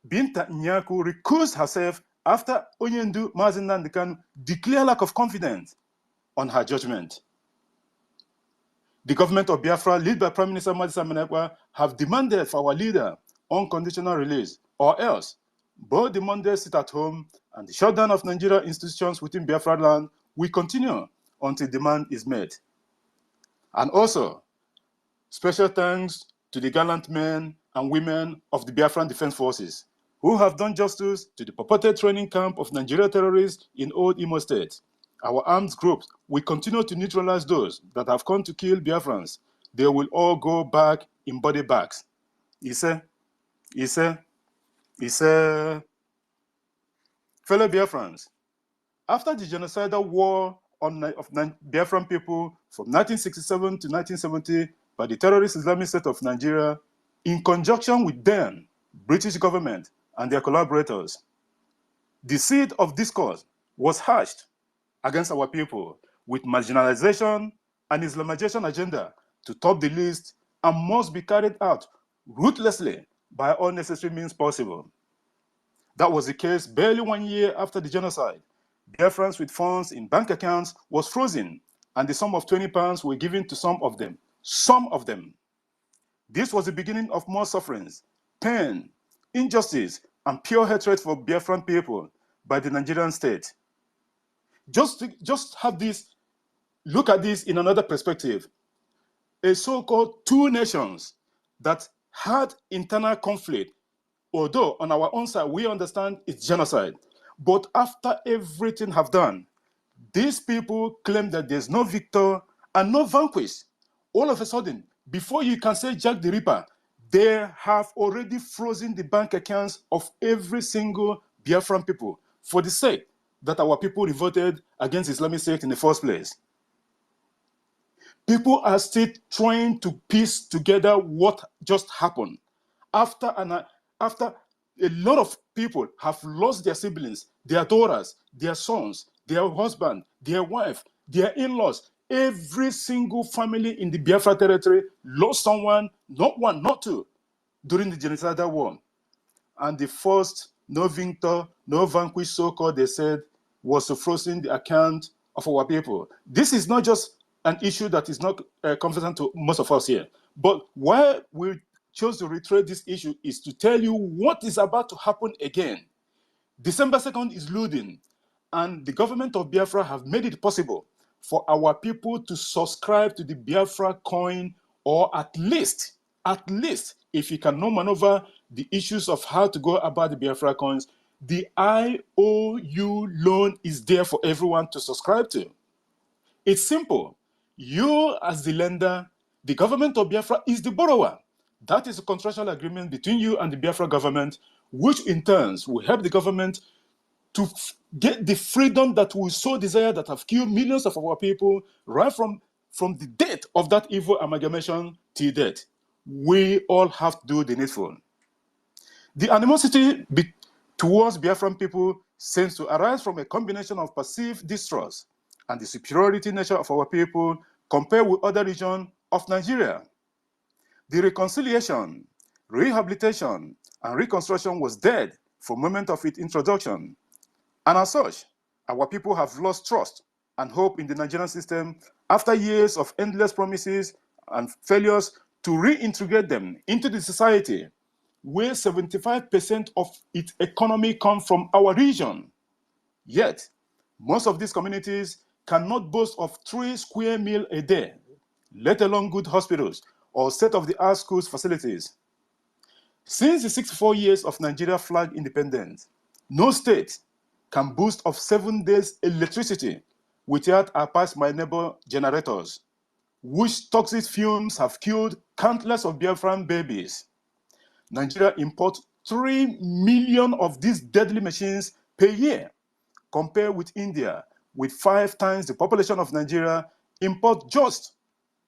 Binta Nyaku recused herself after Onyendu Mazi Nnamdi Kanu declared lack of confidence on her judgment. The government of Biafra, led by Prime Minister Mazi Samson, have demanded for our leader unconditional release, or else both the Monday sit at home and the shutdown of Nigeria institutions within Biafra land will continue until demand is met. And also, special thanks to the gallant men and women of the Biafran Defense Forces who have done justice to the purported training camp of Nigeria terrorists in Old Imo State. Our armed groups will continue to neutralize those that have come to kill Biafrans. They will all go back in body bags. Fellow Biafrans, after the genocidal war of Biafran people from 1967 to 1970 by the terrorist Islamic State of Nigeria, in conjunction with them, British government and their collaborators, the seed of discourse was hatched against our people with marginalization and Islamization agenda to top the list and must be carried out ruthlessly by all necessary means possible. That was the case barely 1 year after the genocide. Biafrans with funds in bank accounts was frozen and the sum of £20 were given to some of them. Some of them. This was the beginning of more sufferings, pain, injustice, and pure hatred for Biafran people by the Nigerian state. Just have this, look at this in another perspective. A so-called two nations that had internal conflict, although on our own side we understand it's genocide, but after everything have done, these people claim that there's no victor and no vanquished. All of a sudden, before you can say Jack the Ripper, they have already frozen the bank accounts of every single Biafran people for the sake that our people revolted against Islamic State in the first place. People are still trying to piece together what just happened. After a lot of people have lost their siblings, their daughters, their sons, their husband, their wife, their in-laws, every single family in the Biafra territory lost someone, not one, not two, during the genocidal war. And the first no victor, no vanquished so-called, they said, was to frozen the account of our people. This is not just an issue that is not confident to most of us here. But why we chose to reiterate this issue is to tell you what is about to happen again. December 2nd is looming, and the government of Biafra have made it possible for our people to subscribe to the Biafra coin, or at least, if you cannot maneuver the issues of how to go about the Biafra coins, the IOU loan is there for everyone to subscribe to. It's simple. You as the lender, the government of Biafra is the borrower. That is a contractual agreement between you and the Biafra government, which in turn will help the government to get the freedom that we so desire, that have killed millions of our people right from the date of that evil amalgamation till date. We all have to do the needful. The animosity towards Biafran people seems to arise from a combination of perceived distrust and the superiority nature of our people compared with other regions of Nigeria. The reconciliation, rehabilitation, and reconstruction was dead from the moment of its introduction. And as such, our people have lost trust and hope in the Nigerian system after years of endless promises and failures to reintegrate them into the society, where 75% of its economy comes from our region. Yet, most of these communities cannot boast of 3 square meals a day, let alone good hospitals or state-of-the-art schools facilities. Since the 64 years of Nigeria flag independence, no state can boast of 7 days electricity without our past my neighbor generators, which toxic fumes have killed countless of Biafran babies. Nigeria imports 3 million of these deadly machines per year, compared with India, with 5 times the population of Nigeria, import just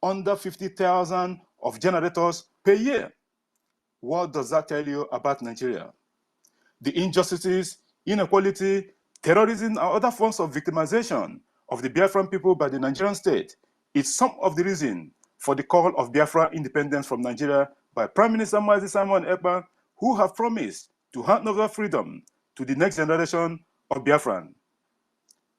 under 50,000 of generators per year. What does that tell you about Nigeria? The injustices, inequality, terrorism, and other forms of victimization of the Biafran people by the Nigerian state is some of the reason for the call of Biafra independence from Nigeria by Prime Minister Mazi Simon Ekpa, who have promised to hand over freedom to the next generation of Biafran.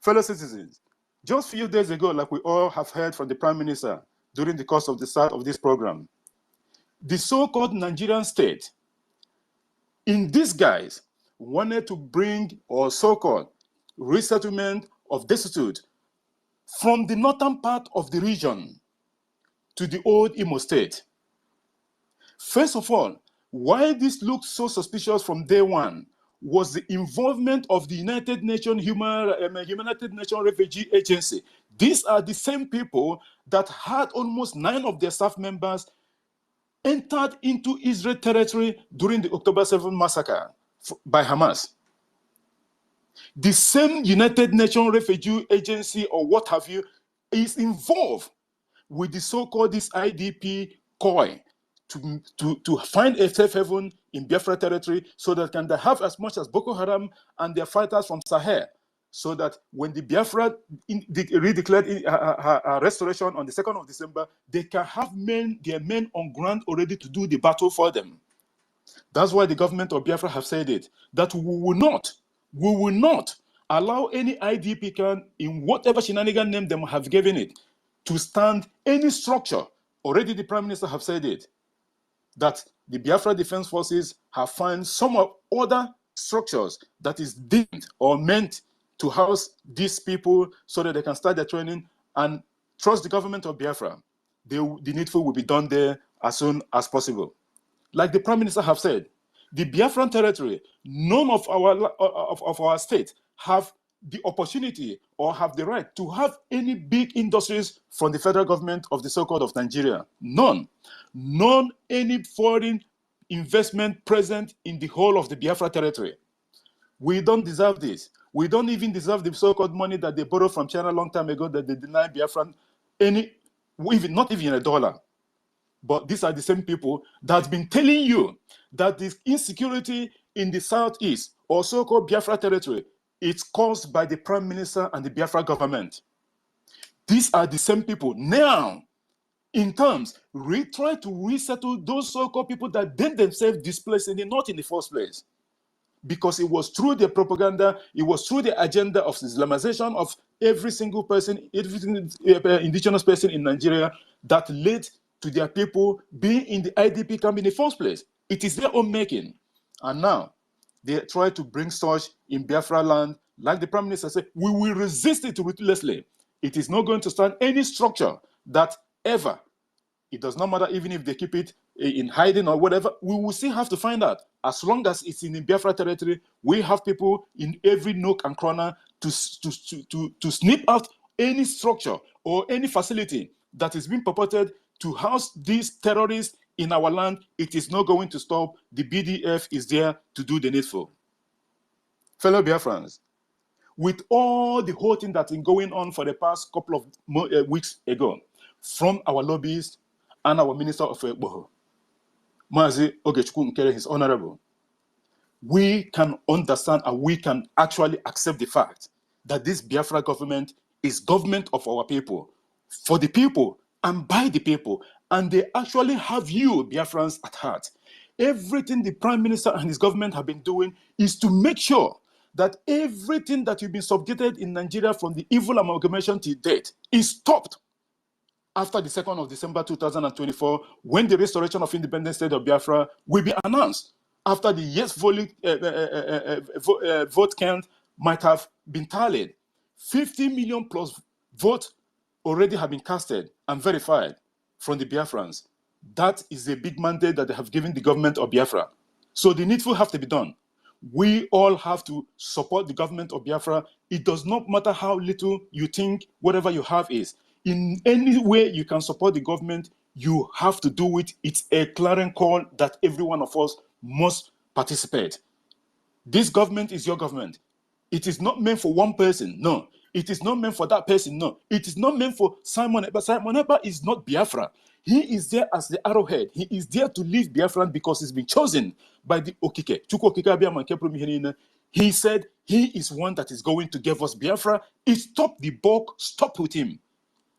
Fellow citizens, just a few days ago, like we all have heard from the Prime Minister during the course of the start of this program, the so-called Nigerian state, in disguise, wanted to bring, or so-called, resettlement of destitute from the northern part of the region to the old Imo State. First of all, why this looked so suspicious from day one was the involvement of the United Nations Refugee Agency. These are the same people that had almost 9 of their staff members entered into Israel territory during the October 7 massacre by Hamas. The same United Nations Refugee Agency, or what have you, is involved with the so-called this IDP COI to find a safe haven in Biafra territory so that can they have as much as Boko Haram and their fighters from Sahel, so that when the Biafra redeclared restoration on the 2nd of December, they can have their men on ground already to do the battle for them. That's why the government of Biafra have said it, that we will not allow any IDP can, in whatever shenanigan name them have given it, to stand any structure. Already the Prime Minister have said it, that the Biafra Defense Forces have found some of other structures that is deemed or meant to house these people so that they can start their training, and trust the government of Biafra. The needful will be done there as soon as possible. Like the Prime Minister have said, the Biafran territory, none of our states have the opportunity or have the right to have any big industries from the federal government of the so-called of Nigeria. None. None any foreign investment present in the whole of the Biafra territory. We don't deserve this. We don't even deserve the so-called money that they borrowed from China a long time ago that they denied Biafran not even $1. But these are the same people that's been telling you that this insecurity in the southeast or so-called Biafra territory, it's caused by the Prime Minister and the Biafra government. These are the same people now, in terms, try to resettle those so-called people that they themselves displaced in the north in the first place. Because it was through their propaganda, it was through the agenda of Islamization of every single person, every indigenous person in Nigeria that led to their people being in the IDP camp in the first place. It is their own making. And now, they try to bring such in Biafra land, like the Prime Minister said, we will resist it ruthlessly. It is not going to stand any structure that ever, it does not matter even if they keep it in hiding or whatever, we will still have to find out. As long as it's in the Biafra territory, we have people in every nook and corner to snip out any structure or any facility that is being purported to house these terrorists in our land. It is not going to stop. The BDF is there to do the needful. Fellow Biafrans, with all the whole thing that's been going on for the past couple of weeks ago, from our lobbyists and our Minister of Boho, Mazi Ogechukwu Nkere, his honorable, we can understand and we can actually accept the fact that this Biafra government is government of our people, for the people and by the people, and they actually have you, Biafrans, at heart. Everything the Prime Minister and his government have been doing is to make sure that everything that you've been subjugated in Nigeria from the evil amalgamation to date is stopped after the 2nd of December 2024, when the restoration of independent state of Biafra will be announced, after the yes vote count might have been tallied. 50 million plus votes already have been casted and verified from the Biafrans. That is a big mandate that they have given the government of Biafra. So the needful have to be done. We all have to support the government of Biafra. It does not matter how little you think whatever you have is. In any way you can support the government, you have to do it. It's a clarion call that every one of us must participate. This government is your government. It is not meant for one person, no. It is not meant for that person, no. It is not meant for Simon Ekpa. Simon Ekpa is not Biafra. He is there as the arrowhead. He is there to lead Biafra because he's been chosen by the Okike. He said he is one that is going to give us Biafra. It stopped the bulk, stop with him.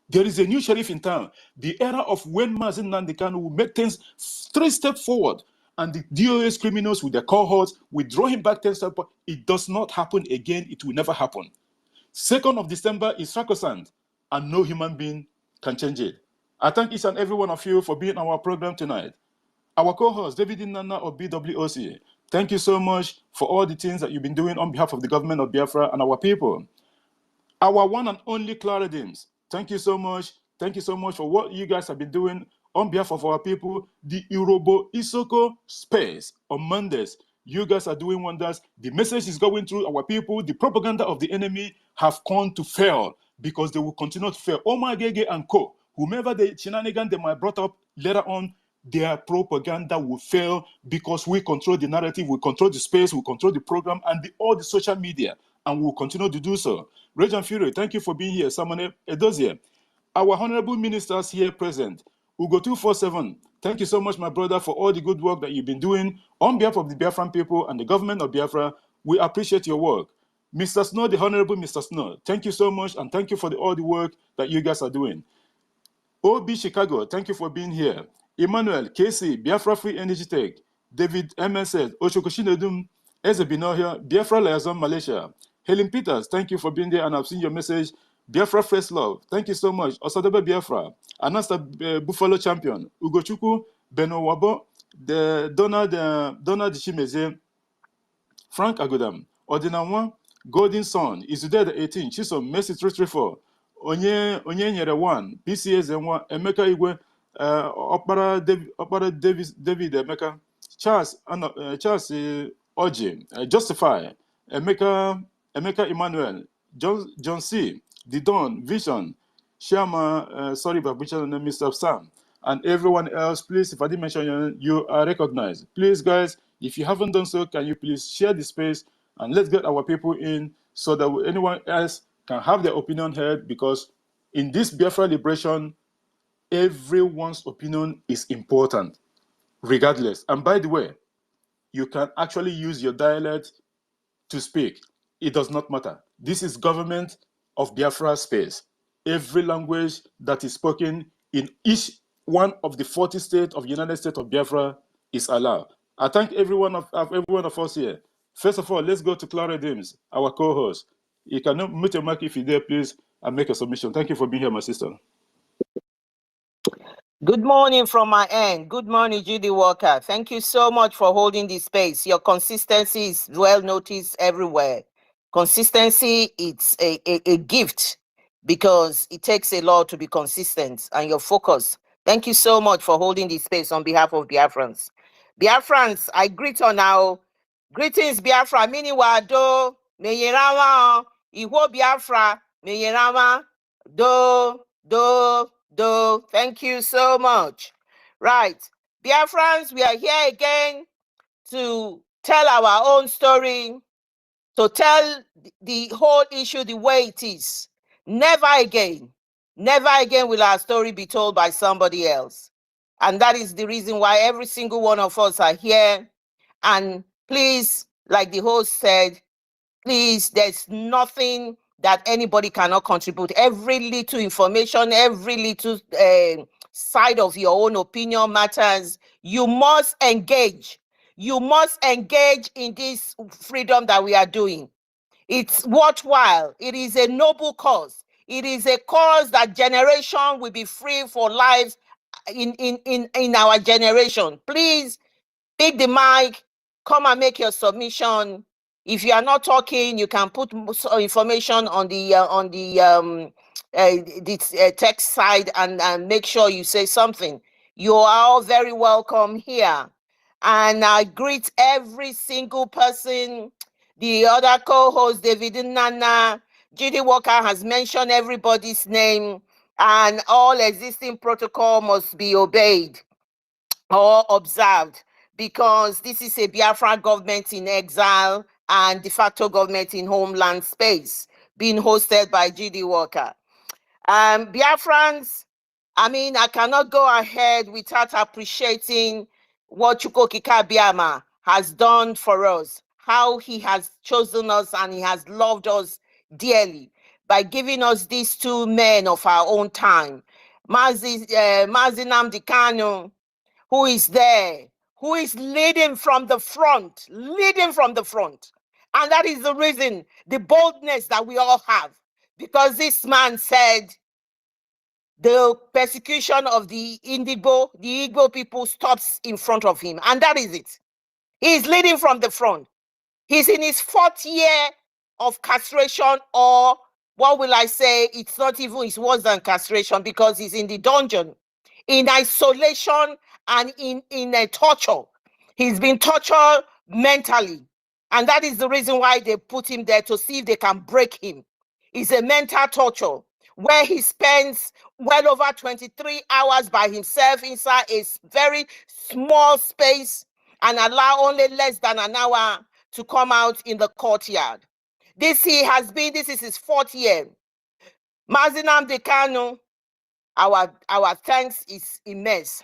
There is a new sheriff in town. The era of when Mazi Nnamdi Kanu will make things 3 steps forward and the DOS criminals with their cohorts withdraw him back 10 steps. It does not happen again. It will never happen. 2nd of December is sacrosanct, and no human being can change it. I thank each and every one of you for being on our program tonight. Our co-host, David Nana of BWOC, thank you so much for all the things that you've been doing on behalf of the government of Biafra and our people. Our one and only Clara Dims, thank you so much. Thank you so much for what you guys have been doing on behalf of our people. The Irobo Isoko space on Mondays, you guys are doing wonders. The message is going through our people. The propaganda of the enemy have come to fail because they will continue to fail. Omar Gege and Co., whomever the shenanigan they might brought up later on, their propaganda will fail because we control the narrative, we control the space, we control the program and all the social media, and we will continue to do so. Rage and Fury, thank you for being here. Samane Edozie, our honorable ministers here present. Ugo 247, thank you so much, my brother, for all the good work that you've been doing on behalf of the Biafran people and the government of Biafra. We appreciate your work. Mr. Snow, the honorable Mr. Snow, thank you so much, and thank you for all the work that you guys are doing. OB Chicago, thank you for being here. Emmanuel, Casey, Biafra Free Energy Tech, David MSZ, Oshokoshinedum, Eze Binohia, Biafra Liaison Malaysia. Helen Peters, thank you for being there, and I've seen your message. Biafra First Love, thank you so much. Osadebe Biafra, Anasta Buffalo Champion, Ugochukwu, Beno Wabo, Donald Chimeze, Frank Agodam, Ordinanwa, Golden Sun, Izude the 18, Chisom, Messi 334, Onye Nyere 1, PCS Enwa, Emeka Igwe, Opera David Emeka, Charles Oji, Justify, Emeka Emmanuel, John C, The Dawn, Vision, Shama, sorry but Mr. Sam, and everyone else. Please, if I didn't mention you are recognized. Please, guys, if you haven't done so, can you please share the space and let's get our people in so that anyone else can have their opinion heard, because in this Biafra liberation, everyone's opinion is important, regardless. And by the way, you can actually use your dialect to speak. It does not matter. This is government of Biafra space. Every language that is spoken in each one of the 40 states of the United States of Biafra is allowed. I thank every one of us here. First of all, let's go to Clara Dims, our co-host. You can mute your mic if you're there, please, and make a submission. Thank you for being here, my sister. Good morning from my end. Good morning, Judy Walker. Thank you so much for holding this space. Your consistency is well noticed everywhere. Consistency, it's a gift because it takes a lot to be consistent, and your focus. Thank you so much for holding this space on behalf of Biafrans. Biafrans, I greet on now. Greetings, Biafra. Miniwa do meyerawa iwo Biafra meyerawa do. Thank you so much. Right, Biafrans, we are here again to tell our own story, to tell the whole issue the way it is. Never again will our story be told by somebody else. And that is the reason why every single one of us are here. And please, like the host said, please, there's nothing that anybody cannot contribute. Every little information, every little side of your own opinion matters. You must engage. You must engage in this freedom that we are doing. It's worthwhile. It is a noble cause. It is a cause that generation will be free for lives in our generation. Please pick the mic, come and make your submission. If you are not talking, you can put information on the text side and make sure you say something. You are all very welcome here. And I greet every single person. The other co-host, David Nana, Judy Walker has mentioned everybody's name, and all existing protocol must be obeyed or observed, because this is a Biafra government in exile and de facto government in homeland space, being hosted by Judy Walker. Biafrans, I mean, I cannot go ahead without appreciating what Chukwokika Biama has done for us, how he has chosen us and he has loved us dearly by giving us these two men of our own time, Mazi Nnamdi Kanu, who is there, who is leading from the front, And that is the reason, the boldness that we all have, because this man said the persecution of the Igbo people stops in front of him. And that is it. He is leading from the front. He's in his 4th year of castration, or what will I say? It's not even, it's worse than castration, because he's in the dungeon, in isolation and in a torture. He's been tortured mentally. And that is the reason why they put him there, to see if they can break him. It's a mental torture where he spends well over 23 hours by himself inside a very small space and allow only less than an hour to come out in the courtyard. This is his 4th year. Mazi Nnamdi Kanu, our thanks is immense.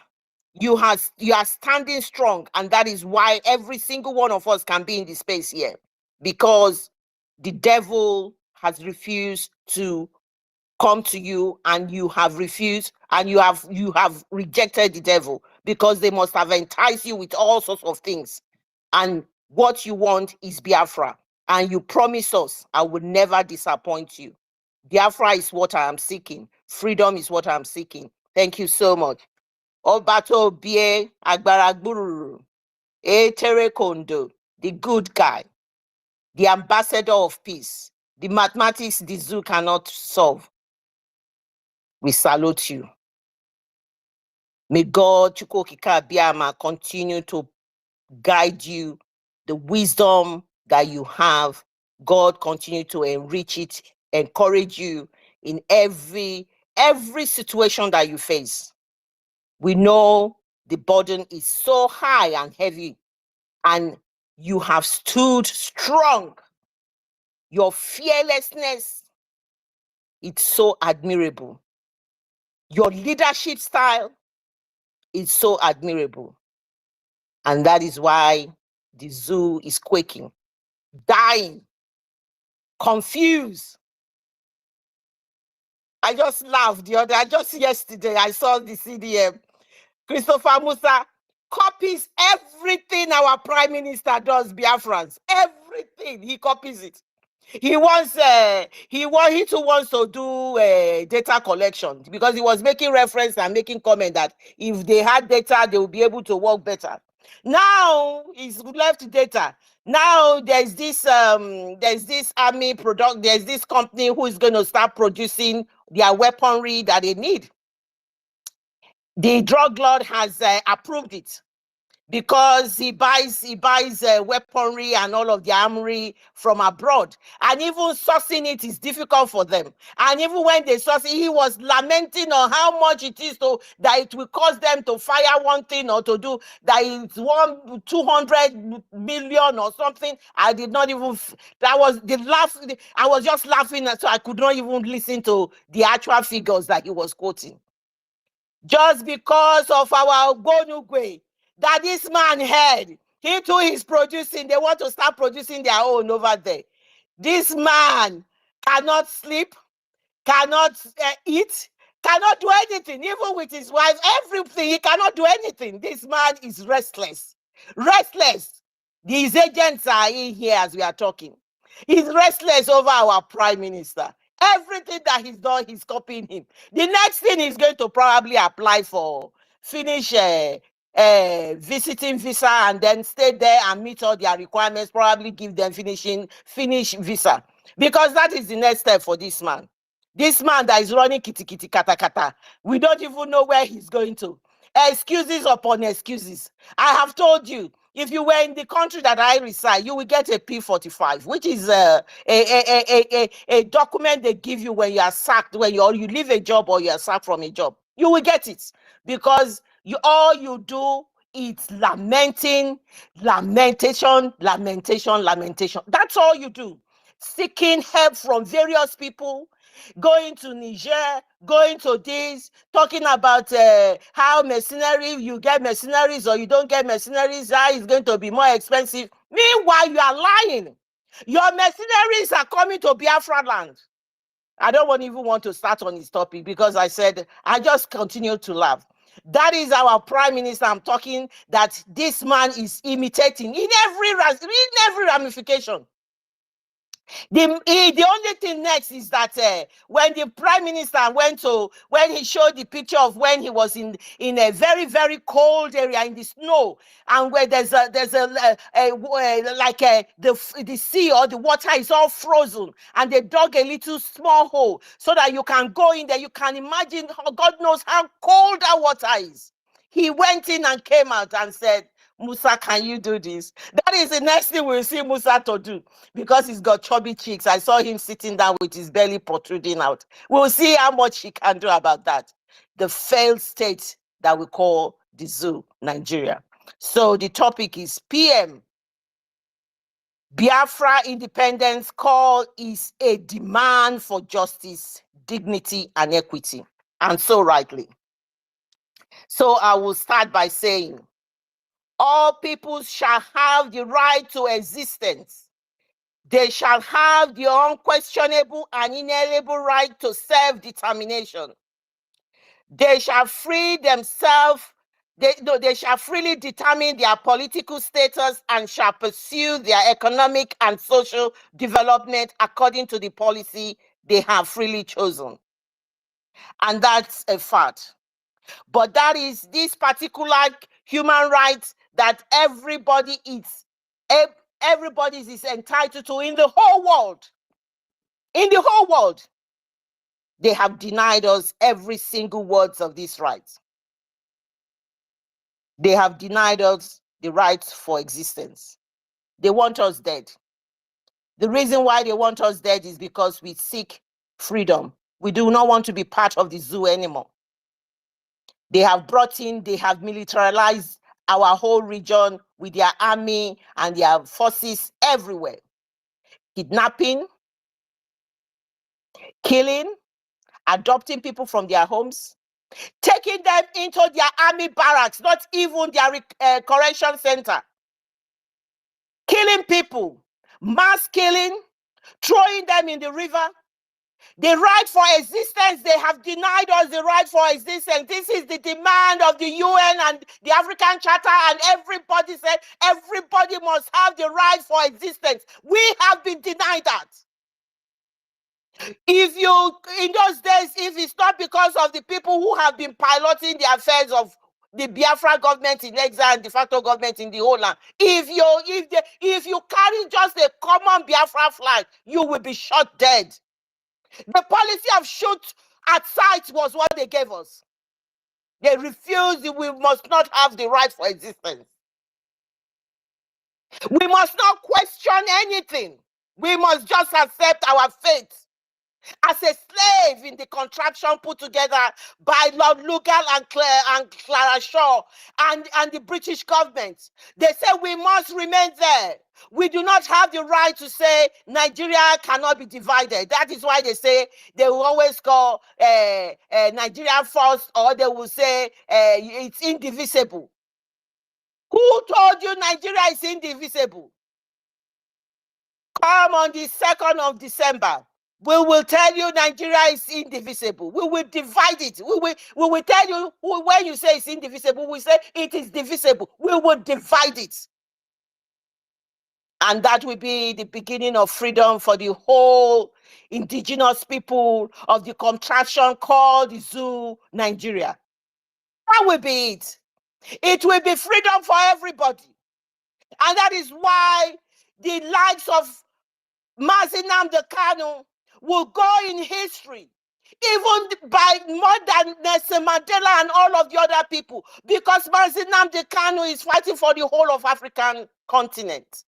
You are standing strong, and that is why every single one of us can be in this space here, because the devil has refused to come to you, and you have refused, and you have rejected the devil, because they must have enticed you with all sorts of things. And what you want is Biafra, and you promise us, I will never disappoint you. Biafra is what I am seeking. Freedom is what I am seeking. Thank you so much. Obato Bie Agbaragburu, Etere Kondo, the good guy, the ambassador of peace, the mathematics the zoo cannot solve. We salute you. May God Chukwokika Biama continue to guide you, the wisdom that you have. God continue to enrich it, encourage you in every situation that you face. We know the burden is so high and heavy, and you have stood strong. Your fearlessness, it's so admirable. Your leadership style is so admirable. And that is why the zoo is quaking, dying, confused. I just laughed just yesterday, I saw the CDM. Christopher Musa copies everything our prime minister does, Biafrans. Everything, he copies it. He too wants to do data collection, because he was making reference and making comment that if they had data, they will be able to work better. Now he's left data. Now there's this army product, there's this company who is going to start producing their weaponry that they need. The drug lord has approved it, because he buys weaponry and all of the armory from abroad, and even sourcing it is difficult for them. And even when they source it, he was lamenting on how much it is that it will cost them to fire one thing, or to do that it's 200 million or something. I did not even, that was the laugh. I was just laughing, so I could not even listen to the actual figures that he was quoting. Just because of our Gonugwe that this man had, he too is producing. They want to start producing their own over there. This man cannot sleep, cannot eat, cannot do anything, even with his wife, everything. He cannot do anything. This man is restless. Restless. These agents are in here as we are talking. He's restless over our prime minister. Everything that he's done, he's copying him. The next thing he's going to probably apply for, finish visiting visa, and then stay there and meet all their requirements, probably give them finish visa. Because that is the next step for this man. This man that is running kitty kata kata, we don't even know where he's going to. Excuses upon excuses. I have told you, if you were in the country that I reside, you will get a P45, which is a document they give you when you are sacked, when you leave a job or you are sacked from a job. You will get it, because all you do is lamentation. That's all you do. Seeking help from various people, going to Niger, going to this, talking about how mercenary, you get mercenaries or you don't get mercenaries, how it's going to be more expensive. Meanwhile, you are lying. Your mercenaries are coming to Biafra land. I don't even want to start on this topic, because I said, I just continue to laugh. That is our prime minister. I'm talking that this man is imitating in every ramification. The only thing next is that when the prime minister when he showed the picture of when he was in a very, very cold area in the snow, and where the sea or the water is all frozen, and they dug a little small hole so that you can go in there. You can imagine God knows how cold that water is. He went in and came out and said, Musa, can you do this? That is the next thing we'll see Musa to do, because he's got chubby cheeks. I saw him sitting down with his belly protruding out. We'll see how much he can do about that. The failed state that we call the zoo, Nigeria. So the topic is PM. Biafra independence call is a demand for justice, dignity, and equity. And so rightly. So I will start by saying, all peoples shall have the right to existence. They shall have the unquestionable and inalienable right to self-determination. They shall free themselves. They shall freely determine their political status and shall pursue their economic and social development according to the policy they have freely chosen. And that's a fact. But that is this particular human rights that everybody is entitled to in the whole world. In the whole world, they have denied us every single words of these rights. They have denied us the right for existence. They want us dead. The reason why they want us dead is because we seek freedom. We do not want to be part of the zoo anymore. They have militarized our whole region with their army and their forces everywhere. Kidnapping, killing, adopting people from their homes, taking them into their army barracks, not even their correction center, killing people, mass killing, throwing them in the river. The right for existence, they have denied us the right for existence. This is the demand of the UN and the African Charter, and everybody said everybody must have the right for existence. We have been denied that. In those days, if it's not because of the people who have been piloting the affairs of the Biafra government in exile and de facto government in the whole land, if you carry just a common Biafra flag, you will be shot dead. The policy of shoot at sight was what they gave us. They refused. We must not have the right for existence. We must not question anything. We must just accept our fate as a slave in the contraption put together by Lord Lugal and Clara Shaw and the British government. They say we must remain there. We do not have the right to say Nigeria cannot be divided. That is why they say they will always call Nigeria first, or they will say it's indivisible. Who told you Nigeria is indivisible? Come on the 2nd of December. We will tell you Nigeria is indivisible. We will divide it. We will tell you, when you say it's indivisible, we say it is divisible. We will divide it. And that will be the beginning of freedom for the whole indigenous people of the contraption called the zoo, Nigeria. That will be it. It will be freedom for everybody. And that is why the likes of Mazi Nnamdi Kanu will go in history, even by more than Nelson Mandela and all of the other people, because Mazi Nnamdi Kanu is fighting for the whole of African continent.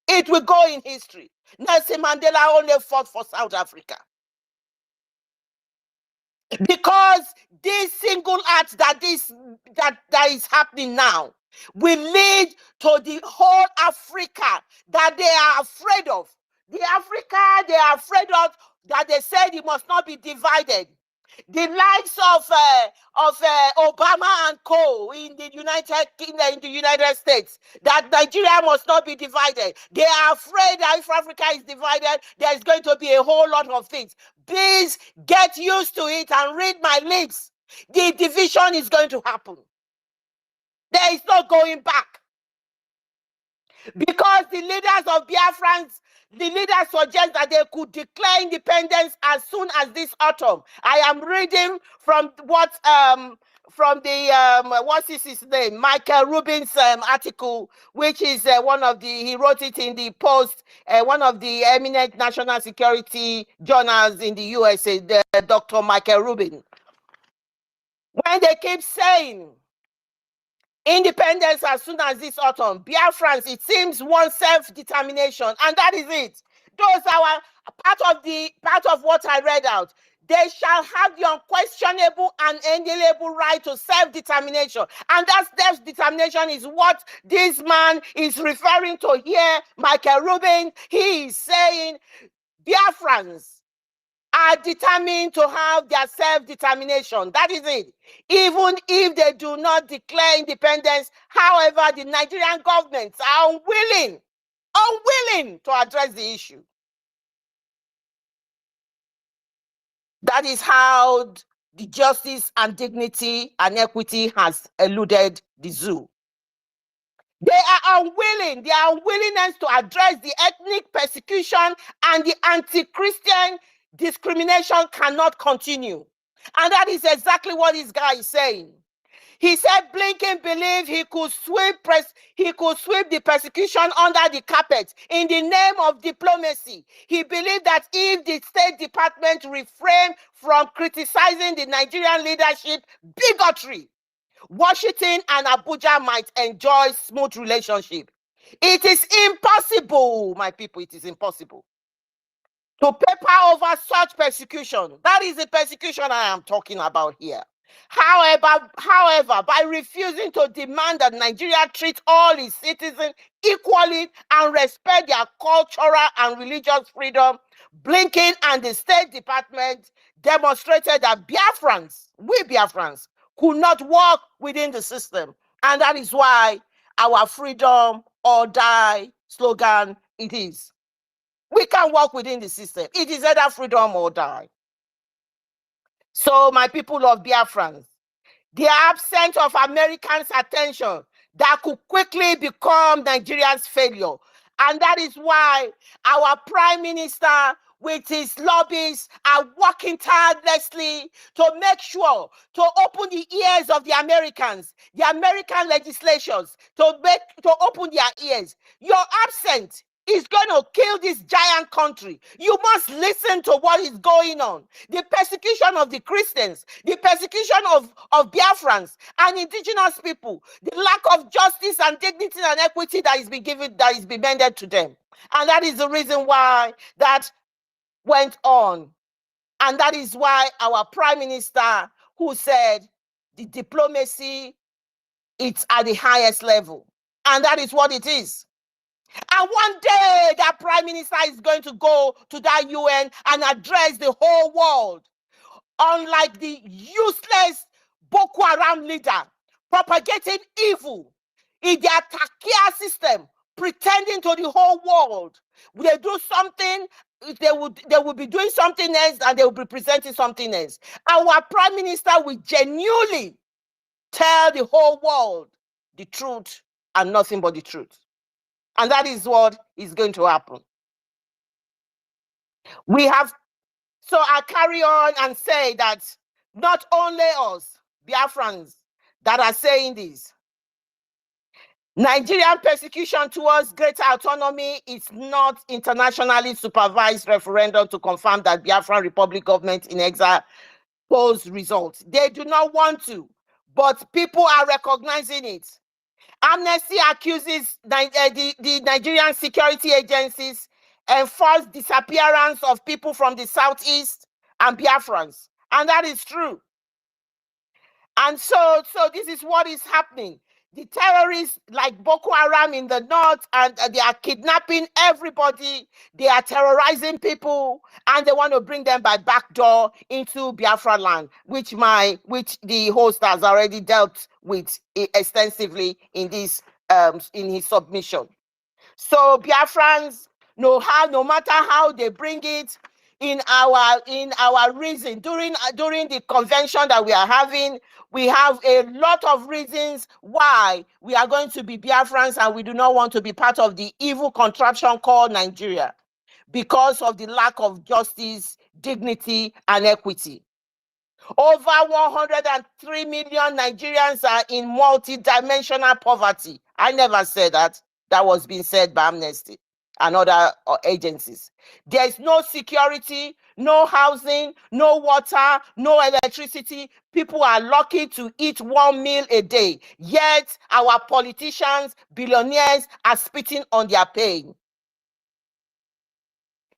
It will go in history. Nelson Mandela only fought for South Africa. Because this single act that is happening now will lead to the whole Africa that they are afraid of. The Africa they are afraid of, that they said it must not be divided. The likes of Obama and co in the United States, that Nigeria must not be divided. They are afraid that if Africa is divided, there is going to be a whole lot of things. Please get used to it and read my lips. The division is going to happen. There is no going back. Because the leaders of Biafrans, the leaders suggest that they could declare independence as soon as this autumn. I am reading from what from the what is his name, Michael Rubin's article, which is one of the, he wrote it in the Post, one of the eminent national security journals in the USA, Dr. Michael Rubin. When they keep saying independence as soon as this autumn, Biafrans, it seems, want self-determination, and that is it. Those are part of what I read out. They shall have the unquestionable and inalienable right to self-determination. And that self-determination is what this man is referring to here, Michael Rubin. He is saying Biafrans are determined to have their self-determination. That is it. Even if they do not declare independence, however, the Nigerian governments are unwilling to address the issue. That is how the justice and dignity and equity has eluded the zoo. They are unwilling. Their unwillingness to address the ethnic persecution and the anti-Christian discrimination cannot continue. And that is exactly what this guy is saying. He said Blinken believed he could sweep the persecution under the carpet in the name of diplomacy. He believed that if the State Department refrained from criticizing the Nigerian leadership bigotry, Washington and Abuja might enjoy smooth relationship. It is impossible, my people, it is impossible to paper over such persecution. That is the persecution I am talking about here. However, by refusing to demand that Nigeria treat all its citizens equally and respect their cultural and religious freedom, Blinken and the State Department demonstrated that we Biafrans, could not walk within the system. And that is why our freedom or die slogan it is. We can't walk within the system. It is either freedom or die. So, my people of Biafrans, the absence of Americans' attention that could quickly become Nigeria's failure. And that is why our Prime Minister with his lobbies are working tirelessly to make sure to open the ears of the Americans, the American legislatures, to open their ears. Your absence is going to kill this giant country. You must listen to what is going on. The persecution of the Christians, the persecution of Biafrans and indigenous people, the lack of justice and dignity and equity that is being given, that is being handed to them. And that is the reason why that went on. And that is why our Prime Minister, who said the diplomacy, it's at the highest level. And that is what it is. And one day that Prime Minister is going to go to that UN and address the whole world. Unlike the useless Boko Haram leader propagating evil in their Takia system, pretending to the whole world. They do something, they will be doing something else, and they will be presenting something else. Our Prime Minister will genuinely tell the whole world the truth and nothing but the truth. And that is what is going to happen. So I carry on and say that not only us, Biafrans, that are saying this. Nigerian persecution towards greater autonomy is not internationally supervised referendum to confirm that Biafran Republic government in exile polls results. They do not want to, but people are recognizing it. Amnesty accuses the Nigerian security agencies enforced disappearance of people from the southeast and Biafrans, and that is true. And so this is what is happening. The terrorists like Boko Haram in the north, and they are kidnapping everybody. They are terrorizing people, and they want to bring them by back door into Biafra land, which the host has already dealt with extensively in this in his submission. So Biafrans, no matter how they bring it, in our reason during the convention that we are having. We have a lot of reasons why we are going to be Biafrans and we do not want to be part of the evil contraption called Nigeria, because of the lack of justice, dignity, and equity. Over 103 million Nigerians are in multi-dimensional poverty. I never said that. That was being said by Amnesty and other agencies. There is no security, no housing, no water, no electricity. People are lucky to eat one meal a day. Yet our politicians, billionaires, are spitting on their pain.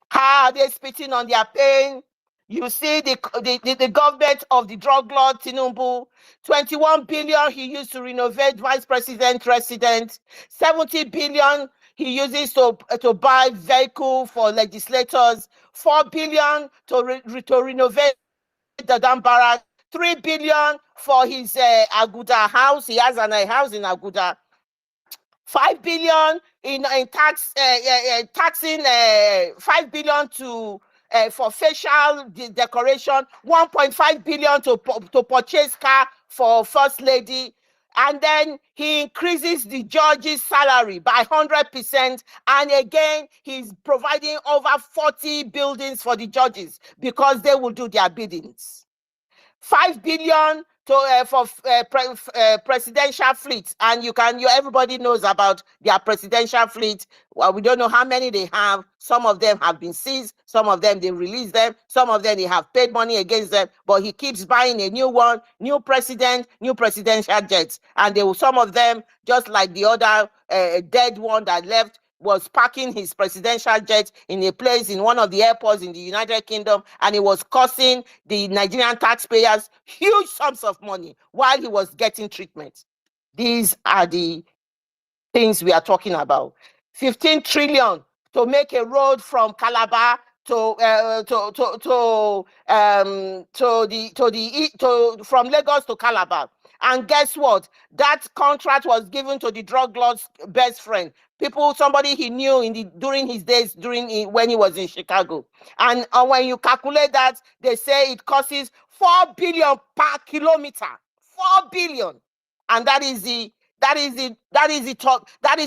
How are they spitting on their pain? You see the government of the drug lord Tinubu, 21 billion he used to renovate vice president residence, 70 billion he uses to buy vehicle for legislators, 4 billion to renovate the dam barrack, 3 billion for his Aguda house. He has a house in Aguda. 5 billion in taxing 5 billion to for facial decoration, 1.5 billion to purchase car for first lady, and then he increases the judge's salary by 100%, and again he's providing over 40 buildings for the judges because they will do their biddings. 5 billion for presidential fleet, and everybody knows about their presidential fleet. Well, we don't know how many they have. Some of them have been seized, some of them they released them, some of them they have paid money against them, but he keeps buying a new one, new president, new presidential jets, and some of them, just like the other dead one that left, was parking his presidential jet in a place in one of the airports in the United Kingdom, and it was costing the Nigerian taxpayers huge sums of money while he was getting treatment. These are the things we are talking about. 15 trillion to make a road from Calabar from Lagos to Calabar. And guess what? That contract was given to the drug lord's best friend. Somebody he knew during his days, when he was in Chicago. And when you calculate that, they say it costs 4 billion per kilometer. 4 billion. And that is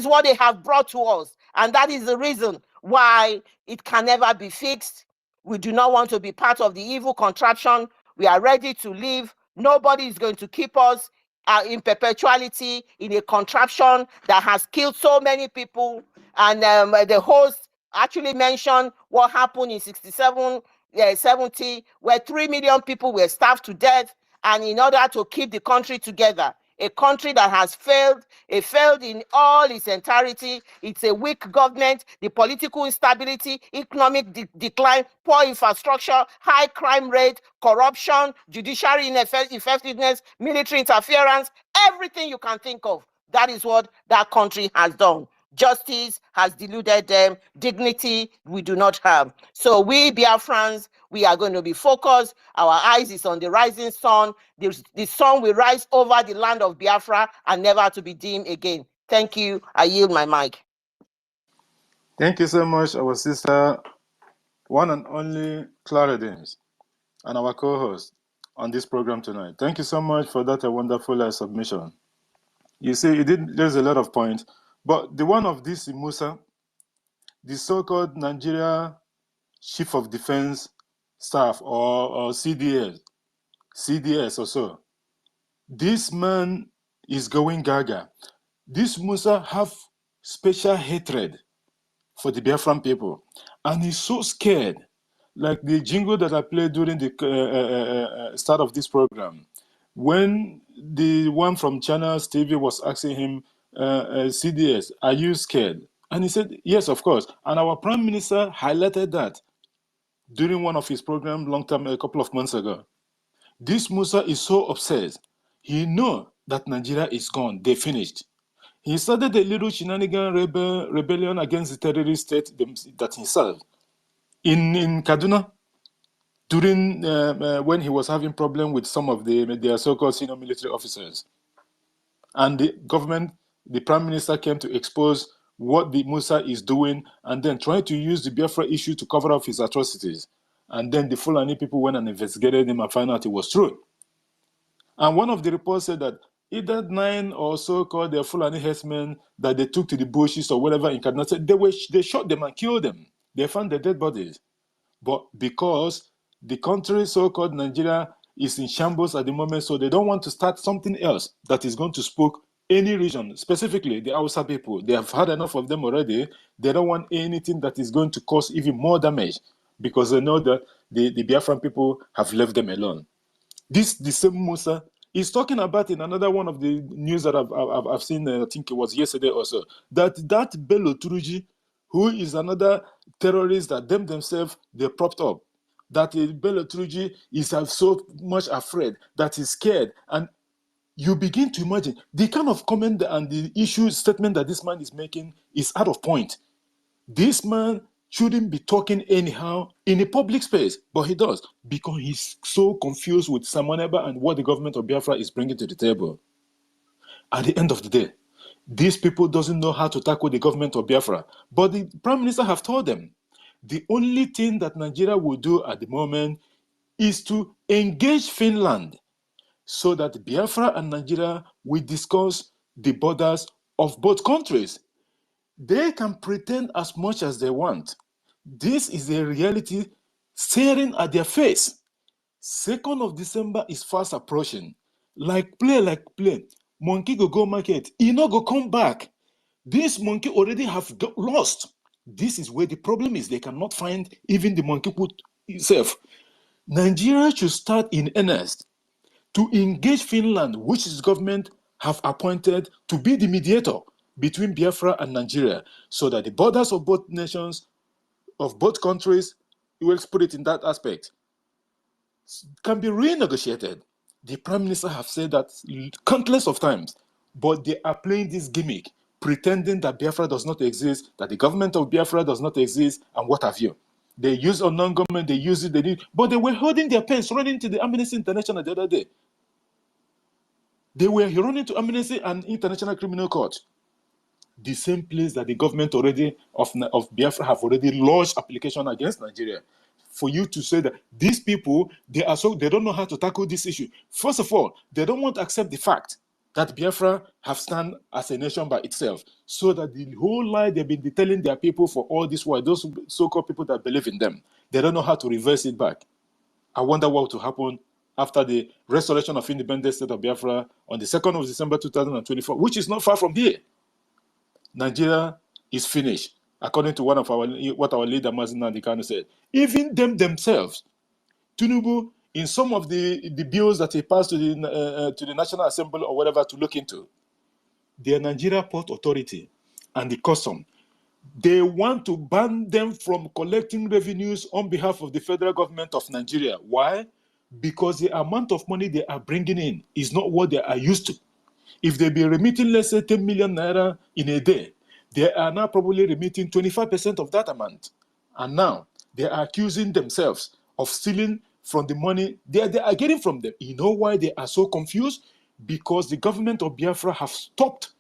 what they have brought to us. And that is the reason why it can never be fixed. We do not want to be part of the evil contraption. We are ready to leave. Nobody is going to keep us in perpetuality in a contraption that has killed so many people. And the host actually mentioned what happened in 70, where 3 million people were starved to death. And in order to keep the country together, a country that has failed, it failed in all its entirety. It's a weak government, the political instability, economic decline, poor infrastructure, high crime rate, corruption, judiciary ineffectiveness, military interference, everything you can think of. That is what that country has done. Justice has deluded them. Dignity we do not have. So we Biafrans, we are going to be focused. Our eyes is on the rising sun. The sun will rise over the land of Biafra and never to be dim again. Thank you. I yield my mic. Thank you so much, our sister, one and only Clara Dames, and our co-host on this program tonight. Thank you so much for that wonderful submission. You see, it did raise a lot of points, but the one of this Musa, the so-called Nigeria Chief of Defense Staff, or CDS or so, this man is going gaga. This Musa have special hatred for the Biafran people, and he's so scared. Like the jingle that I played during the start of this program, when the one from China's TV was asking him, CDS, are you scared? And he said, yes, of course. And our Prime Minister highlighted that during one of his programs a couple of months ago. This Musa is so obsessed. He knows that Nigeria is gone. They finished. He started a little shenanigan rebellion against the terrorist state that himself in Kaduna during when he was having problem with some of their so-called senior military officers. And the government, the Prime Minister came to expose what the Musa is doing and then trying to use the Biafra issue to cover up his atrocities. And then the Fulani people went and investigated him and found out it was true. And one of the reports said that either 9 or so called the Fulani herdsmen that they took to the bushes or whatever in Kaduna, they shot them and killed them. They found their dead bodies. But because the country so-called Nigeria is in shambles at the moment, so they don't want to start something else that is going to spook any region, specifically the Hausa people. They have had enough of them already. They don't want anything that is going to cause even more damage because they know that the Biafran people have left them alone. The same Musa is talking about in another one of the news that I've seen, I think it was yesterday also, that Bello Turuji, who is another terrorist that themselves, they propped up, that Bello Turuji is so much afraid, that he's scared. And you begin to imagine the kind of comment and the issue statement that this man is making is out of point. This man shouldn't be talking anyhow in a public space, but he does because he's so confused with Samoneba and what the government of Biafra is bringing to the table. At the end of the day, these people doesn't know how to tackle the government of Biafra, but the Prime Minister have told them the only thing that Nigeria will do at the moment is to engage Finland so that Biafra and Nigeria will discuss the borders of both countries. They can pretend as much as they want. This is a reality staring at their face. 2nd of December is fast approaching. Like play. Monkey go market. He no go come back. This monkey already have lost. This is where the problem is. They cannot find even the monkey put itself. Nigeria should start in earnest to engage Finland, which is government have appointed to be the mediator between Biafra and Nigeria, so that the borders of both nations, of both countries, you will put it in that aspect, can be renegotiated. The Prime Minister have said that countless of times, but they are playing this gimmick, pretending that Biafra does not exist, that the government of Biafra does not exist, and what have you. They use a non-government, they use it, they did, but they were holding their pens, running to the Amnesty International the other day. They were running to Amnesty and International Criminal Court, the same place that the government already of Biafra have already lodged application against Nigeria. For you to say that these people, they don't know how to tackle this issue. First of all, they don't want to accept the fact that Biafra have stand as a nation by itself, so that the whole lie they've been telling their people for all this while, those so-called people that believe in them, they don't know how to reverse it back. I wonder what will happen after the restoration of independent state of Biafra on the 2nd of December 2024, which is not far from here. Nigeria is finished, according to what our leader Mazi Nnamdi Kanu said. Even themselves, Tinubu, in some of the bills that he passed to the National Assembly or whatever to look into, the Nigeria Port Authority and the custom, they want to ban them from collecting revenues on behalf of the federal government of Nigeria. Why? Because the amount of money they are bringing in is not what they are used to. If they be remitting, let's say, 10 million naira in a day, they are now probably remitting 25% of that amount. And now they are accusing themselves of stealing from the money they are getting from them. You know why they are so confused? Because the government of Biafra have stopped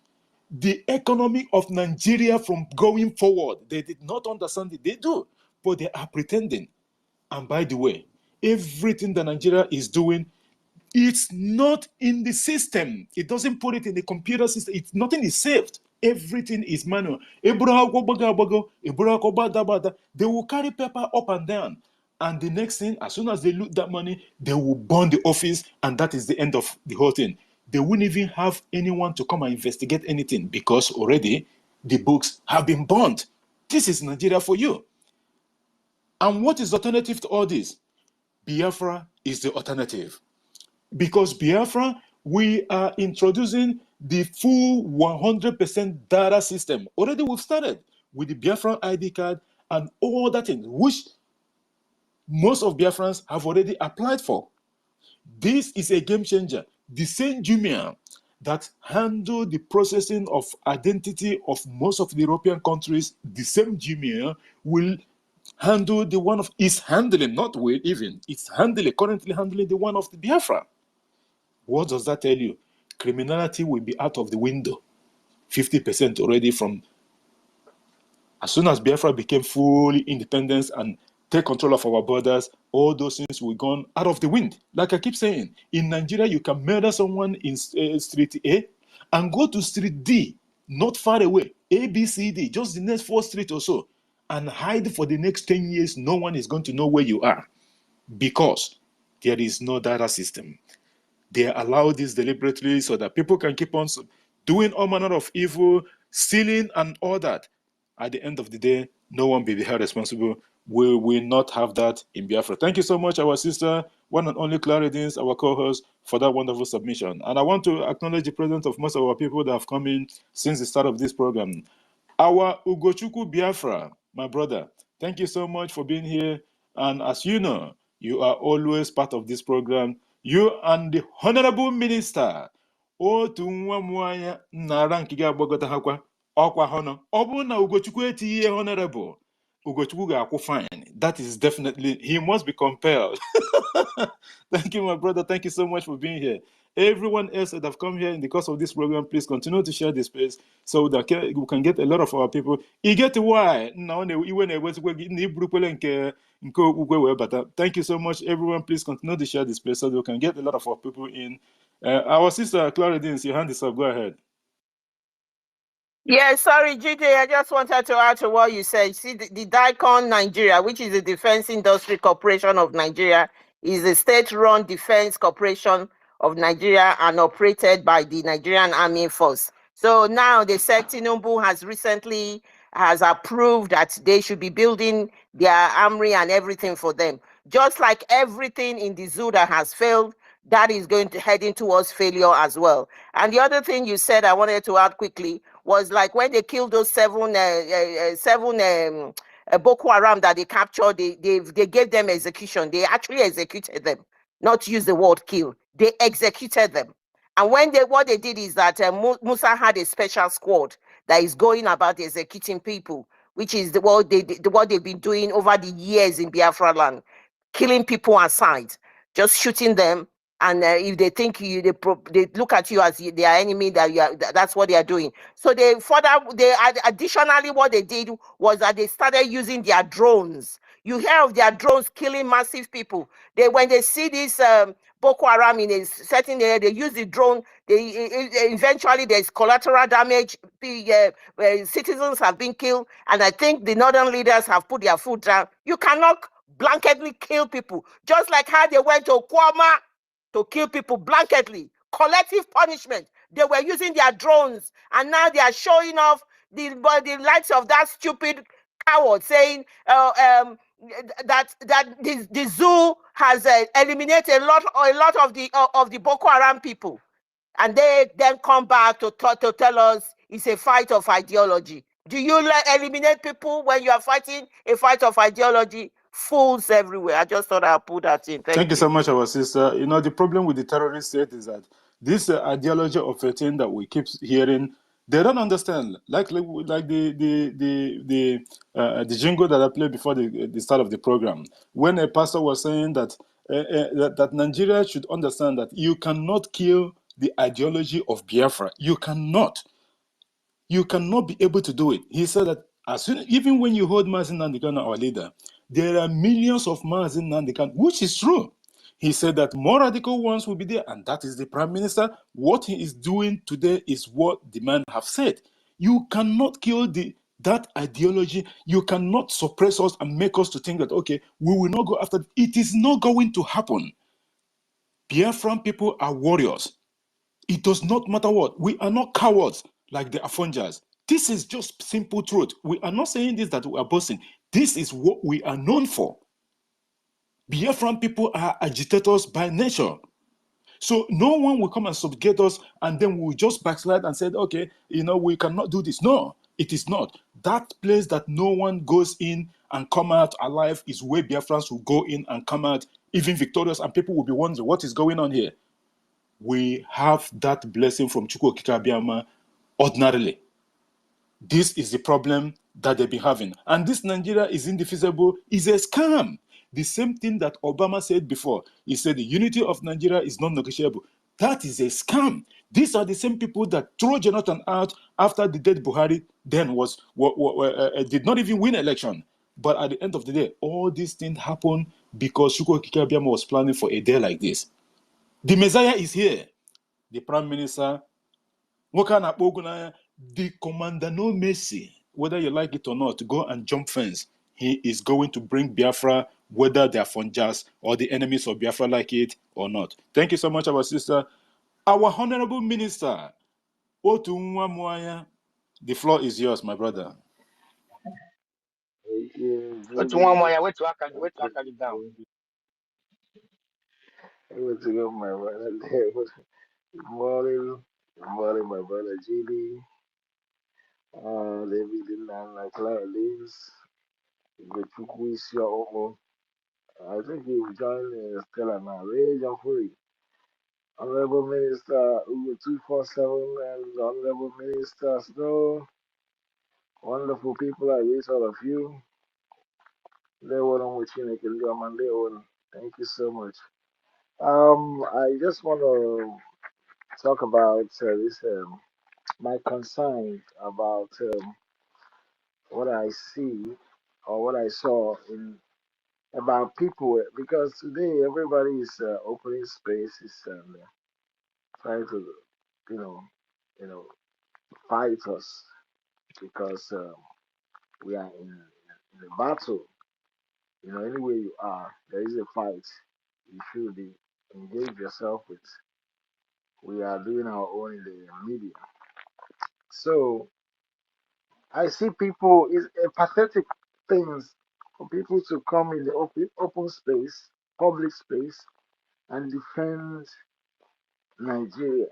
the economy of Nigeria from going forward. They did not understand it. They do, but they are pretending. And by the way, everything that Nigeria is doing, it's not in the system. It doesn't put it in the computer system. Nothing is saved. Everything is manual. They will carry paper up and down. And the next thing, as soon as they loot that money, they will burn the office, and that is the end of the whole thing. They wouldn't even have anyone to come and investigate anything because already the books have been burned. This is Nigeria for you. And what is the alternative to all this? Biafra is the alternative. Because Biafra, we are introducing the full 100% data system. Already we've started with the Biafran ID card and all that thing, which most of Biafrans have already applied for. This is a game changer. The same Jumia that handle the processing of identity of most of the European countries, the same Jumia will handle the one of, is handling, not will even, it's handling, currently handling the one of the Biafra. What does that tell you? Criminality will be out of the window. 50% already from as soon as Biafra became fully independent and take control of our borders, all those things will gone out of the wind. Like I keep saying, in Nigeria, you can murder someone in street A and go to street D, not far away, A, B, C, D, just the next 4 streets or so, and hide for the next 10 years. No one is going to know where you are because there is no data system. They allow this deliberately so that people can keep on doing all manner of evil, stealing and all that. At the end of the day, no one will be held responsible. We will not have that in Biafra. Thank you so much, our sister, one and only Claridins, our co-host, for that wonderful submission. And I want to acknowledge the presence of most of our people that have come in since the start of this program. Our Ugochukwu Biafra, my brother, thank you so much for being here. And as you know, you are always part of this program. You and the Honorable Minister, otu nwa mwanya nara nkige agbagota hakwa ọkwa hono ọ na Ugochukwu etiye honorable Ugochukwu ga-akwụ fine. That is definitely, he must be compelled. Thank you, my brother. Thank you so much for being here. Everyone else that have come here in the course of this program, please continue to share this space so that we can get a lot of our people. You get why now. Thank you so much, everyone. Please continue to share this space so that we can get a lot of our people in. Our sister Claridins, your hand is up. Go ahead. Yeah, sorry, GJ, I just wanted to add to what you said. See, the DICON Nigeria, which is the Defense Industry Corporation of Nigeria, is a state-run defense corporation of Nigeria and operated by the Nigerian Army Force. So now the Tinubu has recently approved that they should be building their armory and everything for them. Just like everything in the zoo that has failed, that is going to heading towards failure as well. And the other thing you said I wanted to add quickly was like when they killed those seven Boko Haram that they captured, they gave them execution. They actually executed them, not use the word kill. They executed them. And what they did is that Musa had a special squad that is going about executing people, which is what they've been doing over the years in Biafra land, killing people aside, just shooting them. And if they think they look at you as their enemy, that's what they are doing. So additionally, what they did was that they started using their drones. You hear of their drones killing massive people. When they see this Boko Haram in a certain area, they use the drone. Eventually there's collateral damage. Citizens have been killed, and I think the northern leaders have put their foot down. You cannot blanketly kill people, just like how they went to Kwama to kill people blanketly, collective punishment. They were using their drones, and now they are showing off the likes of that stupid coward saying that the zoo has eliminated a lot of the Boko Haram people, and they then come back to tell us it's a fight of ideology. Do you eliminate people when you are fighting a fight of ideology? Fools everywhere. I just thought I'd put that in. Thank you so much, our sister. You know, the problem with the terrorist state is that this ideology of a thing that we keep hearing, they don't understand. Like the jingle that I played before the start of the program, when a pastor was saying that that Nigeria should understand that you cannot kill the ideology of Biafra. You cannot be able to do it. He said that even when you hold Mazin Nandikan, our leader, there are millions of Mazin Nandikan, which is true. He said that more radical ones will be there, and that is the Prime Minister. What he is doing today is what the man have said. You cannot kill that ideology. You cannot suppress us and make us to think that, okay, we will not go after it. It is not going to happen. Biafran people are warriors. It does not matter what. We are not cowards like the Afonjas. This is just simple truth. We are not saying this that we are boasting. This is what we are known for. Biafran people are agitators by nature. So no one will come and subjugate us and then we'll just backslide and say, okay, we cannot do this. No, it is not. That place that no one goes in and come out alive is where Biafrans will go in and come out even victorious, and people will be wondering what is going on here. We have that blessing from Chukwu Okike Abiama ordinarily. This is the problem that they've been having. And this Nigeria is indefeasible, is a scam. The same thing that Obama said before. He said the unity of Nigeria is non-negotiable. That is a scam. These are the same people that threw Jonathan out after the dead Buhari then did not even win election. But at the end of the day, all these things happen because EFIK-IBIBIO was planning for a day like this. The Messiah is here. The Prime Minister, the Commander No Mercy, whether you like it or not, to go and jump fence. He is going to bring Biafra, whether they are Funjas or the enemies of Biafra like it or not. Thank you so much, our sister. Our Honorable Minister, Otu Nwamuanya, the floor is yours, my brother. But one more, wait to it down. Wait to go, my brother. Good morning, my brother GB. David and Clara Leaves. Good to wish you all. I think you've joined Stella now. Rage and Free. Honorable Minister Ugo 247 and Honorable Minister Snow. Wonderful people, I wish all of you. They were on with you, can do on Monday one. Thank you so much. I just want to talk about this my concern about what I see or what I saw in about people because today everybody is opening spaces and trying to you know you know fight us because we are in a battle. Anywhere you are, there is a fight. You should be engage yourself with. We are doing our own in the media. So I see people is a pathetic things for people to come in the open space, public space, and defend Nigeria.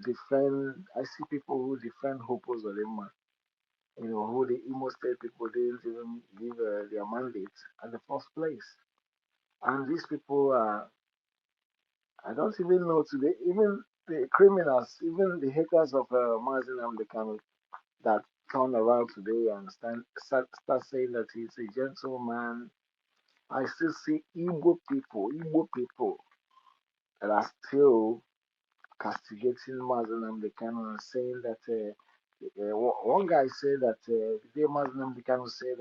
I see people who defend Hopos Olema, who the Imo State people didn't even give their mandate at the first place. And these people are, I don't even know today, even the criminals, even the haters of Mazin Amdekano that turn around today and start saying that he's a gentleman. I still see Igbo people that are still castigating Muslim Kanu and saying that one guy said that the day Muslim Kanu said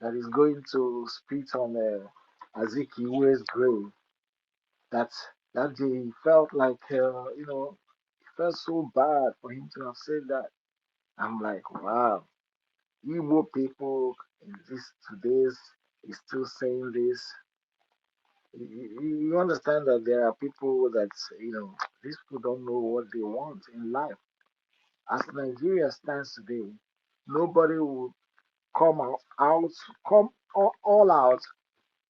that he's going to spit on Azikiwe's grave. That day he felt like he felt so bad for him to have said that. I'm like, wow. Igbo people in this today's is still saying this. You understand that there are people that these people don't know what they want in life. As Nigeria stands today, nobody will come come all out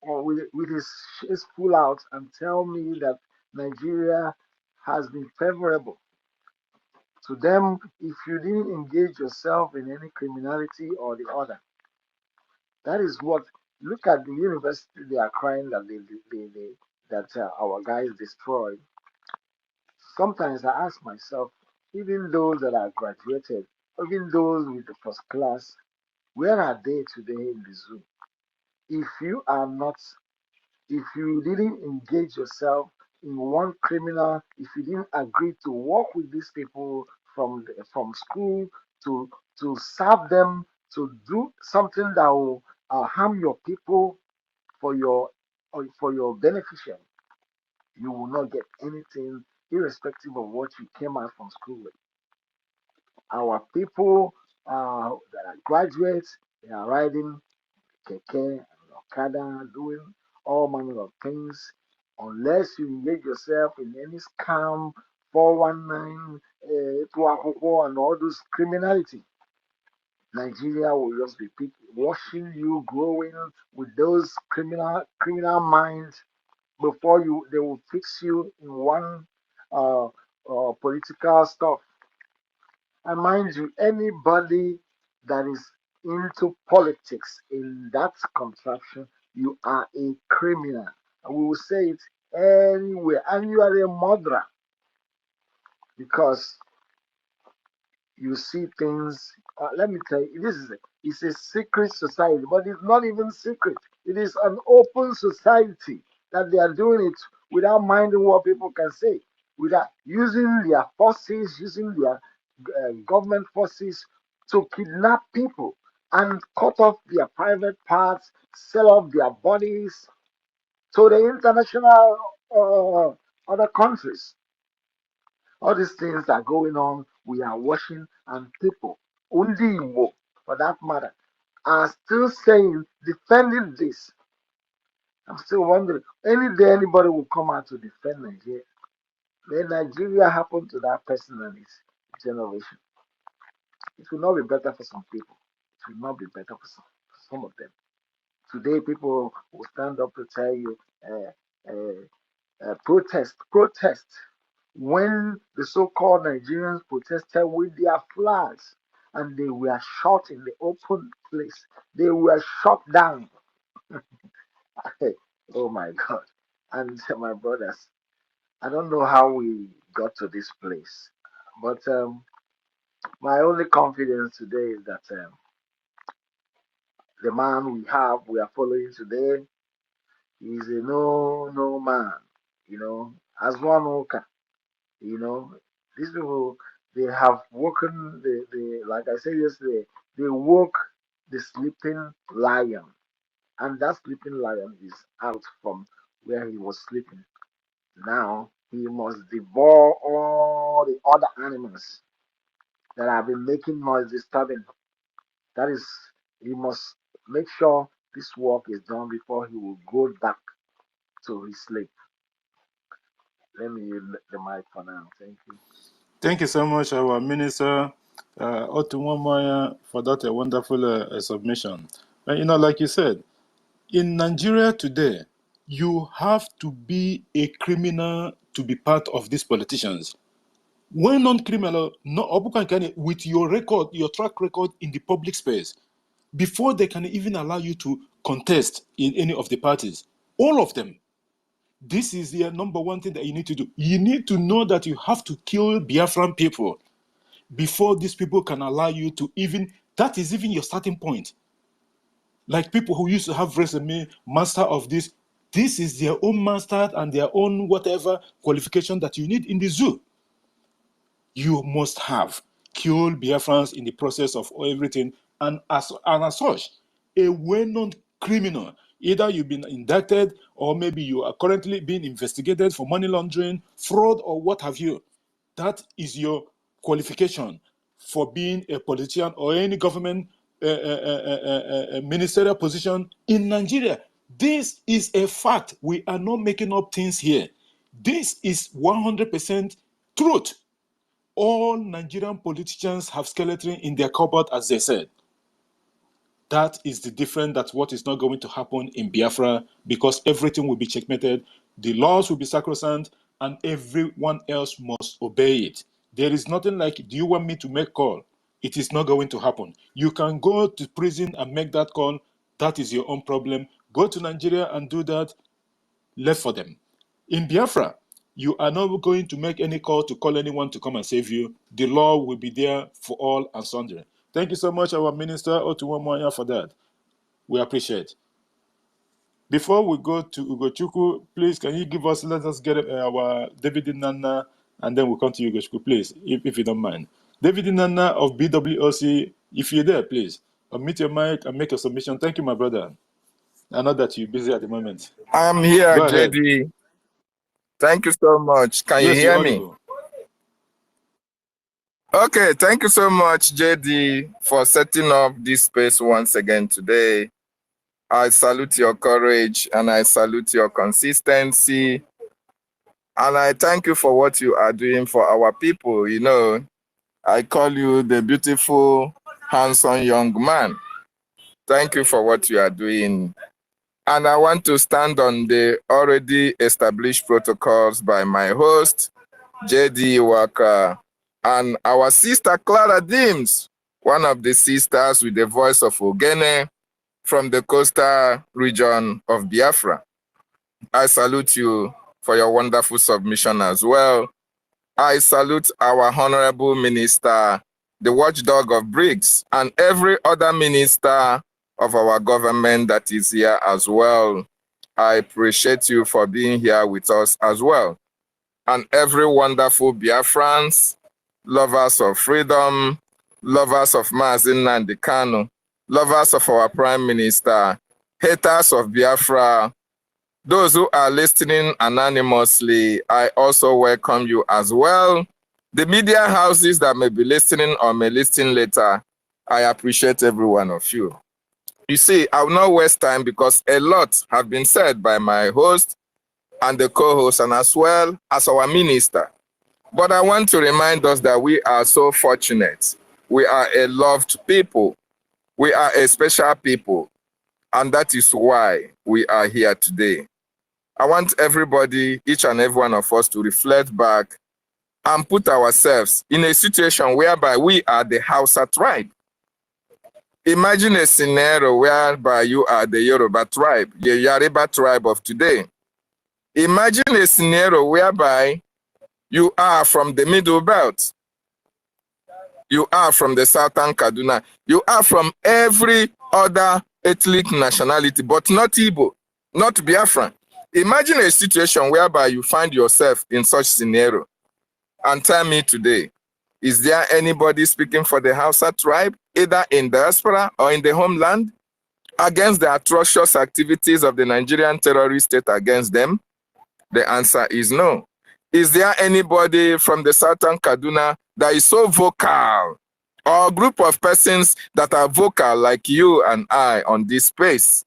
or with his full out and tell me that Nigeria has been favorable to them if you didn't engage yourself in any criminality or the other. That is what. Look at the university; they are crying that our guys destroyed. Sometimes I ask myself, even those that are graduated, even those with the first class, where are they today in the zoo? If you are not, if you didn't engage yourself in one criminal, if you didn't agree to work with these people from school to serve them, to do something that will harm your people for your beneficial, you will not get anything, irrespective of what you came out from school with. Our people that are graduates, they are riding keke and okada, doing all manner of things. Unless you engage yourself in any scam, 419, and all those criminality, Nigeria will just be watching you growing with those criminal minds before they will fix you in one political stuff. And mind you, anybody that is into politics in that contraption, you are a criminal. And we will say it anywhere. And you are a murderer because you see things. Let me tell you, it's a secret society, but it's not even secret. It is an open society that they are doing it without minding what people can say, without using their forces, using their government forces to kidnap people. and cut off their private parts, sell off their bodies to the international other countries. All these things are going on. We are watching, and people, Undi Igbo, for that matter, are still saying, defending this. I'm still wondering, any day anybody will come out to defend Nigeria. Then Nigeria happened to that person and his generation. It will not be better for some people. It will not be better for some of them. Today, people will stand up to tell you, protest. When the so-called Nigerians protested with their flags and they were shot in the open place, they were shot down. Oh my God. And my brothers, I don't know how we got to this place, but my only confidence today is that the man we are following today, is a no man, as one worker, you know. These people, they have woken the like I said yesterday, they woke the sleeping lion, and that sleeping lion is out from where he was sleeping. Now he must devour all the other animals that have been making noise disturbing. That is, he must make sure this work is done before he will go back to his sleep. Let me use the mic for now. Thank you. Thank you so much, our minister, Otunwamaya, for that wonderful submission. And like you said, in Nigeria today, you have to be a criminal to be part of these politicians. When non-criminal, with your record, your track record in the public space, before they can even allow you to contest in any of the parties, all of them, this is the number one thing that you need to do. You need to know that you have to kill Biafran people before these people can allow you to even, that is even your starting point. Like people who used to have resume, master of this is their own master and their own whatever qualification that you need in the zoo. You must have killed Biafrans in the process of everything, and as such, a well-known criminal. Either you've been indicted, or maybe you are currently being investigated for money laundering, fraud, or what have you. That is your qualification for being a politician or any government ministerial position in Nigeria. This is a fact. We are not making up things here. This is 100% truth. All Nigerian politicians have skeleton in their cupboard, as they said. That is the difference. That's what is not going to happen in Biafra, because everything will be checkmated, the laws will be sacrosanct, and everyone else must obey it. There is nothing like, do you want me to make call? It is not going to happen. You can go to prison and make that call. That is your own problem. Go to Nigeria and do that. Left for them. In Biafra, you are not going to make any call to call anyone to come and save you. The law will be there for all and sundry. Thank you so much, our minister, Otuwamoya, for that. We appreciate. Before we go to Ugochukwu, please, can you give us, let us get our David Nana, and then we'll come to Ugochukwu, please, if you don't mind. David Nana of BWOC, if you're there, please, unmute your mic and make a submission. Thank you, my brother. I know that you're busy at the moment. I am here, Go ahead. JD. Thank you so much. Can you hear me? Okay, thank you so much, JD, for setting up this space once again today. I salute your courage and I salute your consistency. And I thank you for what you are doing for our people. You know, I call you the beautiful, handsome young man. Thank you for what you are doing. And I want to stand on the already established protocols by my host, JD Waka, and our sister Clara Dims, one of the sisters with the voice of Ogene from the coastal region of Biafra. I salute you for your wonderful submission as well. I salute our honorable minister, the watchdog of BRICS, and every other minister of our government that is here as well. I appreciate you for being here with us as well. And every wonderful Biafrans, lovers of freedom, lovers of Mazi Nnamdi Kanu, lovers of our Prime Minister, haters of Biafra, those who are listening anonymously, I also welcome you as well. The media houses that may be listening or may listen later, I appreciate every one of you. You see, I will not waste time because a lot have been said by my host and the co-host and as well as our minister. But I want to remind us that we are so fortunate. We are a loved people. We are a special people. And that is why we are here today. I want everybody, each and every one of us, to reflect back and put ourselves in a situation whereby we are the Hausa tribe. Imagine a scenario whereby you are the Yoruba tribe, the Yoruba tribe of today. Imagine a scenario whereby you are from the Middle Belt. You are from the Southern Kaduna. You are from every other ethnic nationality, but not Igbo, not Biafran. Imagine a situation whereby you find yourself in such scenario. And tell me today, is there anybody speaking for the Hausa tribe, either in diaspora or in the homeland, against the atrocious activities of the Nigerian terrorist state against them? The answer is no. Is there anybody from the Southern Kaduna that is so vocal, or a group of persons that are vocal like you and I on this space,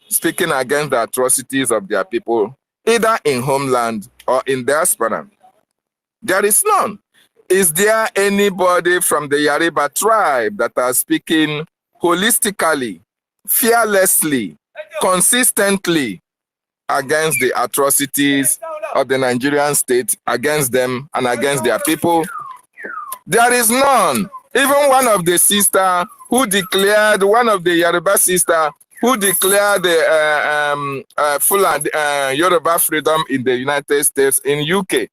speaking against the atrocities of their people, either in homeland or in diaspora? There is none. Is there anybody from the Yoruba tribe that are speaking holistically, fearlessly, consistently against the atrocities of the Nigerian state, against them and against their people? There is none. Even one of the sister who declared, one of the Yoruba sister who declared the full Yoruba freedom in the United States, in UK.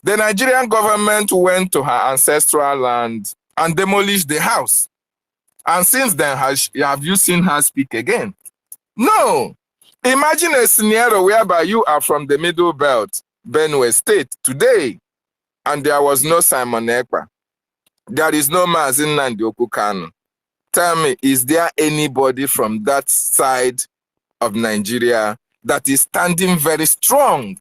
The Nigerian government went to her ancestral land and demolished the house. And since then, have you seen her speak again? No. Imagine a scenario whereby you are from the Middle Belt, Benue State, today, and there was no Simon Ekpa. There is no Mazin Nandioku Kanu. Tell me, is there anybody from that side of Nigeria that is standing very strong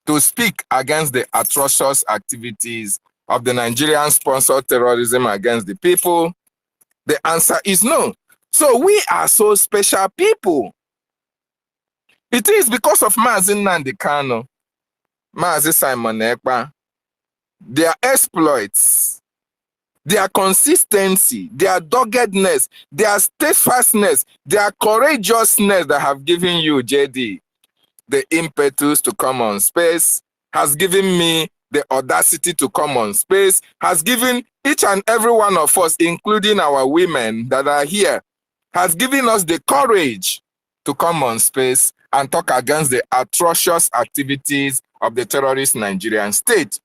to speak against the atrocious activities of the Nigerian-sponsored terrorism against the people? The answer is no. So we are so special people. It is because of Mazin Nnamdi Kanu, Mazi Simon Ekpa, their exploits, their consistency, their doggedness, their steadfastness, their courageousness that have given you, JD, the impetus to come on space, has given me the audacity to come on space, has given each and every one of us, including our women that are here, has given us the courage to come on space and talk against the atrocious activities of the terrorist Nigerian state.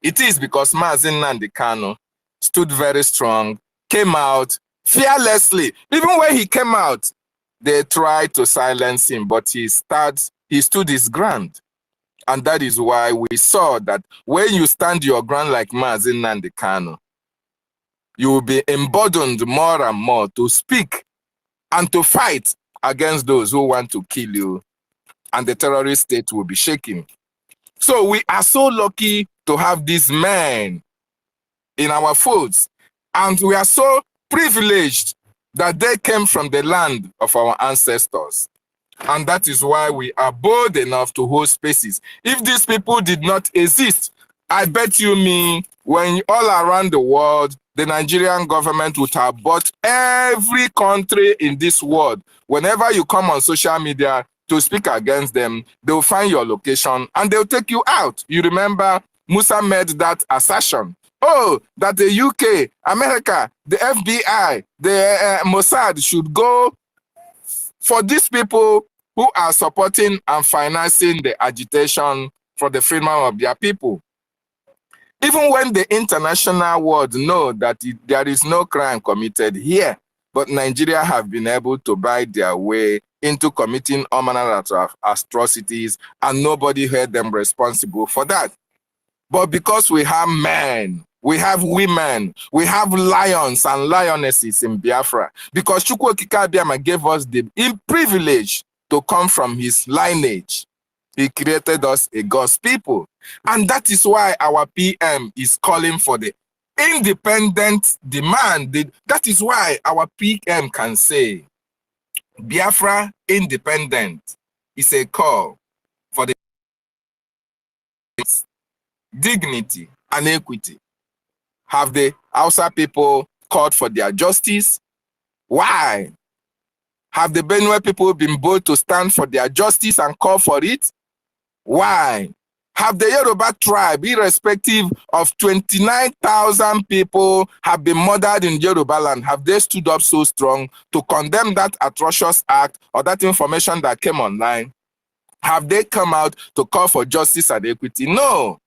It is because Mazin Nnamdi Kanu stood very strong, came out fearlessly. Even when he came out, they tried to silence him, but he stood his ground. And that is why we saw that when you stand your ground like Mazin Nnamdi Kanu, you will be emboldened more and more to speak and to fight against those who want to kill you, and the terrorist state will be shaken. So we are so lucky to have these men in our folds, and we are so privileged that they came from the land of our ancestors. And that is why we are bold enough to hold spaces. If these people did not exist, I bet you me, when all around the world, the Nigerian government would have bought every country in this world. Whenever you come on social media to speak against them, they'll find your location and they'll take you out. You remember Musa made that assertion. Oh, that the UK, America, the FBI, the Mossad should go for these people who are supporting and financing the agitation for the freedom of their people. Even when the international world know that there is no crime committed here, but Nigeria have been able to buy their way into committing all manner of atrocities, and nobody held them responsible for that. But because we have men we have women, we have lions and lionesses in Biafra, because Chukwu Okike Abiama gave us the privilege to come from his lineage. He created us a God's people. And that is why our PM is calling for the independent demand. That is why our PM can say, Biafra independent is a call for the dignity and equity. Have the Hausa people called for their justice? Why? Have the Benue people been bold to stand for their justice and call for it? Why? Have the Yoruba tribe, irrespective of 29,000 people have been murdered in Yoruba land, have they stood up so strong to condemn that atrocious act or that information that came online? Have they come out to call for justice and equity? No.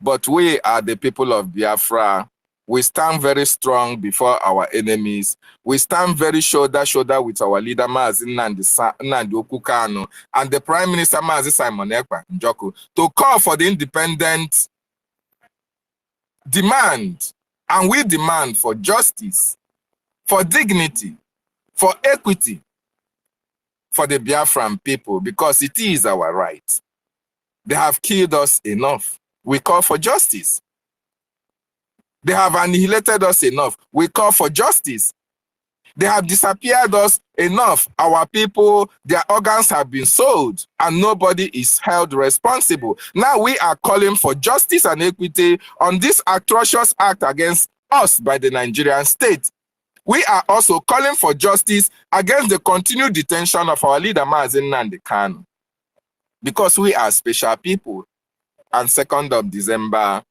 But we are the people of Biafra. We stand very strong before our enemies. We stand very shoulder to shoulder with our leader, Mazi Nnamdi Kanu, and the Prime Minister, Mazi Simon Ekpa Njoku, to call for the independent demand. And we demand for justice, for dignity, for equity, for the Biafran people, because it is our right. They have killed us enough. We call for justice. They have annihilated us enough. We call for justice. They have disappeared us enough. Our people, their organs have been sold and nobody is held responsible. Now we are calling for justice and equity on this atrocious act against us by the Nigerian state. We are also calling for justice against the continued detention of our leader, Mazi Nnamdi Kanu, because we are special people. And 2nd of December,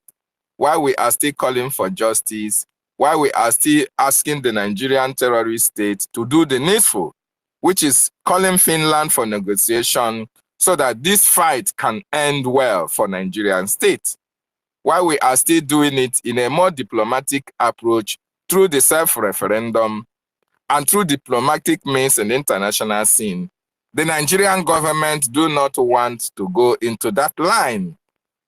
while we are still calling for justice, while we are still asking the Nigerian terrorist state to do the needful, which is calling Finland for negotiation so that this fight can end well for Nigerian state, while we are still doing it in a more diplomatic approach through the self-referendum and through diplomatic means in the international scene, the Nigerian government do not want to go into that line.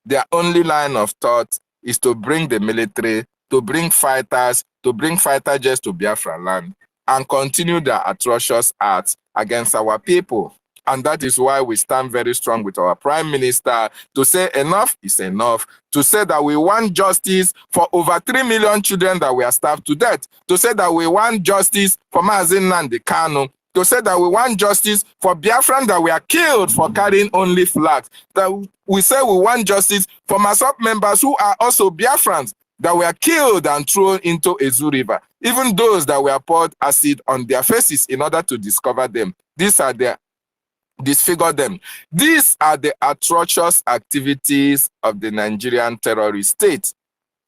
Their only line of thought is to bring the military, to bring fighters, to bring fighter jets to Biafra land and continue their atrocious acts against our people. And that is why we stand very strong with our Prime Minister to say enough is enough, to say that we want justice for over 3 million children that were starved to death, to say that we want justice for Mazi Nnamdi Kanu, to say that we want justice for Biafrans that were killed for carrying only flags, that we say we want justice for MASOP members who are also Biafrans that were killed and thrown into Ezu River, even those that were poured acid on their faces in order to discover them. Disfigure them. These are the atrocious activities of the Nigerian terrorist state.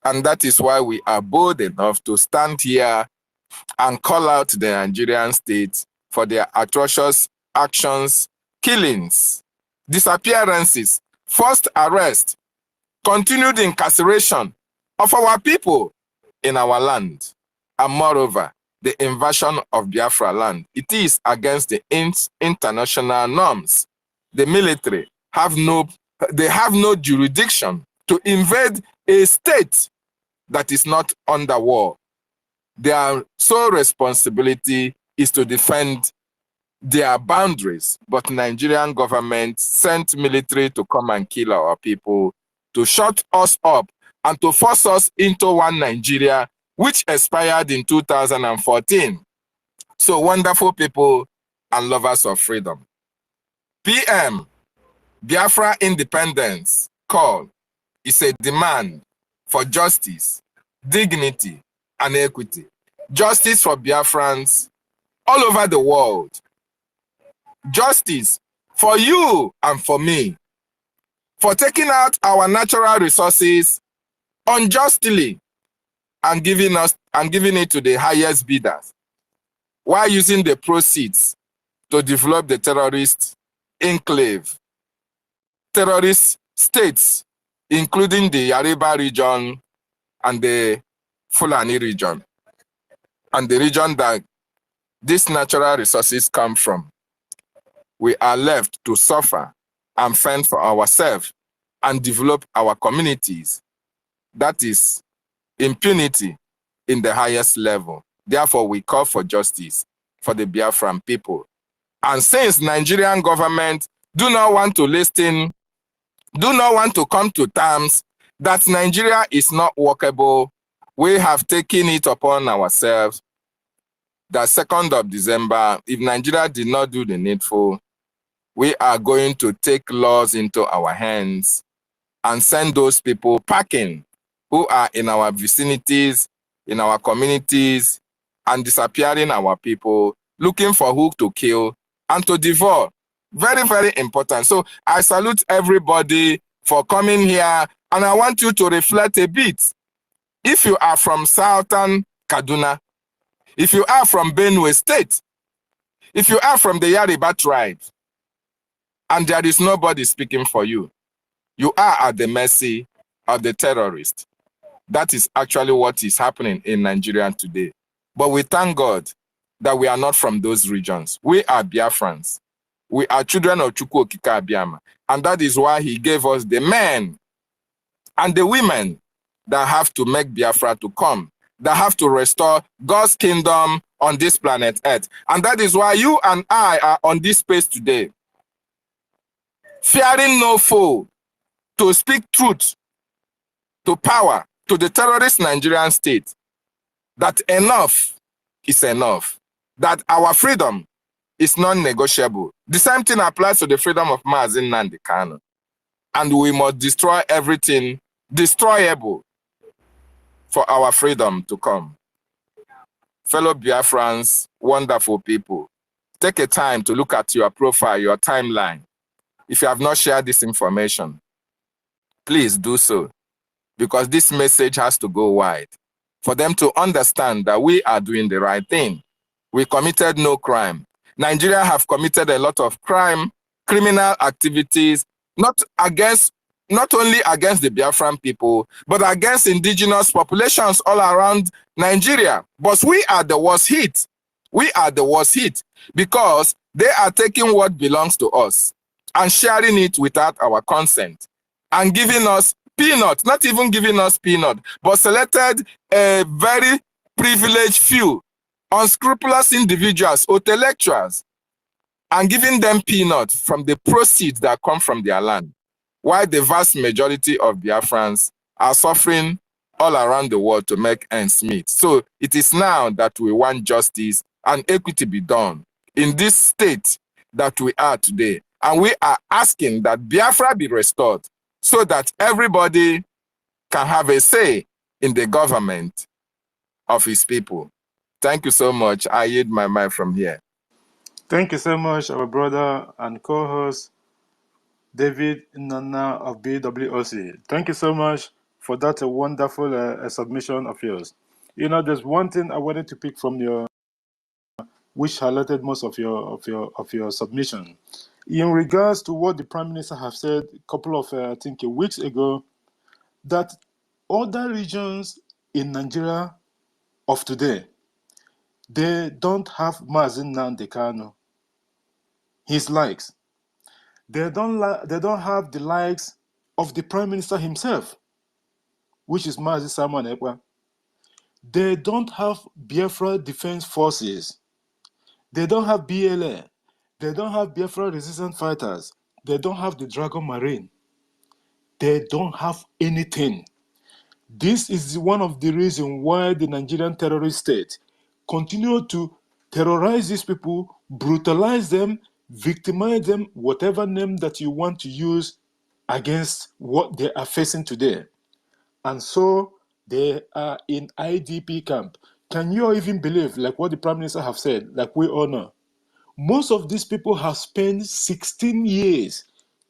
And that is why we are bold enough to stand here and call out the Nigerian state for their atrocious actions, killings, disappearances, forced arrest, continued incarceration of our people in our land, and moreover, the invasion of Biafra land. It is against the international norms. The military have no jurisdiction to invade a state that is not under war. Their sole responsibility is to defend their boundaries, but Nigerian government sent military to come and kill our people, to shut us up and to force us into one Nigeria, which expired in 2014. So wonderful people and lovers of freedom. PM, Biafra independence call is a demand for justice, dignity, and equity. Justice for Biafrans all over the world. Justice for you and for me, for taking out our natural resources unjustly and giving it to the highest bidders, while using the proceeds to develop the terrorist enclave, terrorist states, including the Yoruba region and the Fulani region, and the region that these natural resources come from. We are left to suffer and fend for ourselves and develop our communities. That is impunity in the highest level. Therefore, we call for justice for the Biafran people. And since Nigerian government do not want to listen, do not want to come to terms that Nigeria is not workable, we have taken it upon ourselves that 2nd of December, if Nigeria did not do the needful, we are going to take laws into our hands and send those people packing who are in our vicinities, in our communities, and disappearing our people, looking for who to kill and to devour. Very, very important. So I salute everybody for coming here, and I want you to reflect a bit. If you are from Southern Kaduna, if you are from Benue State, if you are from the Yoruba tribe, and there is nobody speaking for you, you are at the mercy of the terrorists. That is actually what is happening in Nigeria today. But we thank God that we are not from those regions. We are Biafrans. We are children of Chukwu Okike Abiyama. And that is why he gave us the men and the women that have to make Biafra to come, that have to restore God's kingdom on this planet Earth. And that is why you and I are on this space today, fearing no foe, to speak truth to power, to the terrorist Nigerian state, that enough is enough, that our freedom is non-negotiable. The same thing applies to the freedom of Mazi Nnamdi Kanu. And we must destroy everything destroyable for our freedom to come. Fellow Biafrans, wonderful people, take a time to look at your profile, your timeline. If you have not shared this information, please do so, because this message has to go wide for them to understand that we are doing the right thing. We committed no crime. Nigeria have committed a lot of crime, criminal activities, not only against the Biafran people, but against indigenous populations all around Nigeria. But we are the worst hit. We are the worst hit because they are taking what belongs to us and sharing it without our consent and giving us peanut, not even giving us peanut, but selected a very privileged few, unscrupulous individuals, intellectuals, and giving them peanut from the proceeds that come from their land, while the vast majority of Biafrans are suffering all around the world to make ends meet. So it is now that we want justice and equity be done in this state that we are today. And we are asking that Biafra be restored so that everybody can have a say in the government of his people. Thank you so much. I yield my mind from here. Thank you so much, our brother and co-host, David Nana of BWOC. Thank you so much for that wonderful submission of yours. You know, there's one thing I wanted to pick from your, which highlighted most of your submission. In regards to what the Prime Minister have said a couple of, I think, weeks ago, that other regions in Nigeria of today, they don't have Mazi Nnamdi Kanu, his likes. They don't have the likes of the Prime Minister himself, which is Mazi Simon Ekpa. They don't have Biafra Defense Forces. They don't have BLA. They don't have Biafra Resistance Fighters. They don't have the Dragon Marine. They don't have anything. This is one of the reasons why the Nigerian terrorist state continue to terrorize these people, brutalize them, victimize them, whatever name that you want to use against what they are facing today. And so they are in IDP camp. Can you even believe, like what the Prime Minister have said, like we all know? Most of these people have spent 16 years,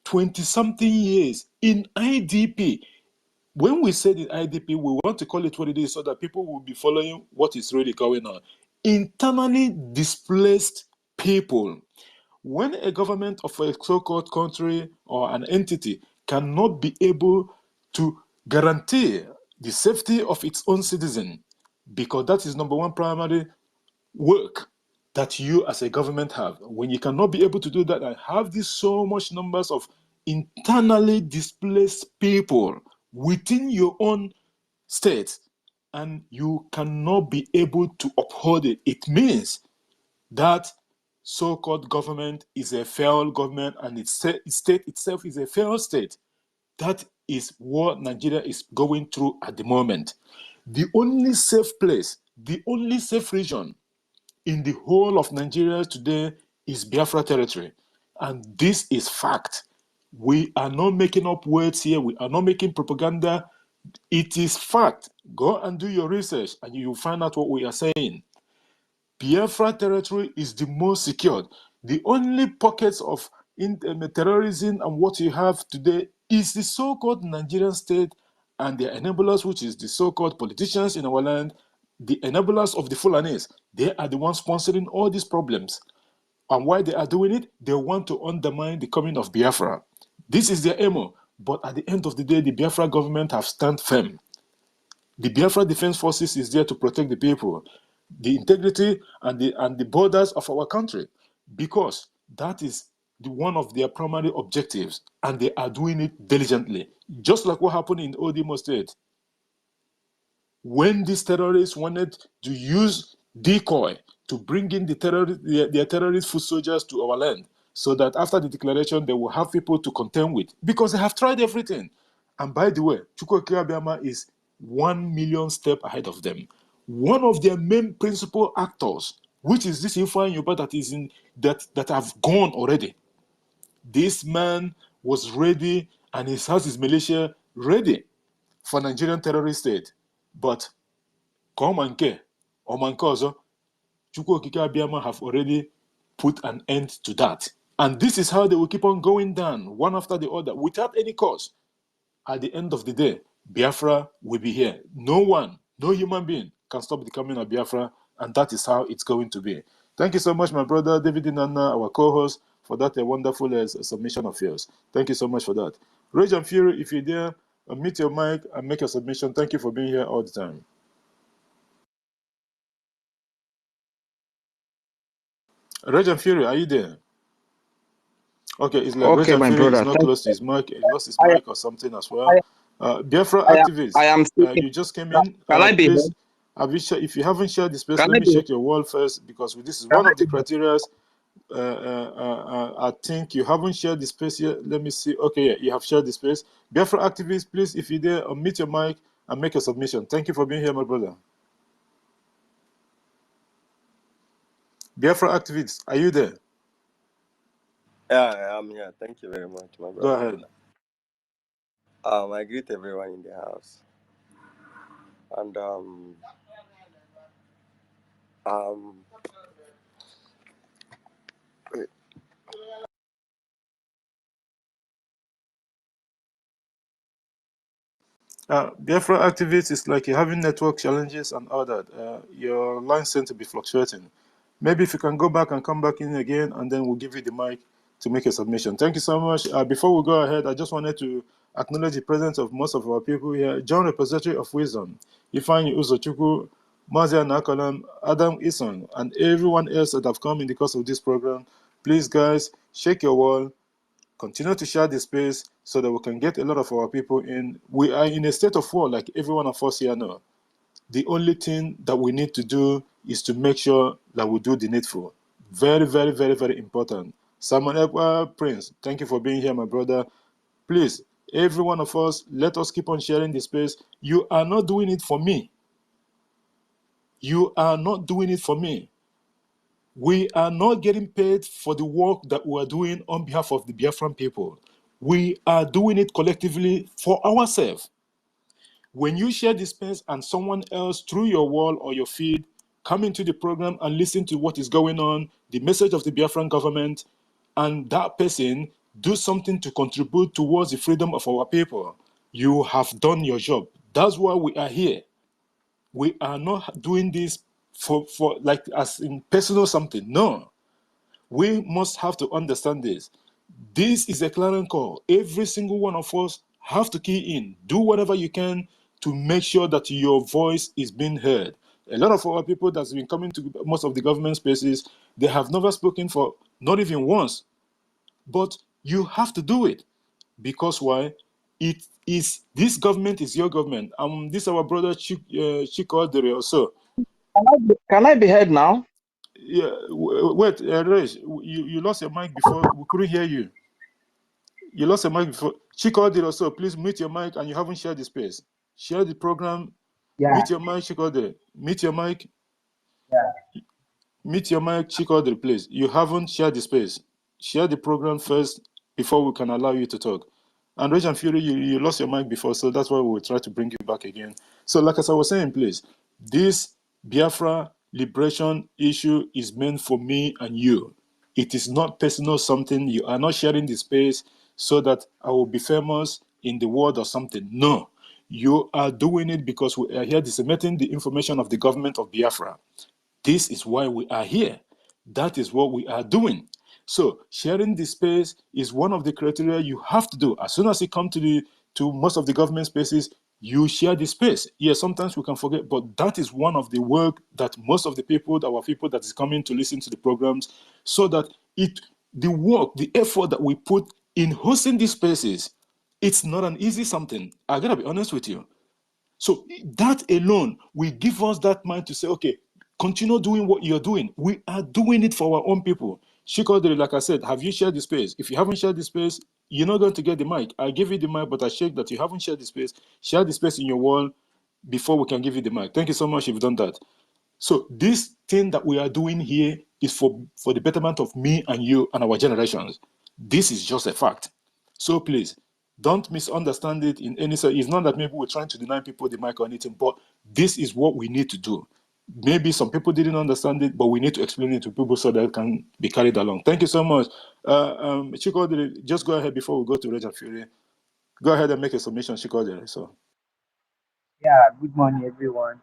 20-something years in IDP. When we say in IDP, we want to call it what it is so that people will be following what is really going on. Internally displaced people. When a government of a so-called country or an entity cannot be able to guarantee the safety of its own citizen, because that is number one primary work that you as a government have. When you cannot be able to do that and have these so much numbers of internally displaced people within your own state, and you cannot be able to uphold it. It means that so-called government is a failed government and its state itself is a failed state. That is what Nigeria is going through at the moment. The only safe place, the only safe region in the whole of Nigeria today is Biafra territory. And this is fact. We are not making up words here. We are not making propaganda. It is fact. Go and do your research and you will find out what we are saying. Biafra territory is the most secured. The only pockets of terrorism and what you have today is the so-called Nigerian state and their enablers, which is the so-called politicians in our land, the enablers of the Fulanis. They are the ones sponsoring all these problems. And why they are doing it? They want to undermine the coming of Biafra. This is their aim. But at the end of the day, the Biafra government have stand firm. The Biafra Defense Forces is there to protect the people, the integrity and the borders of our country, because that is one of their primary objectives, and they are doing it diligently. Just like what happened in Odimo State. When these terrorists wanted to use decoy to bring in their terrorist foot soldiers to our land, so that after the declaration they will have people to contend with, because they have tried everything. And by the way, Chukwuka Abiyama is 1 million steps ahead of them. One of their main principal actors, which is this Ifeanyi Yuba that have gone already. This man was ready, and he has his militia ready for Nigerian terrorist state. But Komanke or Mankozo, Chukwuka Abiyama have already put an end to that. And this is how they will keep on going down, one after the other, without any cause. At the end of the day, Biafra will be here. No one, no human being can stop the coming of Biafra, and that is how it's going to be. Thank you so much, my brother David Inanna, our co-host, for that wonderful submission of yours. Thank you so much for that. Rage and Fury, if you're there, unmute your mic and make a submission. Thank you for being here all the time. Rage and Fury, are you there? Okay, it's like Okay, Rage and my Fury brother. is not close to his mic. He lost his mic or something as well. Biafra activists, I am speaking. you just came in. Can I be Please, heard? if you haven't shared the space, Can let I me be check your wall first, because this is Can one I of the be heard? criteria. I think you haven't shared the space yet. Let me see. Okay, yeah, you have shared the space. Biafra activists, please, if you're there, unmute your mic and make a submission. Thank you for being here, my brother. Biafra activists, are you there? Yeah, I'm here. Thank you very much, my Go brother. ahead. I greet everyone in the house. And wait. Biafra activists is like you're having network challenges and all that. Your line seems to be fluctuating. Maybe if you can go back and come back in again, and then we'll give you the mic to make a submission. Thank you so much. Before we go ahead, I just wanted to acknowledge the presence of most of our people here. John, Repository of Wisdom, Ifeanyi Uzochukwu, Mazia Nakalam, Adam Ison, and everyone else that have come in the course of this program. Please, guys, shake your wall. Continue to share the space so that we can get a lot of our people in. We are in a state of war, like every one of us here know. The only thing that we need to do is to make sure that we do the needful. Very, very, very, very important. Simon Ekwa Prince, thank you for being here, my brother. Please, every one of us, let us keep on sharing the space. You are not doing it for me. You are not doing it for me. We are not getting paid for the work that we are doing on behalf of the Biafran people. We are doing it collectively for ourselves. When you share the space and someone else through your wall or your feed come into the program and listen to what is going on, the message of the Biafran government, and that person do something to contribute towards the freedom of our people, you have done your job. That's why we are here. We are not doing this for like as in personal something. No. We must have to understand this. This is a clarion call. Every single one of us have to key in. Do whatever you can to make sure that your voice is being heard. A lot of our people that's been coming to most of the government spaces, they have never spoken for not even once. But you have to do it. Because why? It is this government is your government. This our brother Chikodere also. Can I be heard now? Yeah, wait, Reg, you lost your mic before. We couldn't hear you. You lost your mic before. Chikodere also, please mute your mic, and you haven't shared the space. Share the program. Yeah, Mute your mic, Chikodere. Mute your mic. yeah. Mute your mic, Chikodere, please. You haven't shared the space. Share the program first before we can allow you to talk. And Reg and Fury, you lost your mic before, so that's why we'll try to bring you back again. So, like as I was saying, please, this Biafra liberation issue is meant for me and you. It is not personal something. You are not sharing the space so that I will be famous in the world or something. No. You are doing it because we are here disseminating the information of the government of Biafra. This is why we are here. That is what we are doing. So sharing the space is one of the criteria you have to do. As soon as you come to most of the government spaces, you share the space. Yes, sometimes we can forget, but that is one of the work that most of the people, our people that is coming to listen to the programs, so that the work, the effort that we put in hosting these spaces, it's not an easy something. I gotta be honest with you. So that alone will give us that mind to say, okay, continue doing what you're doing. We are doing it for our own people. Shikodere, like I said, have you shared the space? If you haven't shared the space, you're not going to get the mic. I give you the mic, but I check that you haven't shared the space. Share the space in your wall before we can give you the mic. Thank you so much if you've done that. So this thing that we are doing here is for the betterment of me and you and our generations. This is just a fact. So please, don't misunderstand it in any way. It's not that maybe we're trying to deny people the mic or anything, but this is what we need to do. Maybe some people didn't understand it, but we need to explain it to people so that it can be carried along. Thank you so much. Chico, just go ahead before we go to Reg and Fury. Go ahead and make a submission, Chico. So. Yeah, good morning, everyone.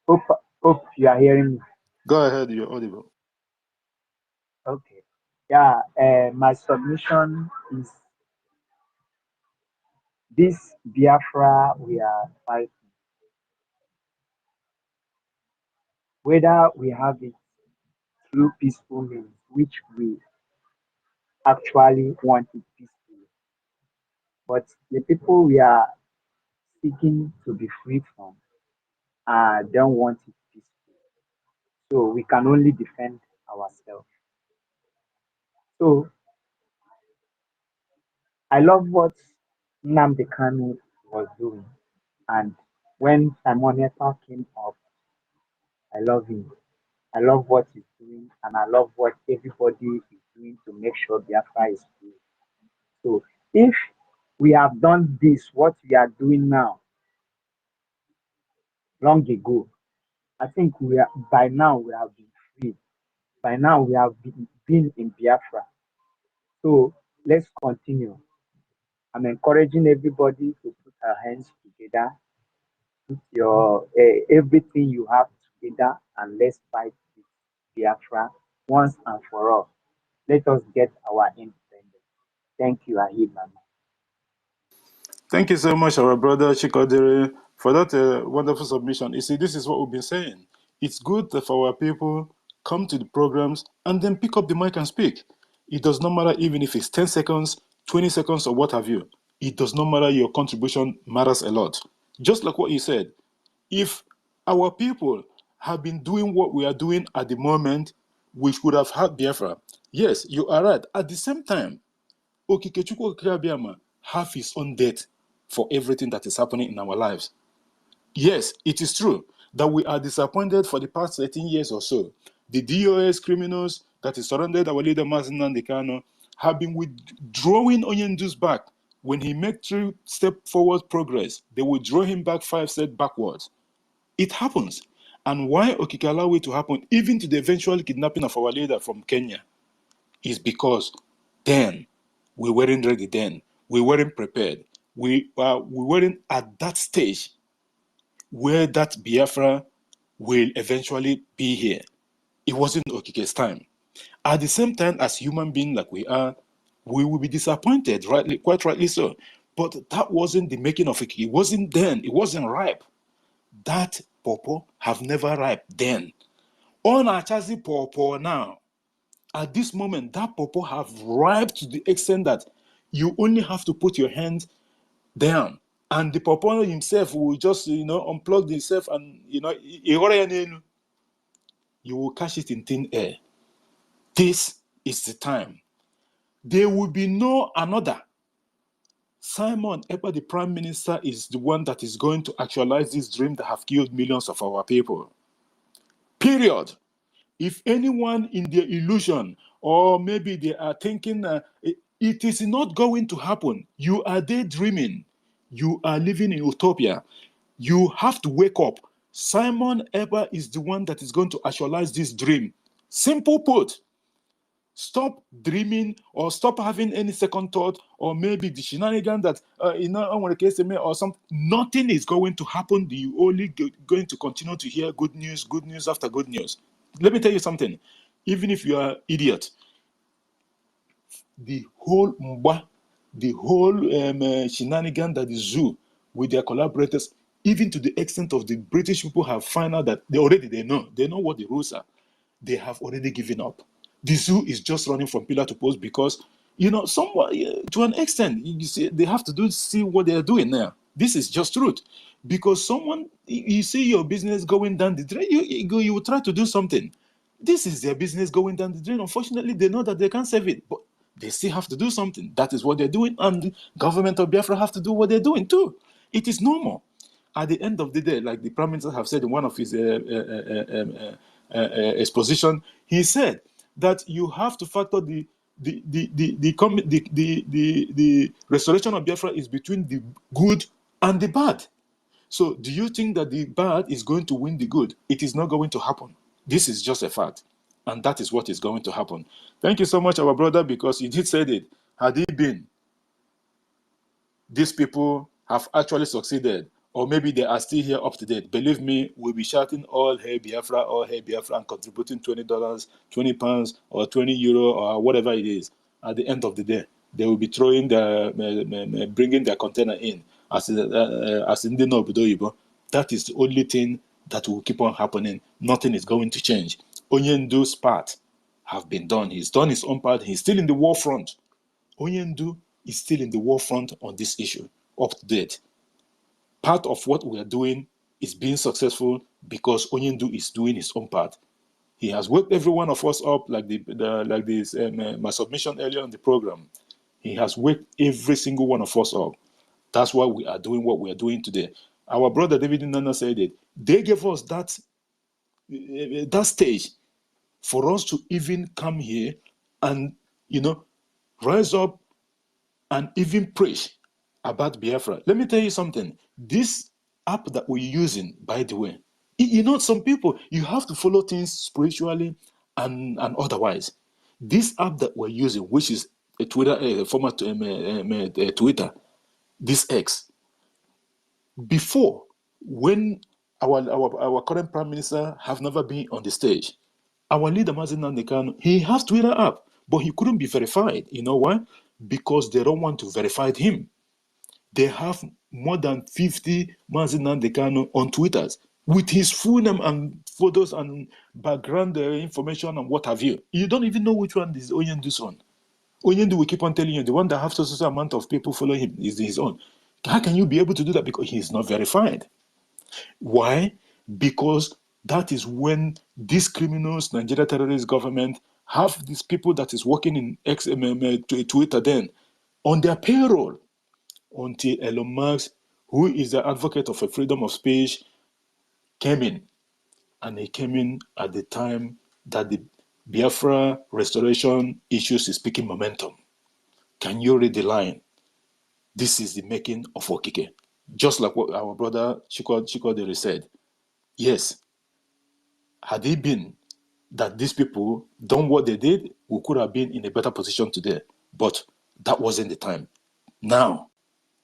Hope you are hearing me. Go ahead, you're audible. Okay. Yeah, my submission is this Biafra we are fighting. Whether we have it through peaceful means, which we actually want it peacefully, but the people we are seeking to be free from don't want it peaceful. So we can only defend ourselves. So I love what Nnamdi Kanu was doing. And when Simonetta came up, I love him. I love what he's doing, and I love what everybody is doing to make sure Biafra is free. So if we have done this, what we are doing now, long ago, I think we are by now we have been free. By now we have been in Biafra. So let's continue. I'm encouraging everybody to put our hands together, put your everything you have together, and let's fight this Biafra once and for all. Let us get our independence. Thank you, Ahid Mama. Thank you so much, our brother Chikodere, for that wonderful submission. You see, this is what we've been saying. It's good that for our people come to the programs and then pick up the mic and speak. It does not matter even if it's 10 seconds, 20 seconds, or what have you. It does not matter. Your contribution matters a lot. Just like what you said, if our people have been doing what we are doing at the moment, we should have had Biafra. Yes, you are right. At the same time, Okikechukwu Okike have his own debt for everything that is happening in our lives. Yes, it is true that we are disappointed for the past 13 years or so. The DOS criminals that is surrounded our leader Mazi Nnamdi Kanu have been withdrawing Onyendu's back. When he made 3 step forward progress, they will draw him back 5 steps backwards. It happens. And why Okike allow it to happen, even to the eventual kidnapping of our leader from Kenya, is because then we weren't ready then. We weren't prepared. We weren't at that stage where that Biafra will eventually be here. It wasn't Okike's time. At the same time, as human beings like we are, we will be disappointed, rightly, quite rightly so. But that wasn't the making of Okike. It wasn't then. It wasn't ripe. That pawpaw have never ripe then. On our chazi pawpaw now. At this moment, that pawpaw have ripe to the extent that you only have to put your hands down. And the Popo himself will just, unplug himself and, you will catch it in thin air. This is the time. There will be no another. Simon Ekpa, the Prime Minister, is the one that is going to actualize this dream that have killed millions of our people. Period. If anyone in their illusion, or maybe they are thinking it is not going to happen, you are daydreaming. You are living in utopia. You have to wake up. Simon Ekpa is the one that is going to actualize this dream. Simple put. Stop dreaming or stop having any second thought or maybe the shenanigan that, or something. Nothing is going to happen. You only going to continue to hear good news after good news. Let me tell you something. Even if you are an idiot, the whole shenanigan that is zoo with their collaborators, even to the extent of the British people have found out that they know what the rules are. They have already given up. The zoo is just running from pillar to post because, somewhat, to an extent, you see, they have to see what they are doing now. This is just truth. Because you see your business going down the drain, you will try to do something. This is their business going down the drain. Unfortunately, they know that they can't save it, but they still have to do something. That is what they're doing, and the government of Biafra have to do what they're doing too. It is normal. At the end of the day, like the Prime Minister have said in one of his exposition, he said that you have to factor the restoration of Biafra is between the good and the bad. So do you think that the bad is going to win the good? It is not going to happen. This is just a fact. And that is what is going to happen. Thank you so much, our brother, because you did say it. Had it been, these people have actually succeeded, or maybe they are still here up to date. Believe me, we'll be shouting all hey Biafra, and contributing $20, 20 pounds, or 20 euro, or whatever it is. At the end of the day, they will be throwing bringing their container in as in the Nobudo. That is the only thing that will keep on happening. Nothing is going to change. Onyendu's part have been done. He's done his own part. He's still in the war front. Onyendu is still in the war front on this issue, up to date. Part of what we are doing is being successful because Onyendu is doing his own part. He has woke every one of us up, like my submission earlier in the program. He has waked every single one of us up. That's why we are doing what we are doing today. Our brother David Nana said it. They gave us that stage for us to even come here and, rise up and even preach about Biafra. Let me tell you something. This app that we're using, by the way, some people, you have to follow things spiritually and otherwise. This app that we're using, which is a Twitter, former Twitter, this X, before, when our current Prime Minister have never been on the stage, our leader, Mazi Nnamdi Kanu, he has Twitter app, but he couldn't be verified. You know why? Because they don't want to verify him. They have more than 50 Mazi Nnamdi Kanu on Twitter with his full name and photos and background information and what have you. You don't even know which one is Onyendu's one. Onyendu will keep on telling you the one that has so amount of people following him is his own. How can you be able to do that? Because he is not verified. Why? Because that is when these criminals, Nigeria terrorist government, have these people that is working in Twitter then on their payroll until Elon Musk, who is the advocate of a freedom of speech, came in. And he came in at the time that the Biafra restoration issues is picking momentum. Can you read the line? This is the making of Okike. Just like what our brother Chikodere said. Yes, had it been that these people done what they did, we could have been in a better position today. But that wasn't the time. Now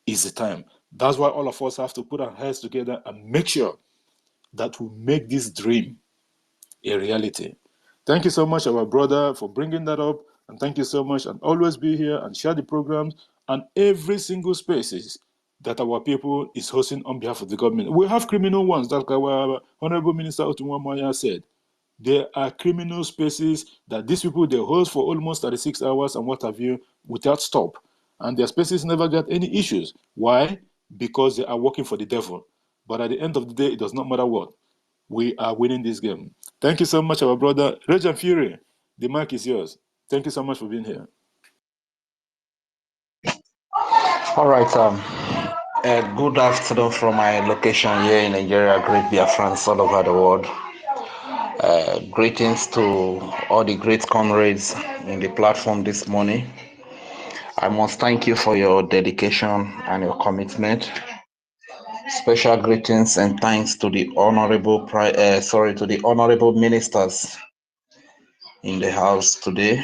is the time. That's why all of us have to put our heads together and make sure that we make this dream a reality. Thank you so much, our brother, for bringing that up. And thank you so much. And always be here and share the programs and every single spaces that our people is hosting on behalf of the government. We have criminal ones, like our Honorable Minister Otunwamaya said. There are criminal spaces that these people, they host for almost 36 hours and what have you, without stop. and their spaces never got any issues. Why? Because they are working for the devil. But at the end of the day, it does not matter what. We are winning this game. Thank you so much, our brother. Rage and Fury, the mic is yours. Thank you so much for being here. All right. Good afternoon from my location here in Nigeria, great Biafrans all over the world. Greetings to all the great comrades in the platform this morning. I must thank you for your dedication and your commitment. Special greetings and thanks to the honorable ministers in the house today.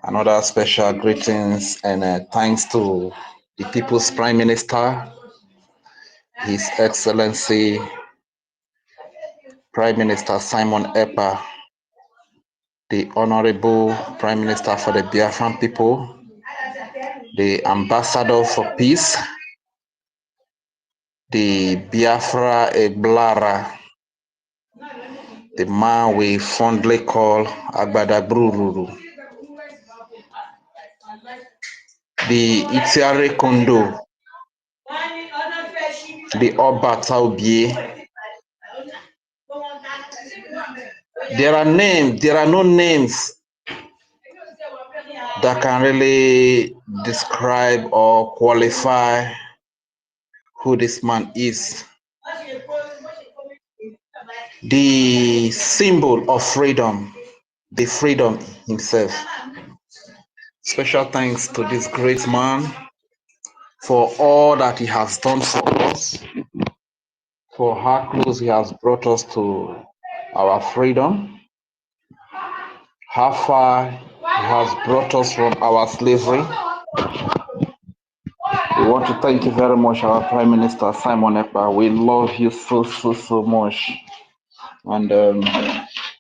Another special greetings and thanks to the People's Prime Minister, His Excellency Prime Minister Simon Ekpa, the Honorable Prime Minister for the Biafran people, the Ambassador for Peace, the Biafra Eblara, the man we fondly call Agbada Brururu, the Itiare Kondo, the Oba Taubie. There are no names that can really describe or qualify who this man is. The symbol of freedom, the freedom himself. Special thanks to this great man for all that he has done for us, for how close he has brought us to our freedom, how far he has brought us from our slavery. We want to thank you very much, our Prime Minister Simon Ekpa. We love you so much. And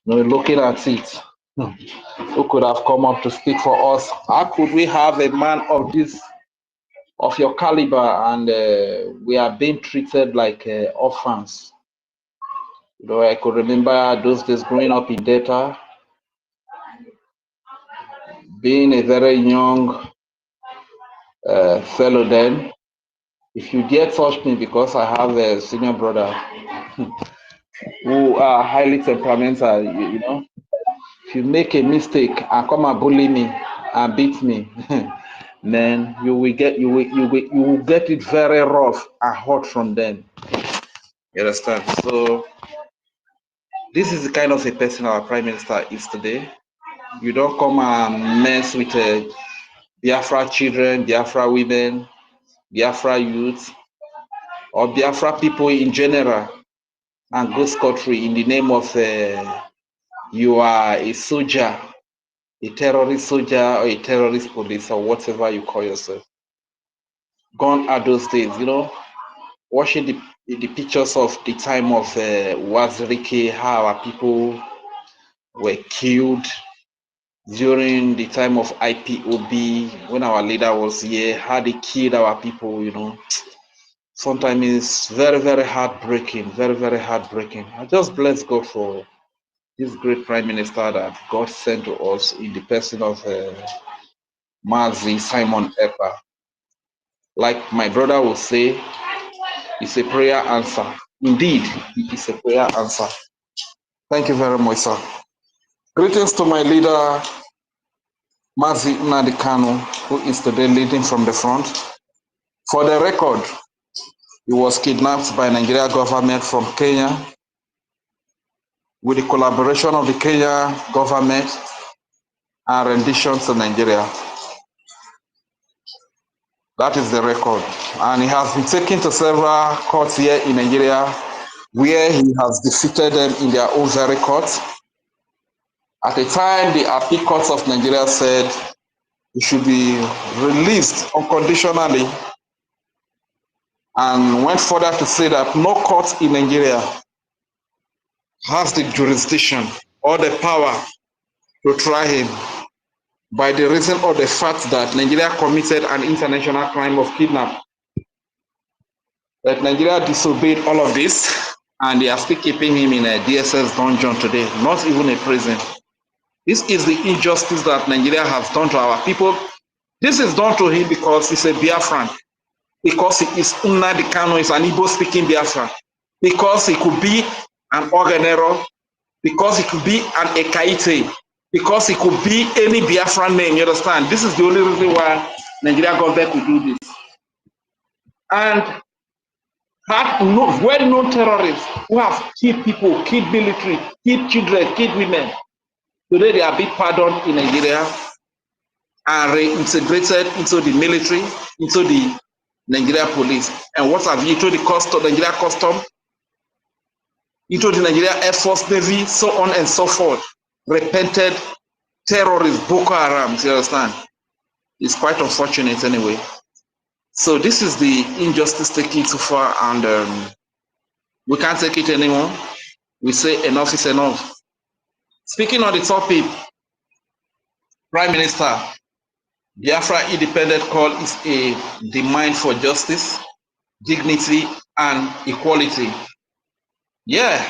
looking at it, who could have come up to speak for us? How could we have a man of your caliber, and we are being treated like orphans? I could remember those days growing up in Delta, being a very young fellow then. If you dare touch me, because I have a senior brother who are highly temperamental, if you make a mistake and come and bully me and beat me, then you will get it very rough and hot from them. You understand? So this is the kind of a person our Prime Minister is today. You don't come and mess with Biafra children, Biafra women, Biafra youth, or Biafra people in general, and go scot-free in the name of you are a soldier, a terrorist soldier, or a terrorist police, or whatever you call yourself. Gone are those days, watching the pictures of the time of Wazirike, how our people were killed during the time of IPOB, when our leader was here, how they killed our people, Sometimes it's very, very heartbreaking, very, very heartbreaking. I just bless God for this great Prime Minister that God sent to us in the person of Mazi Simon Ekpa. Like my brother will say, it's a prayer answer. Indeed, it is a prayer answer. Thank you very much, sir. Greetings to my leader, Mazi Nnamdi Kanu, who is today leading from the front. For the record, he was kidnapped by Nigeria government from Kenya with the collaboration of the Kenya government and rendition to Nigeria. That is the record. And he has been taken to several courts here in Nigeria where he has defeated them in their own very courts. At the time, the appeal courts of Nigeria said he should be released unconditionally, and went further to say that no court in Nigeria has the jurisdiction or the power to try him by the reason of the fact that Nigeria committed an international crime of kidnapping. But Nigeria disobeyed all of this, and they are still keeping him in a DSS dungeon today, not even a prison. This is the injustice that Nigeria has done to our people, This is done to him because he's a Biafran, because he is Nnamdi Kanu, is an Igbo-speaking Biafran, because he could be an Organero, because he could be an EKID, because he could be any Biafran name, you understand? This is the only reason why Nigeria government could do this. And have well-known terrorists who have killed people, killed military, killed children, killed women. Today they are being pardoned in Nigeria and reintegrated into the military, into the Nigeria police. And what have you, into the Nigeria custom, into the Nigeria Air Force, Navy, so on and so forth. Repented terrorists, Boko Haram, you understand? It's quite unfortunate anyway. So this is the injustice taking too far, and we can't take it anymore. We say enough is enough. Speaking on the topic, Prime Minister, Biafra independent call is a demand for justice, dignity, and equality. Yeah,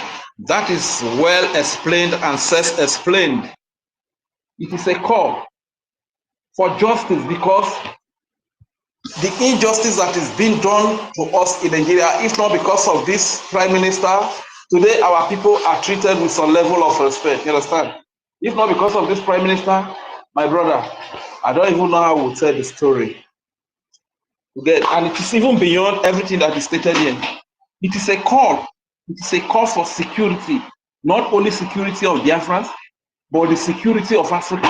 that is well explained and self-explained. It is a call for justice because the injustice that is being done to us in Nigeria, if not because of this Prime Minister, today our people are treated with some level of respect, you understand? If not because of this Prime Minister, my brother, I don't even know how we'll tell the story. Okay? And it is even beyond everything that is stated here. It is a call. It is a call for security, not only security of Biafrans, but the security of Africa.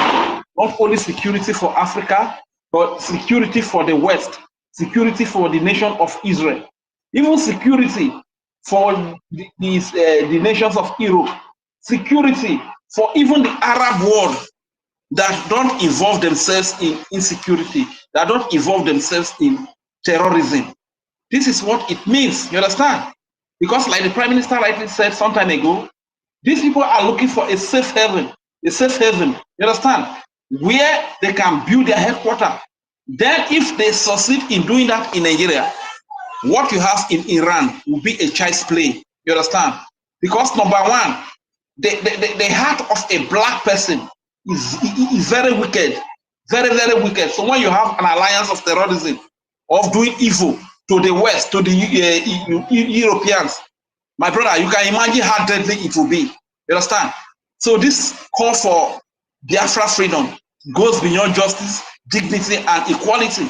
Not only security for Africa, but security for the West, security for the nation of Israel, even security for the nations of Europe, security for even the Arab world that don't involve themselves in insecurity, that don't involve themselves in terrorism. This is what it means, you understand? Because like the Prime Minister rightly said some time ago, these people are looking for a safe haven, you understand? Where they can build their headquarters. Then if they succeed in doing that in Nigeria, what you have in Iran will be a child's play, you understand? Because number one, the heart of a black person is very wicked, very, very wicked. So when you have an alliance of terrorism, of doing evil to the West, to the Europeans, my brother, you can imagine how deadly it will be, you understand? So this call for Biafra freedom goes beyond justice, dignity, and equality.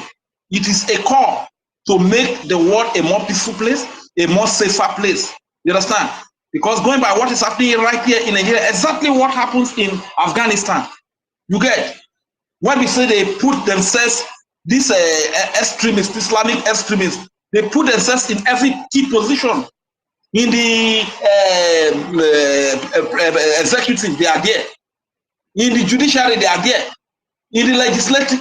It is a call to make the world a more peaceful place, a more safer place. You understand? Because going by what is happening right here in Nigeria, exactly what happens in Afghanistan. You get, when we say they put themselves, these extremists, Islamic extremists, they put themselves in every key position. In the executive, they are there. In the judiciary, they are there. In the legislative,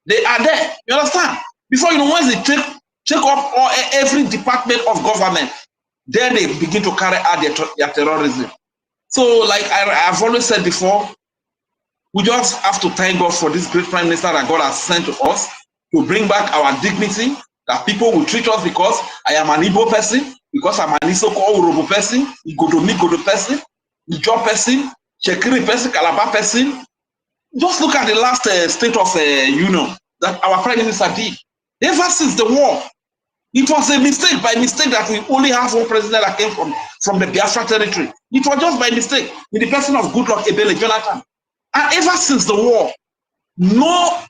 they are there. You understand? Before you know, once they take up every department of government, then they begin to carry out their terrorism. So, like I've always said before, we just have to thank God for this great Prime Minister that God has sent to us to bring back our dignity, that people will treat us because I am an Igbo person, because I'm an Isoko Urobo person, Igodo person, Ijo person, Shekiri person, Calabar person. Just look at the last State of Union that our Prime Minister did. Ever since the war, it was a mistake, by mistake, that we only have one president that came from the Biafra territory. It was just by mistake, in the person of Goodluck Ebele Jonathan. And ever since the war, no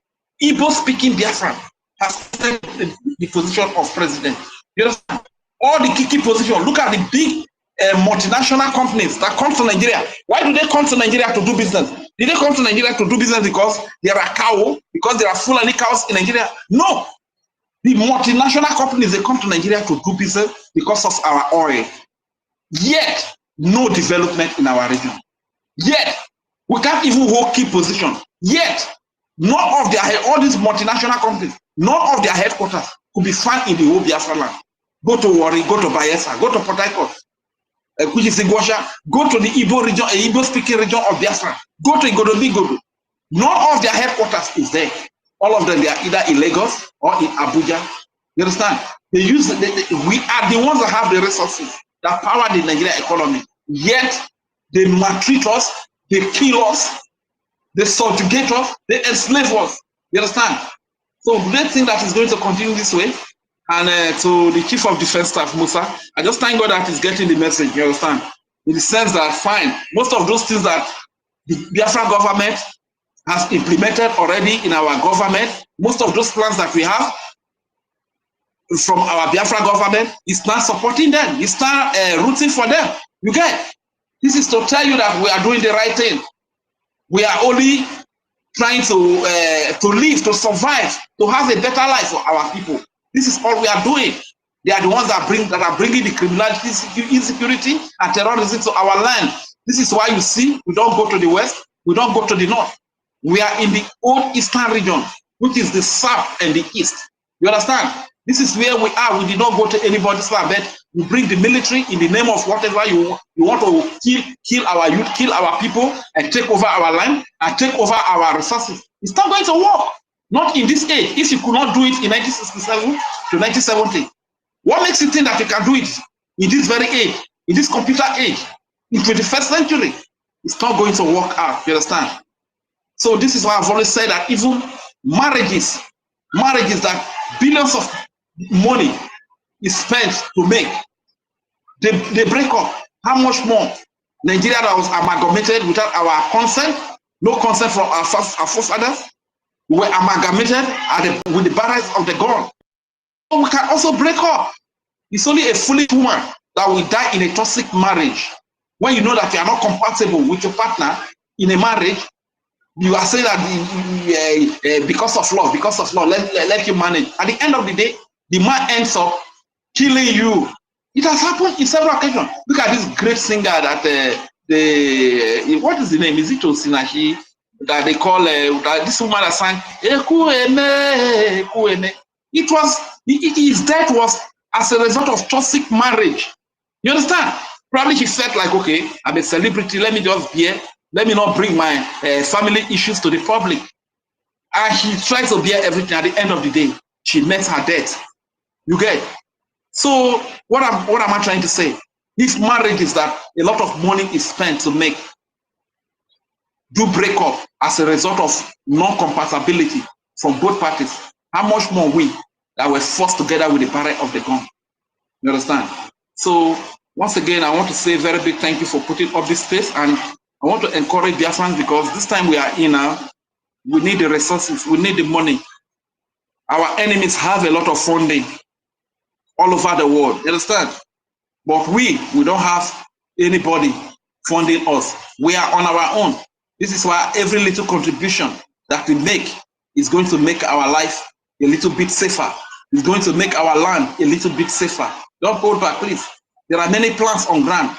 Igbo-speaking Biafran has taken the position of president. You understand? All the key positions. Look at the big multinational companies that come to Nigeria. Why do they come to Nigeria to do business? Did they come to Nigeria to do business because there are cows, because there are Fulani cows in Nigeria? No. The multinational companies, they come to Nigeria to do business because of our oil. Yet, no development in our region. Yet, we can't even hold key position. Yet, none of their, all these multinational companies, none of their headquarters could be found in the whole Biafra land. Go to Warri, go to Bayelsa, go to Port Harcourt, which is OGOJA, go to the Igbo region, Igbo-speaking region of Biafra, go to Igodo. None of their headquarters is there. All of them, they are either in Lagos or in Abuja. You understand? They use, we are the ones that have the resources that power the Nigerian economy. Yet, they maltreat us, they kill us, they subjugate us, they enslave us. You understand? So do they think that is going to continue this way? And to the Chief of Defense Staff, Musa, I just thank God that he's getting the message, you understand? In the sense that, fine, most of those things that the Biafra government has implemented already in our government, most of those plans that we have from our Biafra government is not supporting them, it's not rooting for them. You get? This is to tell you that we are doing the right thing. We are only trying to live, to survive, to have a better life for our people. This is all we are doing. They are the ones that are bringing the criminality, insecurity, and terrorism to our land. This is why you see we don't go to the west, we don't go to the north. We are in the old eastern region, which is the south and the east. You understand? This is where we are. We did not go to anybody's land, but we bring the military in the name of whatever you want to kill our youth, kill our people, and take over our land and take over our resources. It's not going to work. Not in this age. If you could not do it in 1967 to 1970, what makes you think that you can do it in this very age, in this computer age, in 21st century? It's not going to work out. You understand? So this is why I've always said that even marriages that billions of money is spent to make, they break up. How much more Nigeria that was amalgamated without our consent, no consent from our forefathers, were amalgamated with the barrels of the gun. So we can also break up. It's only a foolish woman that will die in a toxic marriage. When you know that you are not compatible with your partner in a marriage, you are saying that because of love, let you manage. At the end of the day, the man ends up killing you. It has happened in several occasions. Look at this great singer that what is the name? Is it Osinachi? That they call this woman that sang his death was as a result of toxic marriage. You understand? Probably he felt like, okay, I'm a celebrity, let me just bear, let me not bring my family issues to the public. And he tries to bear everything. At the end of the day, she met her death. You get? So what am I trying to say? This marriage is that a lot of money is spent to make do break up as a result of non-compatibility from both parties. How much more we that were forced together with the barrel of the gun? You understand? So once again, I want to say a very big thank you for putting up this space, and I want to encourage Biafrans, because this time we are in now, we need the resources, we need the money. Our enemies have a lot of funding all over the world. You understand? But we don't have anybody funding us. We are on our own. This is why every little contribution that we make is going to make our life a little bit safer. It's going to make our land a little bit safer. Don't hold back, please. There are many plans on ground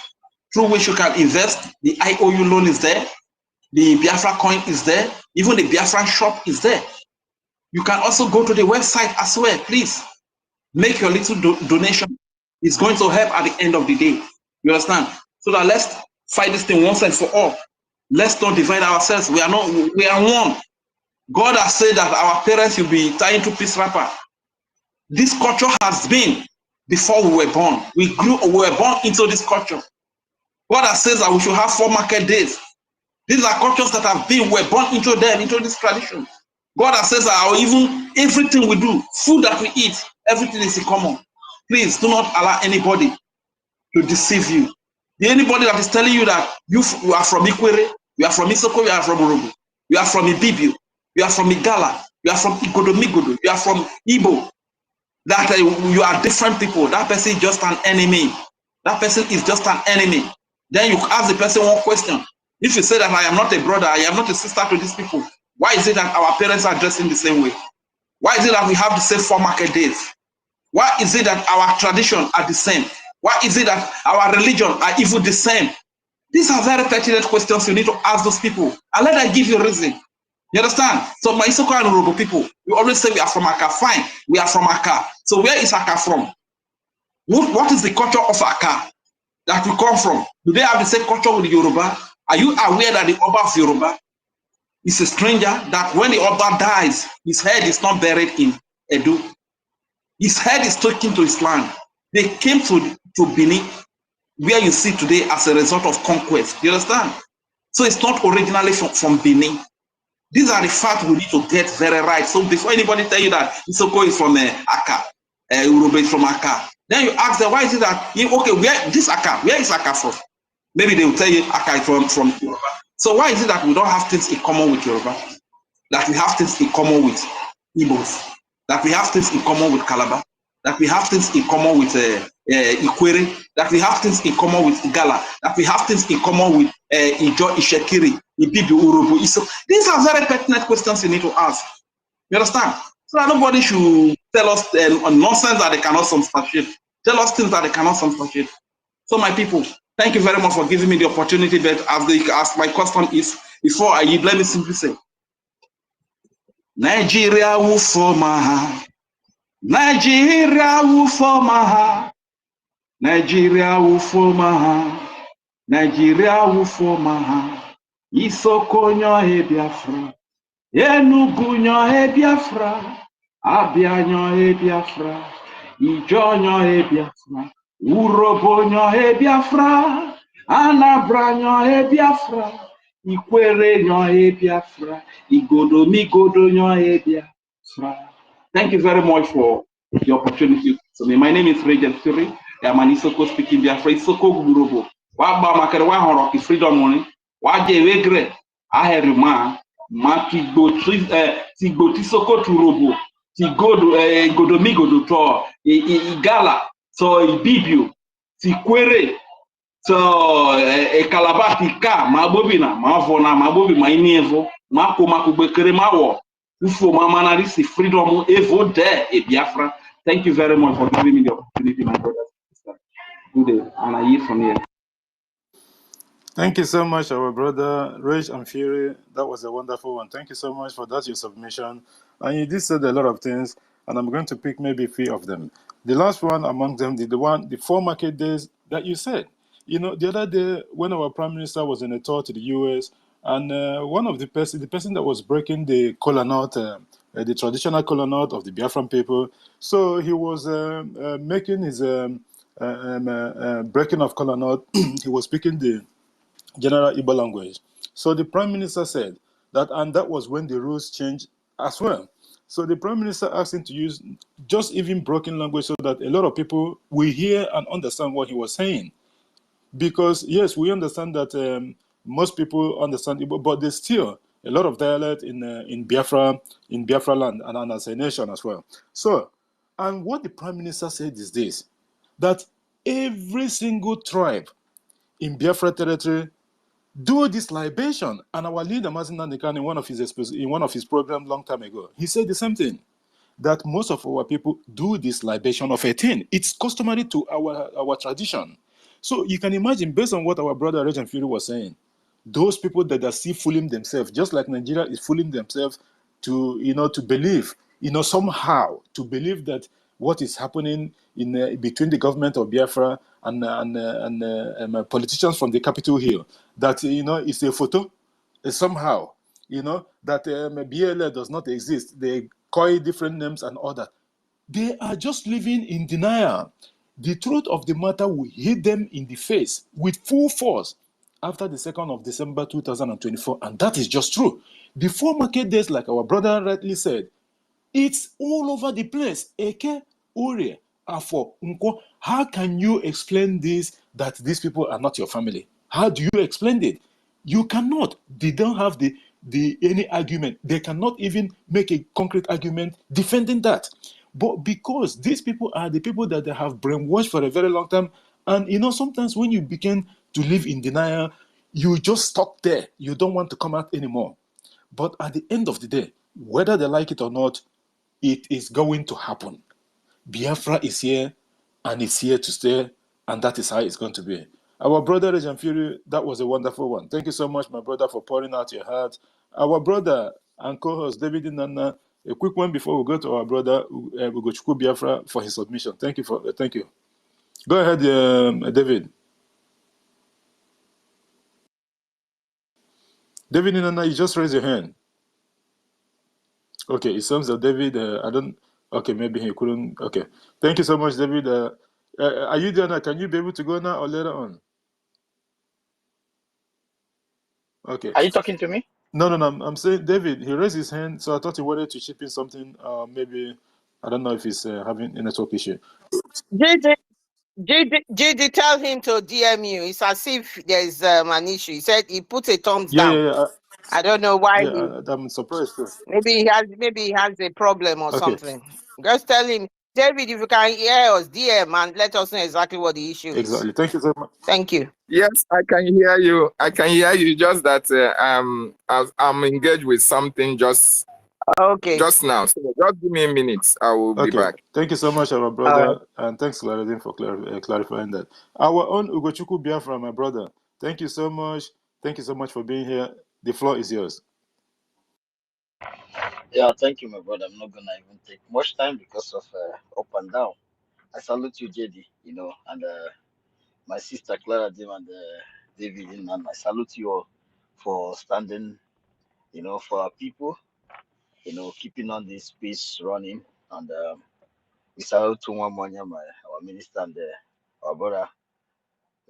through which you can invest. The IOU loan is there. The BIAFRACOIN is there. Even the Biafran shop is there. You can also go to the website as well. Please make your little donation. It's going to help at the end of the day. You understand? So that let's fight this thing once and for all. Let's not divide ourselves. We are one. God has said that our parents will be tying to peace wrapper. This culture has been before we were born. We were born into this culture. God has said that we should have 4 market days. These are cultures that have been, we're born into them, into this tradition. God has said that even everything we do, food that we eat, everything is in common. Please do not allow anybody to deceive you. Anybody that is telling you that you are from Ikwere, you are from Isoko, you are from Urugu, you are from IBIBIO, you are from Igala, you are from Igodomigodo, you are from Igbo, that you are different people, that person is just an enemy. That person is just an enemy. Then you ask the person one question. If you say that I am not a brother, I am not a sister to these people, why is it that our parents are dressed in the same way? Why is it that we have the same 4 market days? Why is it that our tradition are the same? Why is it that our religion are even the same? These are very pertinent questions you need to ask those people, and let them give you a reason. You understand? So my Isoko and Urobo people, we always say we are from Aka. Fine, we are from Aka. So where is Aka from? What is the culture of Aka that we come from? Do they have the same culture with the Yoruba? Are you aware that the Oba of Yoruba is a stranger, that when the Oba dies, his head is not buried in Edo? His head is taken to his land. They came to Benin, where you see today as a result of conquest. You understand? So it's not originally from Benin. These are the facts we need to get very right. So before anybody tell you that Isoko is from Aka, Urobe is from Aka, then you ask them, why is it that, okay, where this Aka, where is Aka from? Maybe they will tell you Aka is from Yoruba. So why is it that we don't have things in common with Yoruba? That we have things in common with Igbos? That we have things in common with Calabar? That we have things in common with Ikwere? That we have things in common with Igala? That we have things in common with Ijo, Ishekiri, Ibibi, Urubu, Iso? These are very pertinent questions you need to ask. You understand? So that nobody should tell us nonsense that they cannot substantiate. Tell us things that they cannot substantiate. So my people, thank you very much for giving me the opportunity. But as my custom is, before I leave, let me simply say, Nigeria will form Nigeria will form Nigeria will form Nigeria will form Isoko nyo Biafra, Enugu nyo Biafra, Abia nyo Biafra, Ijo nyo Biafra, Urobo nyo Biafra, Anambra nyo Biafra, Ikwere nyo Biafra, Igodo migodo nyo Biafra. Thank you very much for the opportunity. So my name is Regent Siri. I'm an Isoko speaking Biafra. Isoko Gurobo. Waba makere wa horo ki freedom money. Waje wegre. Aheri ma ti go ti Soko Turobo. Ti godo godomigodo to igala so ibibio ti kwere so Calabar ti ka ma bobina ma vona ma bobi ma inievo ma ko ma kugbekere ma wo ufo ma manarisi freedom evo there e Biafra. Thank you very much for giving me the opportunity, my brothers and sisters. Good day, and I yield from here. Thank you so much, our brother Rage and Fury. That was a wonderful one. Thank you so much for that, your submission. And you did say a lot of things, and I'm going to pick maybe 3 of them. The last one among them, the 4 market days that you said. You know, the other day when our prime minister was on a tour to the US, and one of the person that was breaking the kola nut, the traditional kola nut of the Biafran people, so he was making his breaking of kola nut. He was speaking the general Igbo language. So the prime minister said that, and that was when the rules changed as well. So the prime minister asked him to use just even broken language so that a lot of people will hear and understand what he was saying. Because yes, we understand that most people understand Igbo, but there's still a lot of dialect in Biafra land and as a nation as well. So, and what the prime minister said is this, that every single tribe in Biafra territory do this libation. And our leader, Mazin Nandekan, in one of his programs long time ago, he said the same thing, that most of our people do this libation of 18. It's customary to our tradition. So you can imagine, based on what our brother Regent Fury was saying, those people that are still fooling themselves, just like Nigeria is fooling themselves to, to believe, somehow to believe that what is happening in between the government of Biafra and politicians from the Capitol Hill, that it's a photo, somehow, that BLA does not exist. They call different names and all that. They are just living in denial. The truth of the matter will hit them in the face with full force after the 2nd of December 2024, and that is just true. The 4 market days, like our brother rightly said, it's all over the place. Eke, Ure, Afo, Unko. How can you explain this, that these people are not your family? How do you explain it? You cannot. They don't have any argument. They cannot even make a concrete argument defending that. But because these people are the people that they have brainwashed for a very long time, and sometimes when you begin to live in denial, you just stop there. You don't want to come out anymore. But at the end of the day, whether they like it or not, it is going to happen. Biafra is here, and it's here to stay, and that is how it's going to be. Our brother Regent Fury, that was a wonderful one. Thank you so much, my brother, for pouring out your heart. Our brother and co-host David Inanna, a quick one before we go to our brother Ugochukwu Biafra for his submission. Thank you. Go ahead, David. David Inanna, you just raise your hand. Okay, it seems that David, okay, maybe he couldn't. Okay, thank you so much, David. Are you there now? Can you be able to go now or later on? Okay. Are you talking to me? No, I'm saying David. He raised his hand, so I thought he wanted to chip in something. Maybe I don't know if he's having a network issue. GD, tell him to DM you. It's as if there's an issue. He said he put a thumbs down. Yeah. I don't know why. I'm surprised too. Maybe he has a problem or Okay. something. Just tell him, David, if you can hear us, DM and let us know exactly what the issue Exactly. is. Thank you so much. Thank you. Yes, I can hear you. I can hear you. Just that I'm engaged with something just now. So just give me a minute. I will be back. Thank you so much, our brother, and thanks, Claudine, for clarifying that. Our own Ugochukwu Biafra, my brother. Thank you so much. Thank you so much for being here. The floor is yours. Yeah, thank you, my brother. I'm not gonna even take much time because of up and down. I salute you, JD, and my sister Clara Dim and David, and I salute you all for standing, for our people, keeping on this space running. And we salute to one more, our minister and our brother,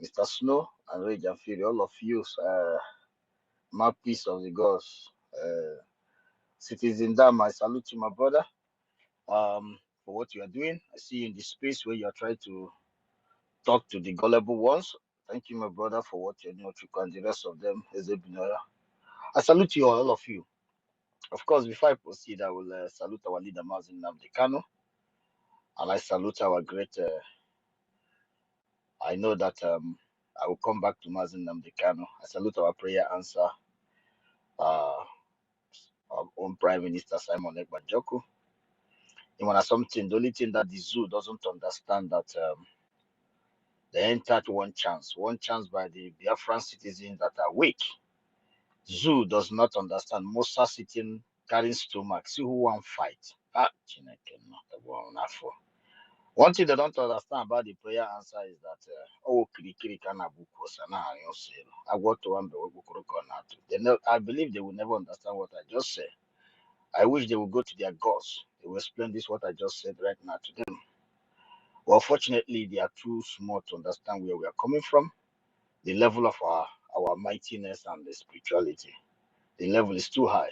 Mr. Snow and Rage and Fury, all of you, mouthpiece of the gods, citizen Dam. I salute you, my brother. For what you are doing. I see you in the space where you are trying to talk to the gullible ones. Thank you, my brother, for what you're doing, and the rest of them. I salute you all of you. Of course, before I proceed, I will salute our leader, Mazin Namdekano, and I salute our great. I know that I will come back to Mazin Namdekano. I salute our prayer answer, our own Prime Minister Simon Ekbajoko. Something, the only thing that the zoo doesn't understand that. They entered one chance by the Biafran citizens that are weak. Zoo does not understand. Musa sitting carrying stomach. See who won't fight. One thing they don't understand about the prayer answer is that I believe they will never understand what I just said. I wish they would go to their gods. They will explain this what I just said right now to them. Well, fortunately, they are too small to understand where we are coming from. The level of our mightiness and the spirituality. The level is too high.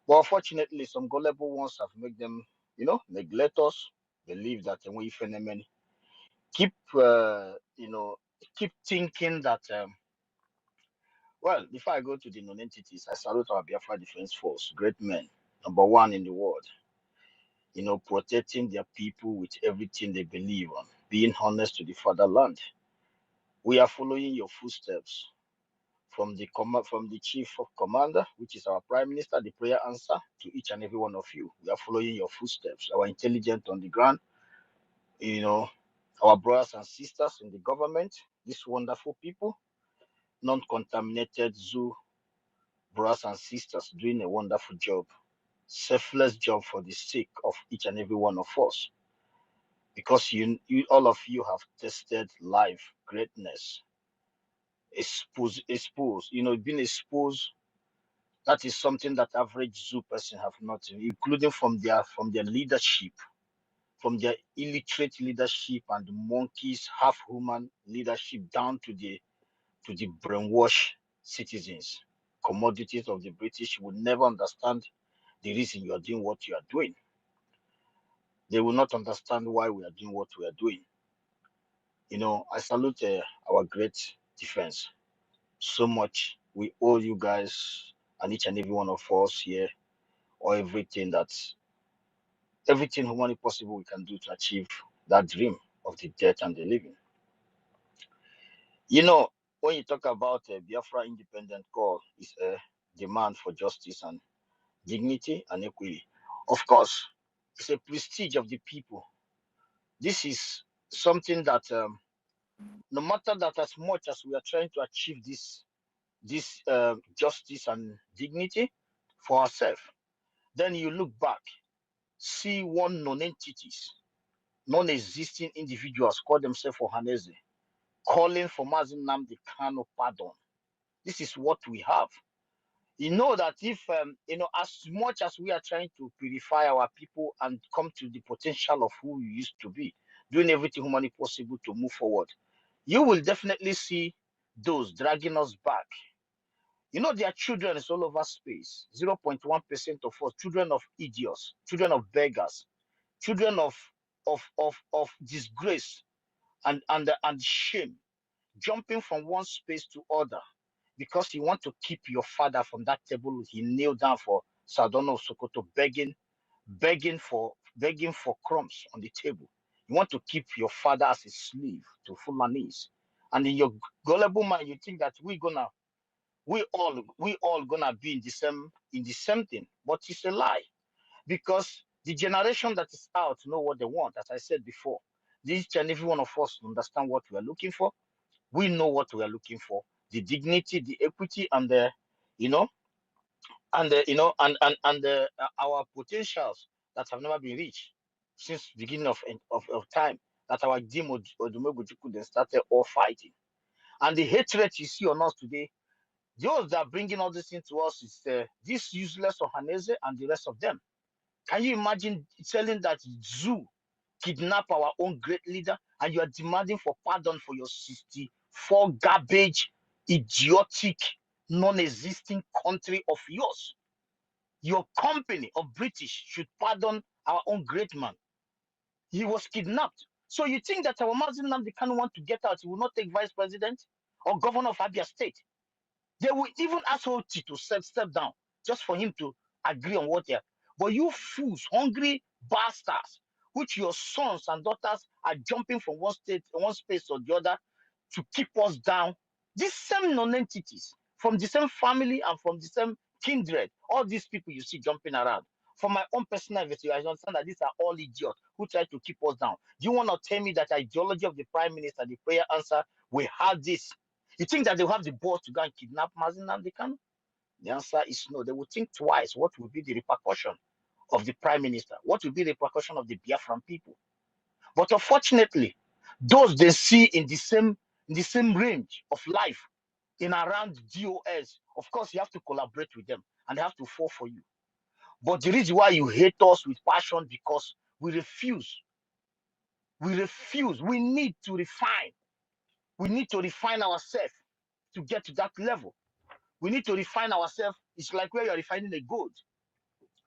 But unfortunately, some gullible ones have made them, neglect us, believe that when phenomenon keep, keep thinking that, well, before I go to the non-entities, I salute our Biafra Defense Force, great men, number one in the world, protecting their people with everything they believe on, being honest to the fatherland. We are following your footsteps. From the chief of commander, which is our prime minister, the prayer answer to each and every one of you. We are following your footsteps. Our intelligence on the ground, our brothers and sisters in the government, these wonderful people, non-contaminated zoo brothers and sisters doing a wonderful job, selfless job for the sake of each and every one of us. Because you all of you have tested life, greatness, exposed, being exposed. That is something that average zoo person have not, including from their leadership, from their illiterate leadership and the monkeys, half human leadership down to the brainwashed citizens, commodities of the British would never understand the reason you are doing what you are doing. They will not understand why we are doing what we are doing. I salute our great defense so much. We owe you guys and each and every one of us here or everything humanly possible we can do to achieve that dream of the dead and the living. When you talk about a Biafra independent call, is a demand for justice and dignity and equity. Of course, it's a prestige of the people. This is something that, no matter that, as much as we are trying to achieve this justice and dignity for ourselves, then you look back, see one non-entities, non-existing individuals call themselves Ohaneze, calling for Mazin Nnamdi Kanu pardon. This is what we have. You know that if, as much as we are trying to purify our people and come to the potential of who we used to be, doing everything humanly possible to move forward, you will definitely see those dragging us back. You know, there are children all over space. 0.1% of us, children of idiots, children of beggars, children of disgrace and shame, jumping from one space to other because you want to keep your father from that table. He kneeled down for Sardono Sokoto, begging for crumbs on the table. You want to keep your father as a slave to Fulanese, and in your gullible mind, you think that we all gonna be in the same thing, but it's a lie, because the generation that is out know what they want. As I said before, each and every one of us understand what we are looking for. We know what we are looking for: the dignity, the equity, and the you know and the and the our potentials that have never been reached since beginning of time, that our Dim Odumegujuku then started all fighting. And the hatred you see on us today, those that are bringing all this into us is this useless Ohaneze and the rest of them. Can you imagine telling that Zoo kidnap our own great leader, and you are demanding for pardon for your 64 garbage, idiotic, non-existing country of yours? Your company of British should pardon our own great man. He was kidnapped. So you think that our Mazin Namdi Kanu want to get out? He will not take vice president or governor of Abia State. They will even ask Oti to step down just for him to agree on what they are. But you fools, hungry bastards, which your sons and daughters are jumping from one space or the other to keep us down. These same non-entities from the same family and from the same kindred, all these people you see jumping around. From my own personal investigation, I understand that these are all idiots who try to keep us down. Do you want to tell me that the ideology of the prime minister, the prayer answer, we have this? You think that they'll have the balls to go and kidnap Mazin Nnamdi Kanu? The answer is no. They will think twice. What will be the repercussion of the prime minister? What will be the repercussion of the Biafran people? But unfortunately, those they see in the same range of life in around DOS, of course, you have to collaborate with them and they have to fall for you. But the reason why you hate us with passion, because we refuse. We refuse. We need to refine. We need to refine ourselves to get to that level. We need to refine ourselves. It's like where you're refining a gold.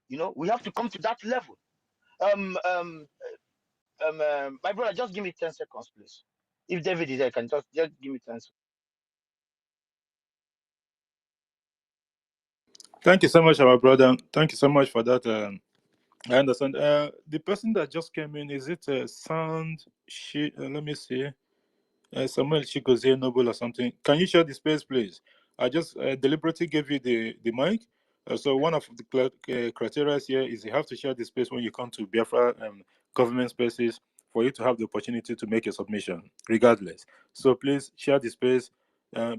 You know, we have to come to that level. My brother, just give me 10 seconds, please. If David is there, can just give me 10 seconds. Thank you so much, our brother. Thank you so much for that. I understand. The person that just came in, is it Sound? Let me see. Samuel Chikoze Noble or something. Can you share the space, please? I just deliberately gave you the mic. So one of the criteria here is you have to share the space when you come to Biafra government spaces for you to have the opportunity to make a submission, regardless. So please share the space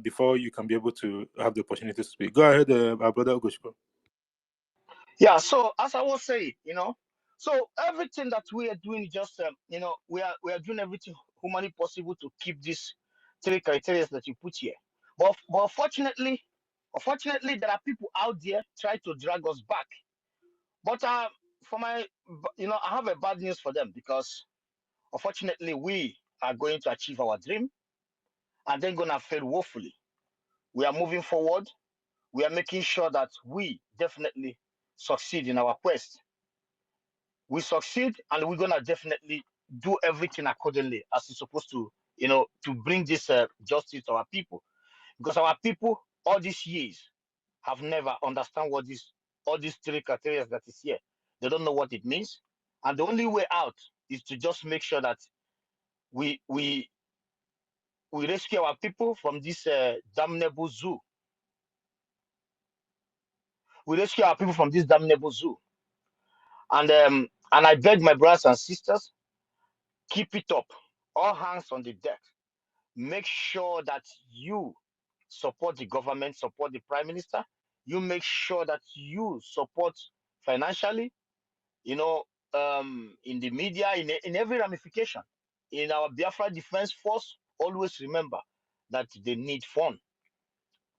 before you can be able to have the opportunity to speak. Go ahead, our brother Ogochukwu. Yeah, so as I was saying, so everything that we are doing, just we are doing everything humanly possible to keep these 3 criteria that you put here. But unfortunately, there are people out there try to drag us back. But for my, I have a bad news for them, because unfortunately we are going to achieve our dream and then gonna fail woefully. We are moving forward. We are making sure that we definitely succeed in our quest. We succeed, and we're gonna definitely do everything accordingly as it's supposed to, to bring this justice to our people. Because our people all these years have never understand what all these 3 criteria that is here. They don't know what it means, and the only way out is to just make sure that we rescue our people from this damnable zoo. We rescue our people from this damnable zoo. And I beg my brothers and sisters, keep it up. All hands on the deck. Make sure that you support the government, support the prime minister. You make sure that you support financially, in the media, in every ramification. In our Biafra Defense Force, always remember that they need fund.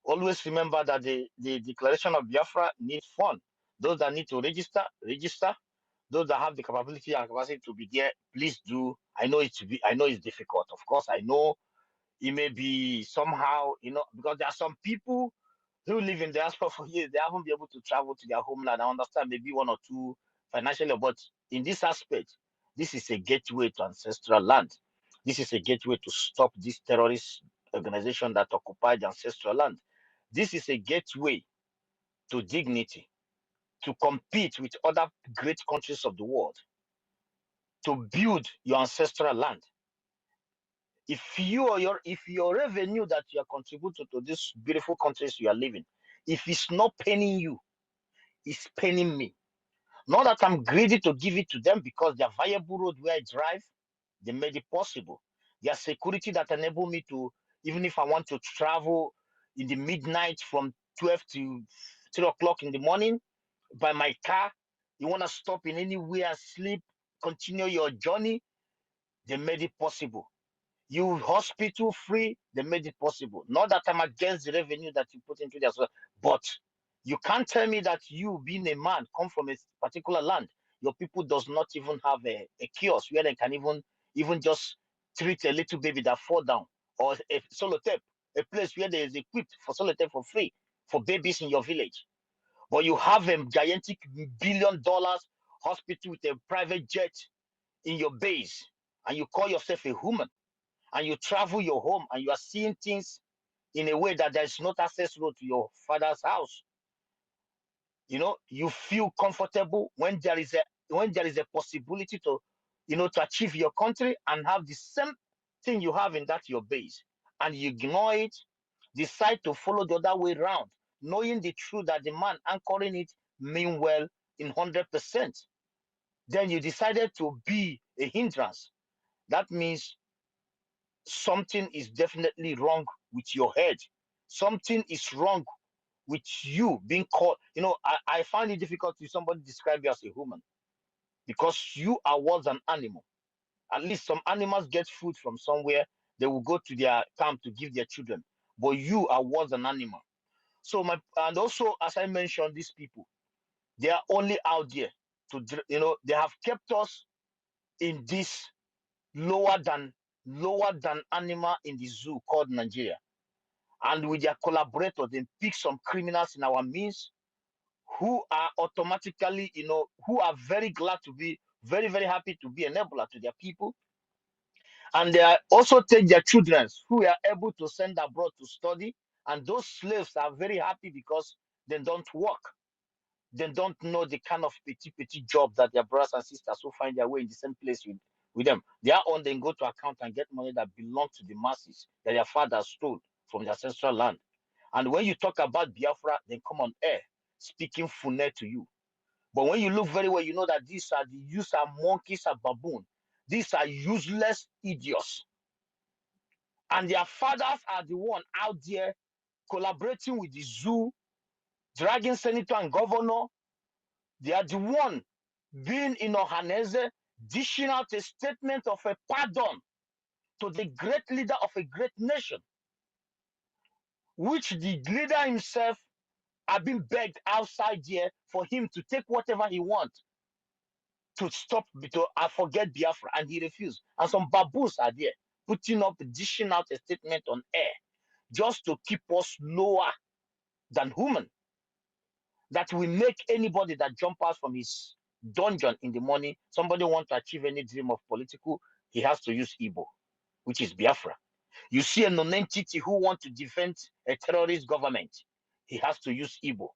Always remember that the declaration of Biafra needs fund. Those that need to register, register. Those that have the capability and capacity to be there, please do. I know it's difficult. Of course, I know it may be somehow, because there are some people who live in diaspora for years, they haven't been able to travel to their homeland. I understand maybe one or two financially, but in this aspect, this is a gateway to ancestral land. This is a gateway to stop this terrorist organization that occupied the ancestral land. This is a gateway to dignity, to compete with other great countries of the world, to build your ancestral land. If your revenue that you are contributing to these beautiful countries you are living, if it's not paying you, it's paying me. Not that I'm greedy to give it to them, because their viable road where I drive, they made it possible. Their security that enable me to, even if I want to travel in the midnight from 12 to 3 o'clock in the morning by my car, you want to stop in anywhere, sleep, continue your journey, they made it possible. You hospital free, they made it possible. Not that I'm against the revenue that you put into there, but you can't tell me that you, being a man, come from a particular land, your people does not even have a kiosk where they can even just treat a little baby that fall down, or a solotape, a place where there is equipped for solotape for free for babies in your village. But you have a gigantic $1 billion hospital with a private jet in your base, and you call yourself a human, and you travel your home, and you are seeing things in a way that there is not access road to your father's house. You know, you feel comfortable when there is a possibility to, to achieve your country and have the same thing you have in that your base, and you ignore it, decide to follow the other way around, knowing the truth that the man anchoring it mean well in 100%. Then you decided to be a hindrance. That means something is definitely wrong with your head. Something is wrong with you being called. I find it difficult if somebody describe you as a human, because you are worse than animal. At least some animals get food from somewhere, they will go to their camp to give their children, but you are worse than animal. So and also, as I mentioned, these people, they are only out there to, they have kept us in this lower than animal in the zoo called Nigeria. And with their collaborators, they pick some criminals in our midst who are automatically, who are very glad to be, very, very happy to be enabler to their people. And they are also take their children who are able to send abroad to study. And those slaves are very happy because they don't work. They don't know the kind of petty job that their brothers and sisters who find their way in the same place with them. They are on, then go to account and get money that belongs to the masses that their fathers stole from their ancestral land. And when you talk about Biafra, they come on air speaking Fune to you. But when you look very well, you know that these are monkeys, are baboon. These are useless idiots. And their fathers are the one out there collaborating with the zoo, dragging senator and governor. They are the one being in Ohaneze, dishing out a statement of a pardon to the great leader of a great nation, which the leader himself have been begged outside here for him to take whatever he wants to stop, to forget Biafra, and he refused. And some baboons are there dishing out a statement on air just to keep us lower than human. That will make anybody that jump out from his dungeon in the morning, somebody want to achieve any dream of political, he has to use Igbo, which is Biafra. You see a non-entity who want to defend a terrorist government, he has to use Igbo.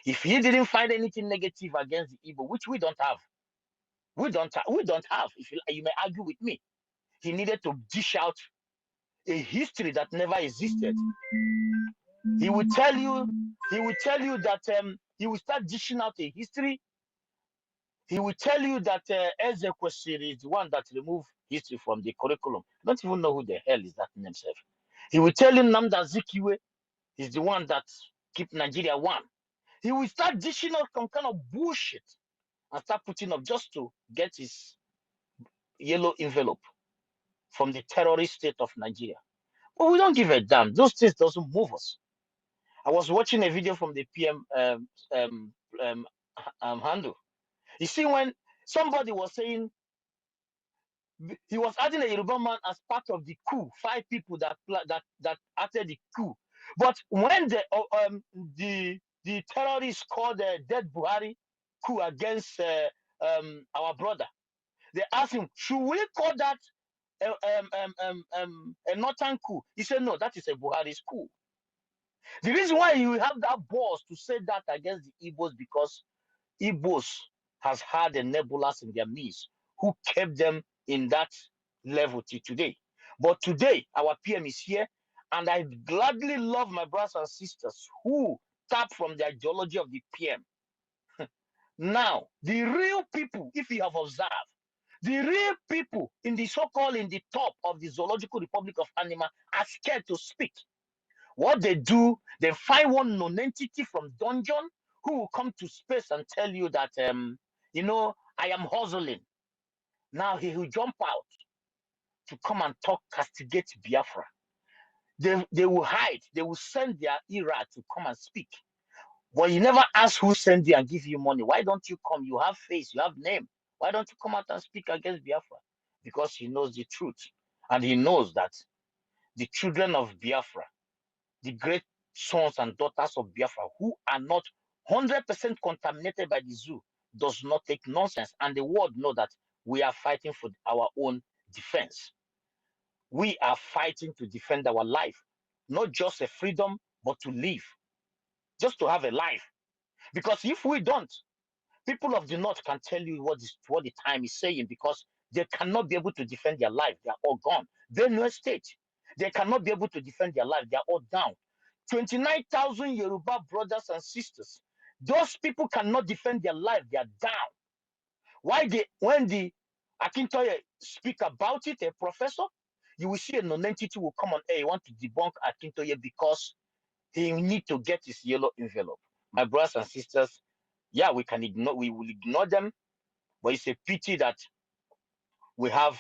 If he didn't find anything negative against the Igbo, which we don't have, if you may argue with me, he needed to dish out a history that never existed. He will tell you that he will start dishing out a history. He will tell you that Eze Kwesiri is the one that removed history from the curriculum. I don't even know who the hell is that name himself. He will tell you Namda Zikiwe is the one that keep Nigeria one. He will start dishing out some kind of bullshit and start putting up just to get his yellow envelope from the terrorist state of Nigeria. But we don't give a damn. Those things doesn't move us. I was watching a video from the PM handle. You see, when somebody was saying he was adding a Yoruba man as part of the coup, 5 people that acted the coup. But when the terrorists called the dead Buhari coup against our brother, they asked him, should we call that a northern coup? He said, no, that is a Buhari's coup. The reason why you have that balls to say that against the Igbos, because Igbos has had the nebulas in their midst who kept them in that level till today. But today, our PM is here, and I gladly love my brothers and sisters who tap from the ideology of the PM. Now, the real people, if you have observed, the real people in the so-called in the top of the Zoological Republic of Animal are scared to speak. What they do, they find one non-entity from dungeon who will come to space and tell you that, you know, I am hustling. Now he will jump out to come and talk, castigate Biafra. They will hide. They will send their IRA to come and speak. But you never ask who sent you and give you money. Why don't you come? You have face, you have name. Why don't you come out and speak against Biafra? Because he knows the truth. And he knows that the children of Biafra, the great sons and daughters of Biafra, who are not 100% contaminated by the zoo, does not take nonsense. And the world know that we are fighting for our own defense. We are fighting to defend our life, not just a freedom, but to live, just to have a life. Because if we don't, people of the North can tell you what the time is saying, because they cannot be able to defend their life. They are all gone. Benue State, they cannot be able to defend their life. They are all down. 29,000 Yoruba brothers and sisters. Those people cannot defend their life. They are down. Why when the Akintoye speak about it, a professor, you will see a non-entity will come on air. He want to debunk Akintoye because he need to get his yellow envelope. My brothers and sisters, yeah, we will ignore them, but it's a pity that we have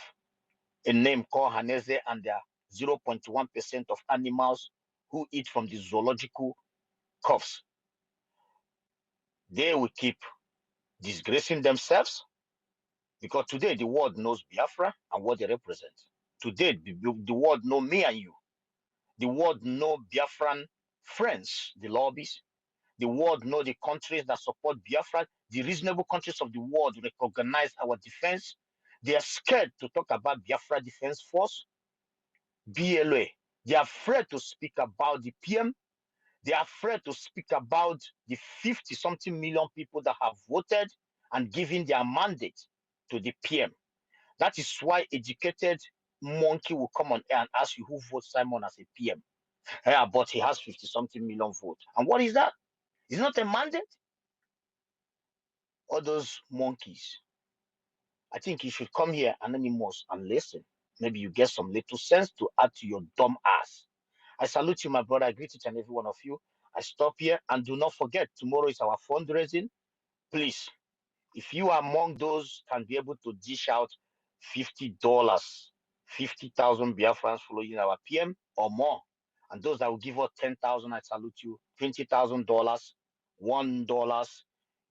a name called Haneze and there are 0.1% of animals who eat from the zoological cuffs. They will keep disgracing themselves, because today the world knows Biafra and what they represent. Today the world know me and you. The world know Biafran friends, the lobbies. The world know the countries that support Biafra. The reasonable countries of the world recognize our defense. They are scared to talk about Biafra Defense Force, BLA. They are afraid to speak about the PM. They are afraid to speak about the 50-something million people that have voted and given their mandate to the PM. That is why educated monkey will come on air and ask you who votes Simon as a PM. Yeah, but he has 50-something million votes. And what is that? It's not a mandate. All those monkeys. I think you should come here, anonymous, and listen. Maybe you get some little sense to add to your dumb ass. I salute you, my brother. I greet each and every one of you. I stop here, and do not forget, tomorrow is our fundraising. Please, if you are among those can be able to dish out $50, 50,000 Biafrans following our PM or more, and those that will give us 10,000, I salute you. $20,000, $1.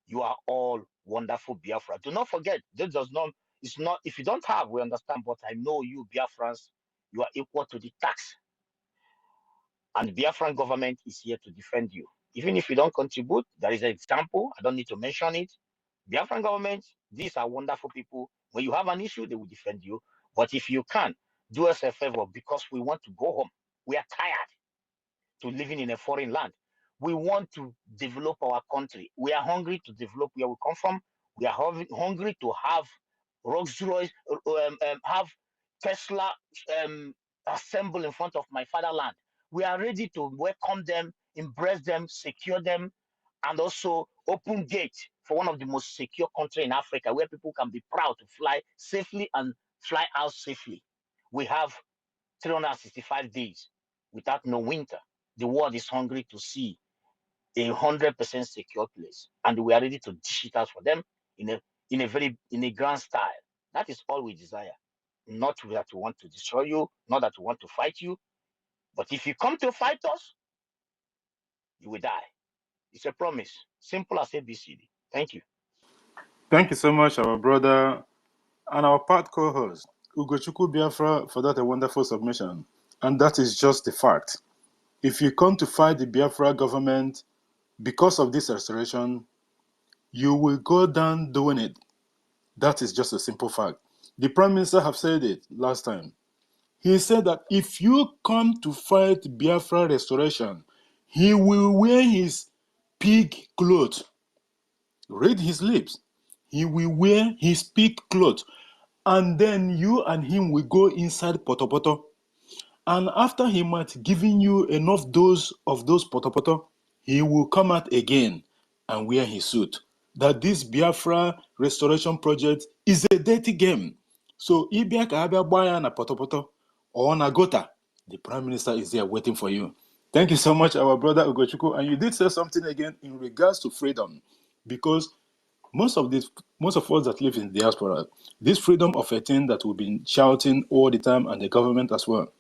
You are all wonderful Biafra. Do not forget, this does not. It's not. If you don't have, we understand. But I know you Biafrans, you are equal to the tax, and the Biafran government is here to defend you. Even if you don't contribute, there is an example. I don't need to mention it. Biafran government, these are wonderful people. When you have an issue, they will defend you. But if you can, do us a favor, because we want to go home. We are tired to living in a foreign land. We want to develop our country. We are hungry to develop where we come from. We are hungry to have Rolls-Royce, have Tesla assemble in front of my fatherland. We are ready to welcome them, embrace them, secure them, and also open gate for one of the most secure countries in Africa, where people can be proud to fly safely and fly out safely. We have 365 days without no winter. The world is hungry to see a 100% secure place, and we are ready to dish it out for them in a grand style. That is all we desire. Not that we want to destroy you, not that we want to fight you, but if you come to fight us, you will die. It's a promise. Simple as ABCD. Thank you. Thank you so much, our brother and our part co-host, Ugochukwu Biafra, for that a wonderful submission. And that is just the fact. if you come to fight the Biafra government because of this restoration, you will go down doing it. That is just a simple fact. The Prime Minister have said it last time. He said that if you come to fight Biafra restoration, he will wear his pig clothes. Read his lips. He will wear his pig clothes. And then you and him will go inside Potopoto. And after he might giving you enough dose of those Potopoto, he will come out again and wear his suit. That this Biafra restoration project is a dirty game. So EFIK-IBIBIO Baya na Potopoto or na Gota, the Prime Minister is there waiting for you. Thank you so much, our brother Ugochukwu. And you did say something again in regards to freedom, because most of us that live in diaspora, this freedom of a thing that we've been shouting all the time, and the government as well.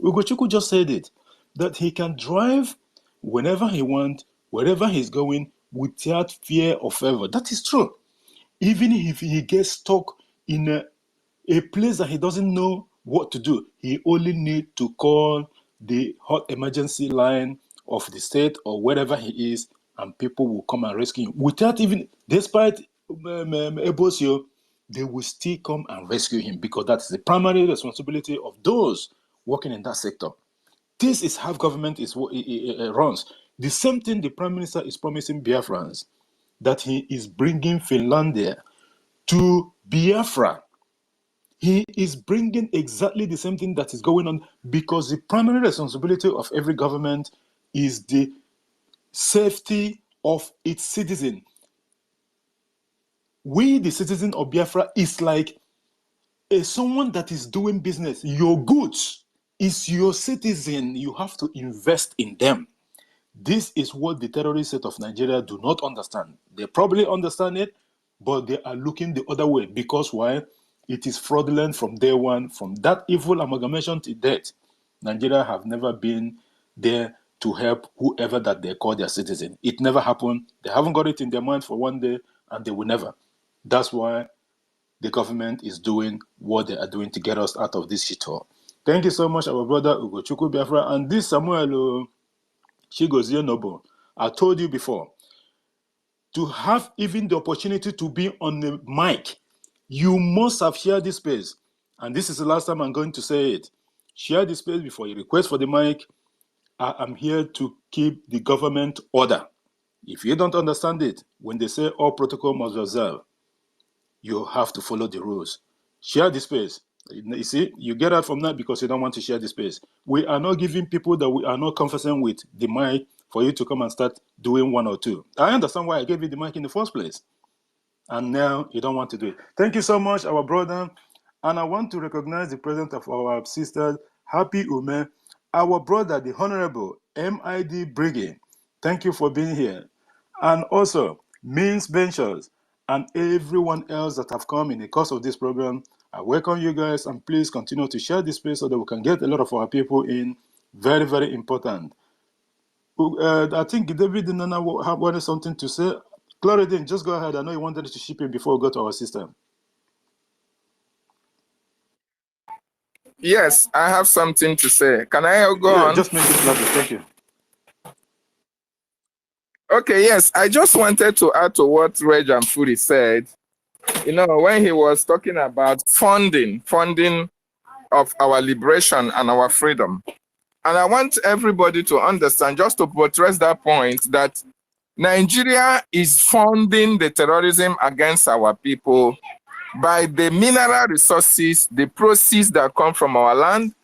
Ugochukwu just said it, that he can drive whenever he wants, wherever he's going, without fear of favor. That is true. Even if he gets stuck in a place that he doesn't know what to do, he only needs to call the hot emergency line of the state or wherever he is, and people will come and rescue him. Without even, despite Ebosio, they will still come and rescue him, because that's the primary responsibility of those working in that sector. This is how government runs. The same thing the Prime Minister is promising Biafrans, that he is bringing Finlandia to Biafra. He is bringing exactly the same thing that is going on, because the primary responsibility of every government is the safety of its citizen. We, the citizen of Biafra, is like someone that is doing business. Your goods is your citizen. You have to invest in them. This is what the terrorist state of Nigeria do not understand. They probably understand it, but they are looking the other way. Because why? It is fraudulent from day one. From that evil amalgamation to date, Nigeria have never been there to help whoever that they call their citizen. It never happened. They haven't got it in their mind for one day, and they will never. That's why the government is doing what they are doing to get us out of this shithole. Thank you so much, our brother Ugochukwu Biafra. And this Samuel Chigozie Nobo, I told you before, to have even the opportunity to be on the mic, you must have shared this space. And this is the last time I'm going to say it. Share this space before you request for the mic. I am here to keep the government order. If you don't understand it, when they say all protocol must be observed, you have to follow the rules. Share the space. You see, you get out from that because you don't want to share the space. We are not giving people that we are not conversant with the mic for you to come and start doing one or two. I understand why I gave you the mic in the first place. And now you don't want to do it. Thank you so much, our brother. And I want to recognize the presence of our sister, Happy Ume, our brother, the Honorable MID Brgie. Thank you for being here. And also, Means Ventures and everyone else that have come in the course of this program. I welcome you guys, and please continue to share this space so that we can get a lot of our people in. Very, very important. I think David and Nana wanted something to say. Cloridine, just go ahead. I know you wanted to ship in before we go to our system. Yes, I have something to say. Can I go on? Just make it lovely. Thank you. Okay, yes, I just wanted to add to what Reg and Fury said. You know, when he was talking about funding of our liberation and our freedom. And I want everybody to understand, just to buttress that point, that Nigeria is funding the terrorism against our people by the mineral resources, the proceeds that come from our land.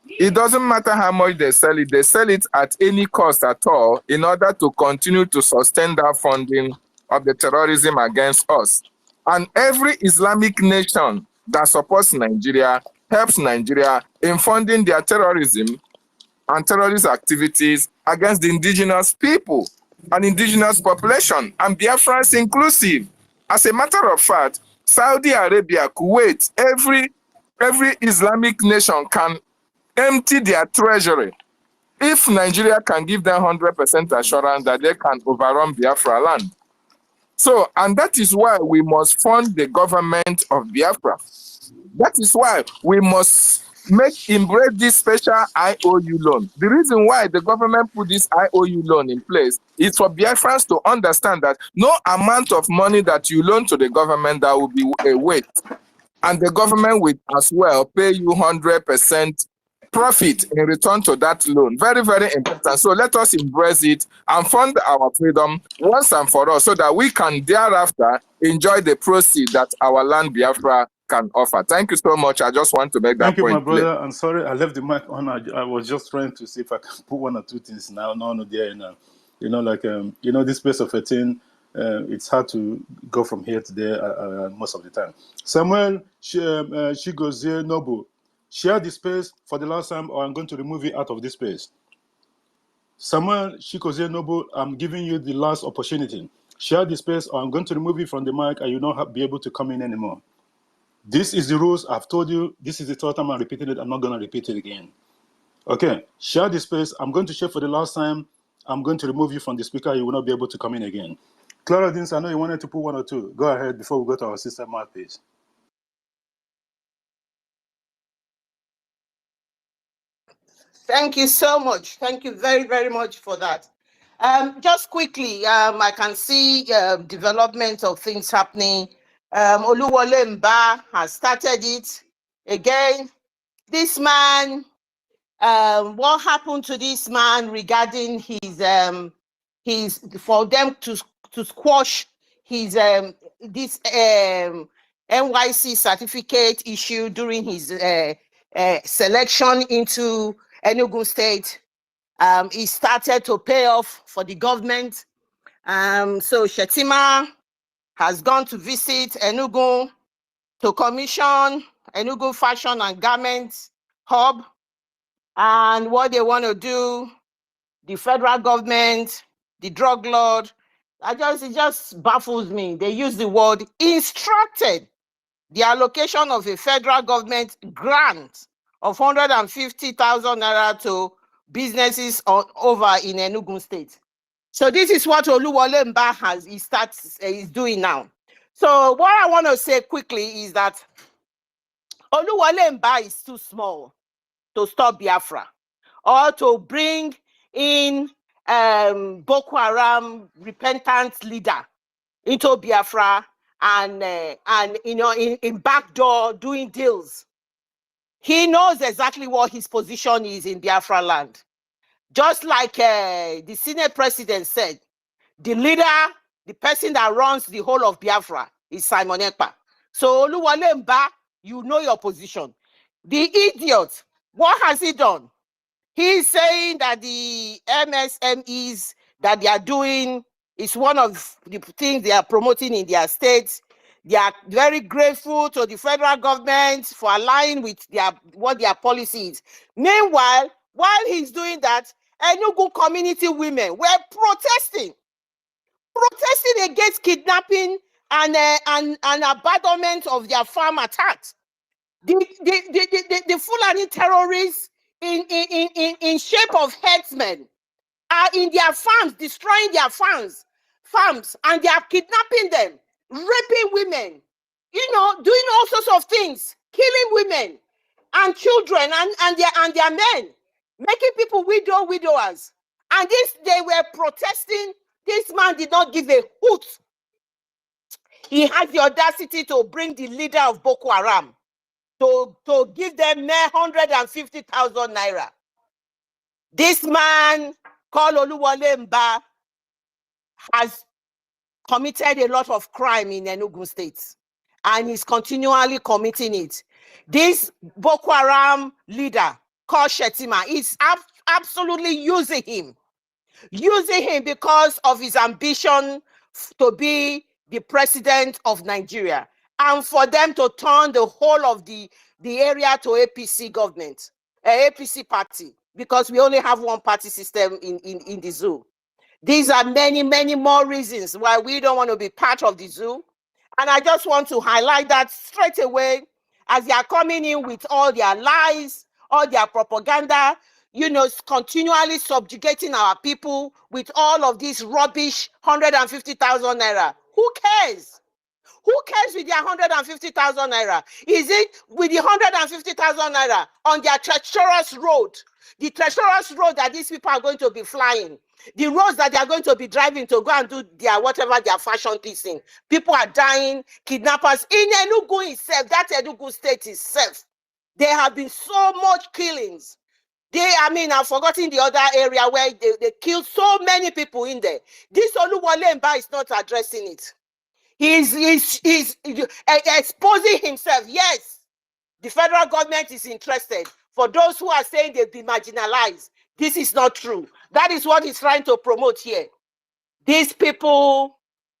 It doesn't matter how much they sell it at any cost at all in order to continue to sustain that funding of the terrorism against us. And every Islamic nation that supports Nigeria helps Nigeria in funding their terrorism and terrorist activities against the indigenous people and indigenous population, and Biafrans inclusive. As a matter of fact, Saudi Arabia, Kuwait, every Islamic nation can empty their treasury if Nigeria can give them 100% assurance that they can overrun Biafra land. So, and that is why we must fund the government of Biafra. That is why we must embrace this special IOU loan. The reason why the government put this IOU loan in place is for Biafrans to understand that no amount of money that you loan to the government that will be a waste. And the government will as well pay you 100% profit in return to that loan. Very, very important. So let us embrace it and fund our freedom once and for all so that we can thereafter enjoy the proceeds that our land Biafra can offer. Thank you so much. I just want to make that Thank you, point my brother. clear. I'm sorry I left the mic on. I was just trying to see if I can put one or two things now. No, there now. Like this space of a thing. It's hard to go from here to there most of the time. Samuel, she goes here. Nobu, share the space for the last time, or I'm going to remove you out of this space. Samuel, she goes here. Nobu, I'm giving you the last opportunity. Share the space, or I'm going to remove you from the mic, and you not be able to come in anymore. This is the rules. I've told you. This is the third time I'm repeating it. I'm not going to repeat it again. Okay. Share the space. I'm going to share for the last time. I'm going to remove you from the speaker. You will not be able to come in again. Clara Dins, I know you wanted to put one or two. Go ahead before we go to our sister mouthpiece. Thank you so much. Thank you very, very much for that. Just quickly, I can see development of things happening. Oluwole Mba has started it. Again, this man, what happened to this man regarding his for them to squash his this NYC certificate issue during his selection into Enugu State. He started to pay off for the government. So Shetima has gone to visit Enugu to commission Enugu Fashion and Garments Hub. And what they want to do, the federal government, the drug lord, it just baffles me. They use the word instructed the allocation of a federal government grant of 150,000 naira to businesses over in Enugu State. So this is what Oluwole Mba is doing now. So what I want to say quickly is that Oluwole Mba is too small to stop Biafra or to bring in Boko Haram repentant leader into Biafra and in backdoor doing deals. He knows exactly what his position is in Biafra land. Just like the Senate president said, the leader, the person that runs the whole of Biafra is Simon Ekpa. So Oluwole Mba, you know your position. The idiot, what has he done? He's saying that the MSMEs that they are doing is one of the things they are promoting in their states. They are very grateful to the federal government for aligning with what their policy is. Meanwhile, while he's doing that, Enugu community women were protesting against kidnapping and abandonment of their farm attacks. The Fulani terrorists in shape of headsmen are in their farms, destroying their farms, and they are kidnapping them, raping women, doing all sorts of things, killing women and children and their men, making people widowers. And they were protesting. This man did not give a hoot. He has the audacity to bring the leader of Boko Haram to give them 150,000 naira. This man called Oluwole Mba has committed a lot of crime in Enugu State, and he's continually committing it. This Boko Haram leader called Shetima is absolutely using him because of his ambition to be the president of Nigeria, and for them to turn the whole of the area to APC government, APC party, because we only have one party system in the zoo. These are many, many more reasons why we don't want to be part of the zoo. And I just want to highlight that straight away as they are coming in with all their lies, all their propaganda, continually subjugating our people with all of this rubbish, 150,000 naira. Who cares? Who cares with their 150,000 naira? Is it with the 150,000 naira on their treacherous road? The treacherous road that these people are going to be flying, the roads that they are going to be driving to go and do their whatever their fashion piecing. People are dying, kidnappers. In Enugu itself, that Enugu state itself, there have been so much killings. I've forgotten the other area where they killed so many people in there. This Oluwole Mba is not addressing it. He's exposing himself. Yes, the federal government is interested. For those who are saying they've been marginalized, this is not true. That is what he's trying to promote here. These people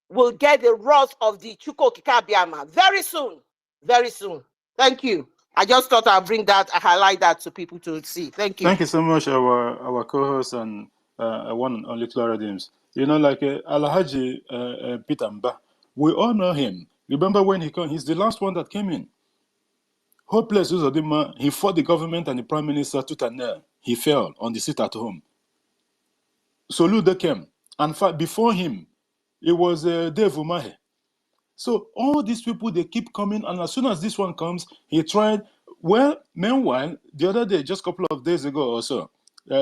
will get the wrath of the Chuko Kikabiama very soon. Very soon. Thank you. I just thought I'd bring that, I highlight that to people to see. Thank you. Thank you so much, our co-host and one and only Clara Dims. You know, like Alhaji Peter Mba, we all know him. Remember when he came? He's the last one that came in. Hopeless Uzodima, he fought the government and the prime minister tooth and nail. He fell on the seat at home. Soludo came, and before him, it was Dave Umahe. So all these people, they keep coming, and as soon as this one comes, he tried. Well, meanwhile, the other day, just a couple of days ago or so,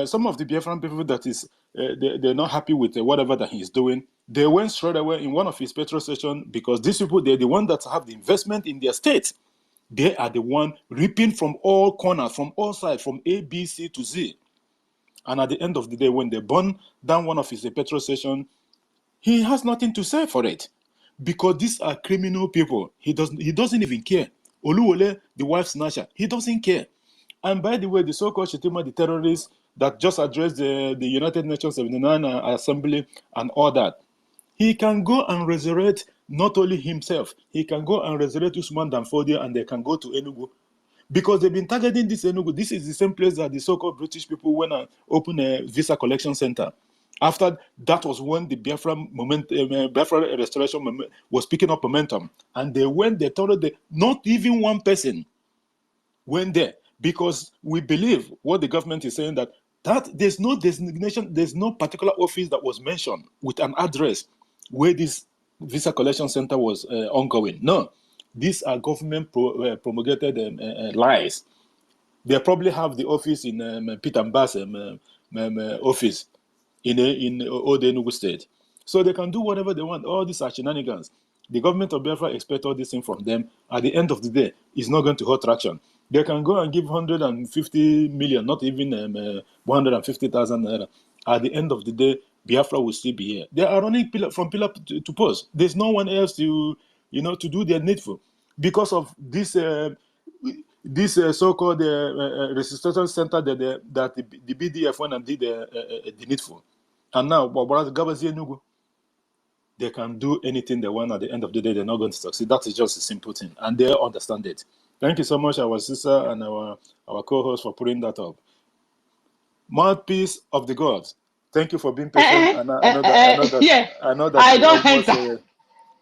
some of the Biafran people that is, they're not happy with whatever that he's doing, they went straight away in one of his petrol stations because these people, they're the one that have the investment in their state. They are the one reaping from all corners, from all sides, from A, B, C to Z. And at the end of the day, when they burn down one of his petrol stations, he has nothing to say for it. Because these are criminal people. He doesn't even care. Oluwole, the wife snatcher, he doesn't care. And by the way, the so-called Shetima, the terrorists that just addressed the United Nations 79 Assembly and all that, he can go and resurrect not only himself, he can go and resurrect Usman Danfodia, and they can go to Enugu. Because they've been targeting this Enugu. This is the same place that the so-called British people went and opened a visa collection center. After that was when the Biafra restoration was picking up momentum. And they went, they told not even one person went there. Because we believe what the government is saying, that there's no designation, there's no particular office that was mentioned with an address where this visa collection center was ongoing. No, these are government promulgated lies. They probably have the office in Peter Mba's office in Old Enugu State. So they can do whatever they want. All these are shenanigans. The government of Biafra expect all this thing from them. At the end of the day, it's not going to hold traction. They can go and give 150 million, not even 150,000 naira. At the end of the day, Biafra will still be here. They are running from pillar to post. There's no one else to do their needful. Because of this so-called registration center that the BDF went and did the needful. And now, they can do anything they want. At the end of the day, they're not going to succeed. That is just a simple thing. And they understand it. Thank you so much, our sister and our co-host, for putting that up. Mouthpiece of the gods. Thank you for being patient. I know that I don't enter.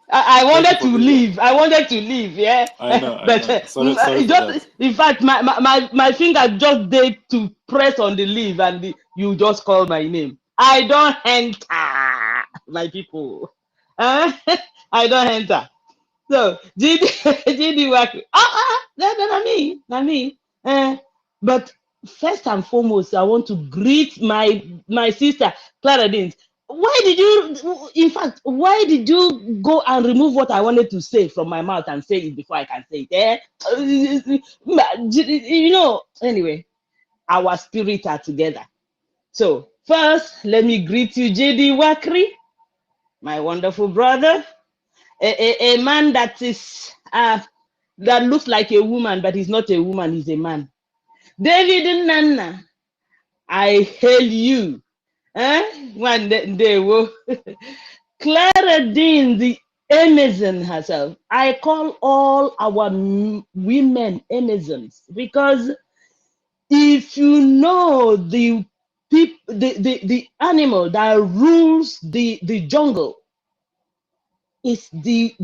I wanted to leave. Yeah. I know. Sorry in fact, my finger just did to press on the leave, and you just called my name. I don't enter, my people. I don't enter. So, GD work. Not me. But first and foremost, I want to greet my sister, Clara Dins. Why did you go and remove what I wanted to say from my mouth and say it before I can say it? Anyway, our spirits are together. So first, let me greet you, JD Wakri, my wonderful brother, a man that is that looks like a woman, but he's not a woman, he's a man. David Nana, I hail you. One day, Clara Dean, the Amazon herself. I call all our women Amazons because if you know the animal that rules the jungle is the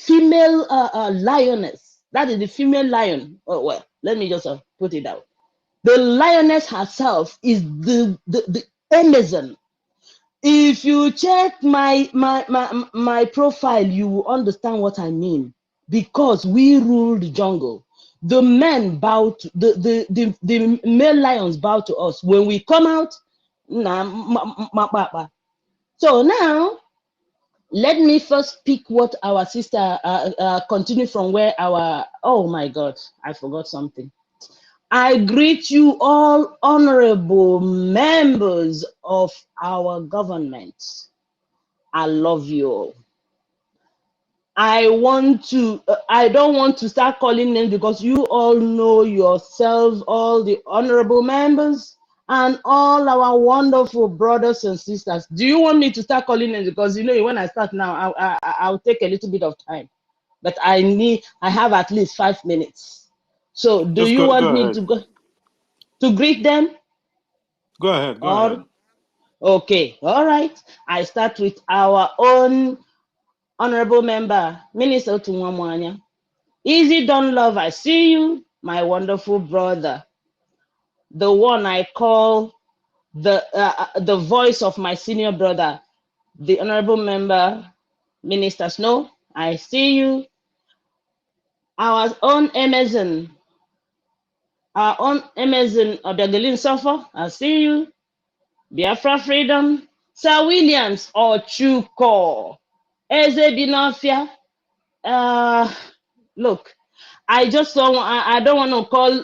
female lioness. That is the female lion. Oh well, let me just put it out. The lioness herself is the Amazon. If you check my profile, you will understand what I mean. Because we rule the jungle. The men bow to the male lions bow to us. When we come out, so now let me first pick what our sister continue from where our, oh my God, I forgot something. I greet you all honorable members of our government. I love you all. I don't want to start calling names because you all know yourselves, all the honorable members and all our wonderful brothers and sisters. Do you want me to start calling names? Because you know, when I start now, I'll take a little bit of time, but I have at least 5 minutes. So do Just you go want me ahead. to greet them? Go ahead. Go Or ahead. okay, all right. I start with our own honorable member, Minister Tumwamwanya. Easy Don Love, I see you, my wonderful brother. The one I call the voice of my senior brother, the honorable member, Minister Snow, I see you. Our own Amazon Odegalin Suffer, I see you. Biafra Freedom, Sir Williams Ochuko, Eze Binafia. Look, I just don't. I don't want to call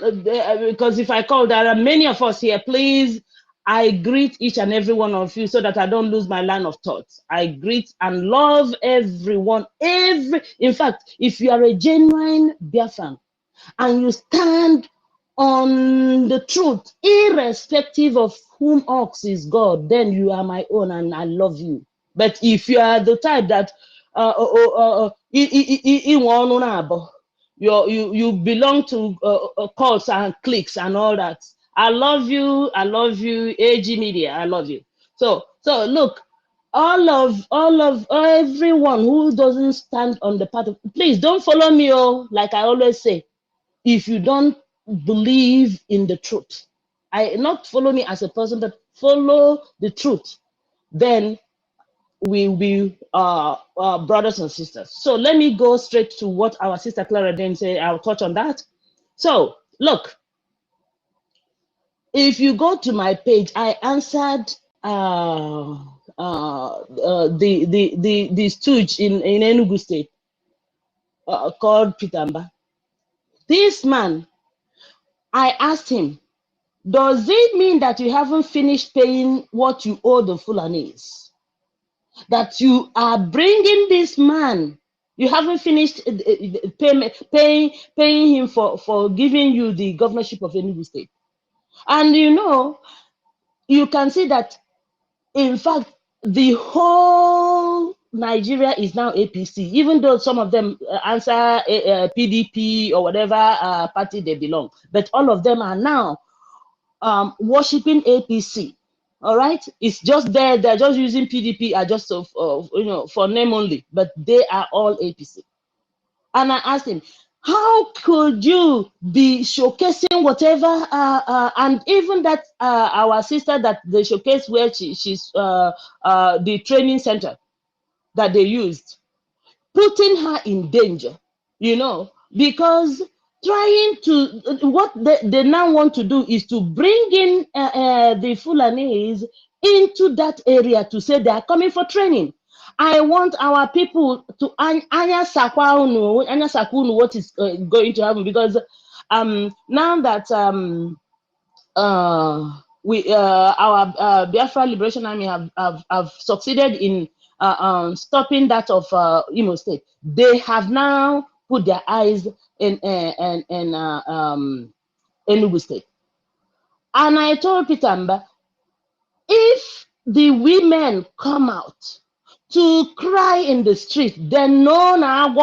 because if I call, there are many of us here. Please, I greet each and every one of you so that I don't lose my line of thought. I greet and love everyone. In fact, if you are a genuine Biafran and you stand on the truth, irrespective of whom ox is God, then you are my own and I love you. But if you are the type that you belong to cults and cliques and all that, I love you, AG Media, I love you. So look, all of everyone who doesn't stand on the path of, please don't follow me, like I always say, if you don't believe in the truth, not follow me as a person, but follow the truth, then we'll be brothers and sisters. So let me go straight to what our sister Clara then said. I'll touch on that. So look, if you go to my page, I answered the stooge in Enugu State called Pitamba. This man, I asked him, does it mean that you haven't finished paying what you owe the Fulanese? That you are bringing this man, you haven't finished paying him for giving you the governorship of Enugu State. And you know, you can see that, in fact, the whole Nigeria is now APC, even though some of them answer PDP or whatever party they belong. But all of them are now worshiping APC. All right, it's just they're just using PDP just for name only, but they are all APC. And I asked him, how could you be showcasing whatever and even that our sister that they showcase where she's the training center that they used, putting her in danger, because trying to, what they now want to do is to bring in the Fulanese into that area to say they are coming for training. I want our people to anya sakunu what is going to happen, because now that our Biafra Liberation Army have succeeded in stopping that of Imo State. They have now put their eyes in Enugu State. And I told Pitamba, if the women come out to cry in the street, then know that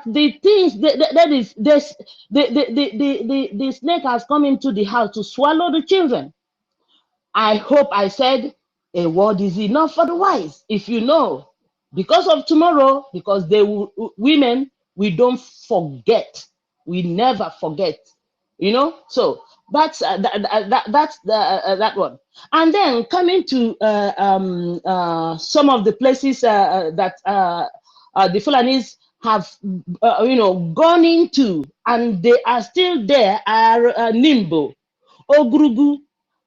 the things that is this the snake has come into the house to swallow the children. I hope I said a word is enough for the wise. If you know, because of tomorrow, because they will, women, we don't forget. We never forget. So That's that one. And then coming to some of the places that the Fulanis have, gone into, and they are still there, are Nimbo, Ogrugu,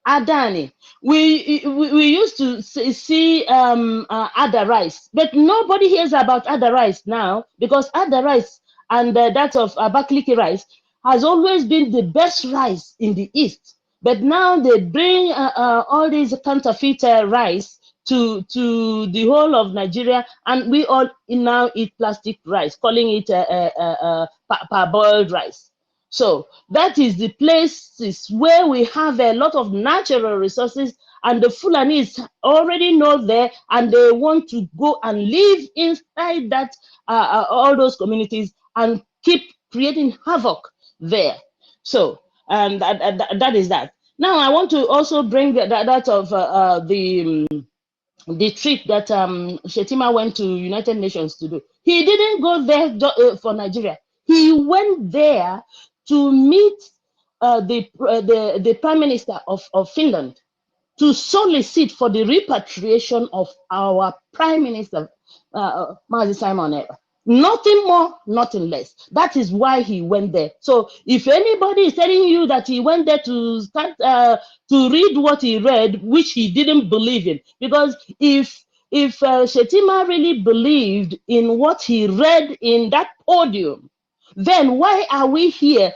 Adani. We used to see Ada rice, but nobody hears about Ada rice now, because Ada rice and that of Abakaliki rice has always been the best rice in the East. But now they bring all these counterfeit rice to the whole of Nigeria, and we all now eat plastic rice, calling it parboiled rice. So that is the places where we have a lot of natural resources, and the Fulanis already know there, and they want to go and live inside that all those communities and keep creating havoc there. So, and that is that. Now I want to also bring that of the trip that Shetima went to United Nations to do. He didn't go there for Nigeria. He went there to meet the Prime Minister of Finland, to solicit for the repatriation of our Prime Minister, Mazi Simon Ekpa. Nothing more, nothing less. That is why he went there. So if anybody is telling you that he went there to start to read what he read, which he didn't believe in, because if Shetima really believed in what he read in that podium, then why are we here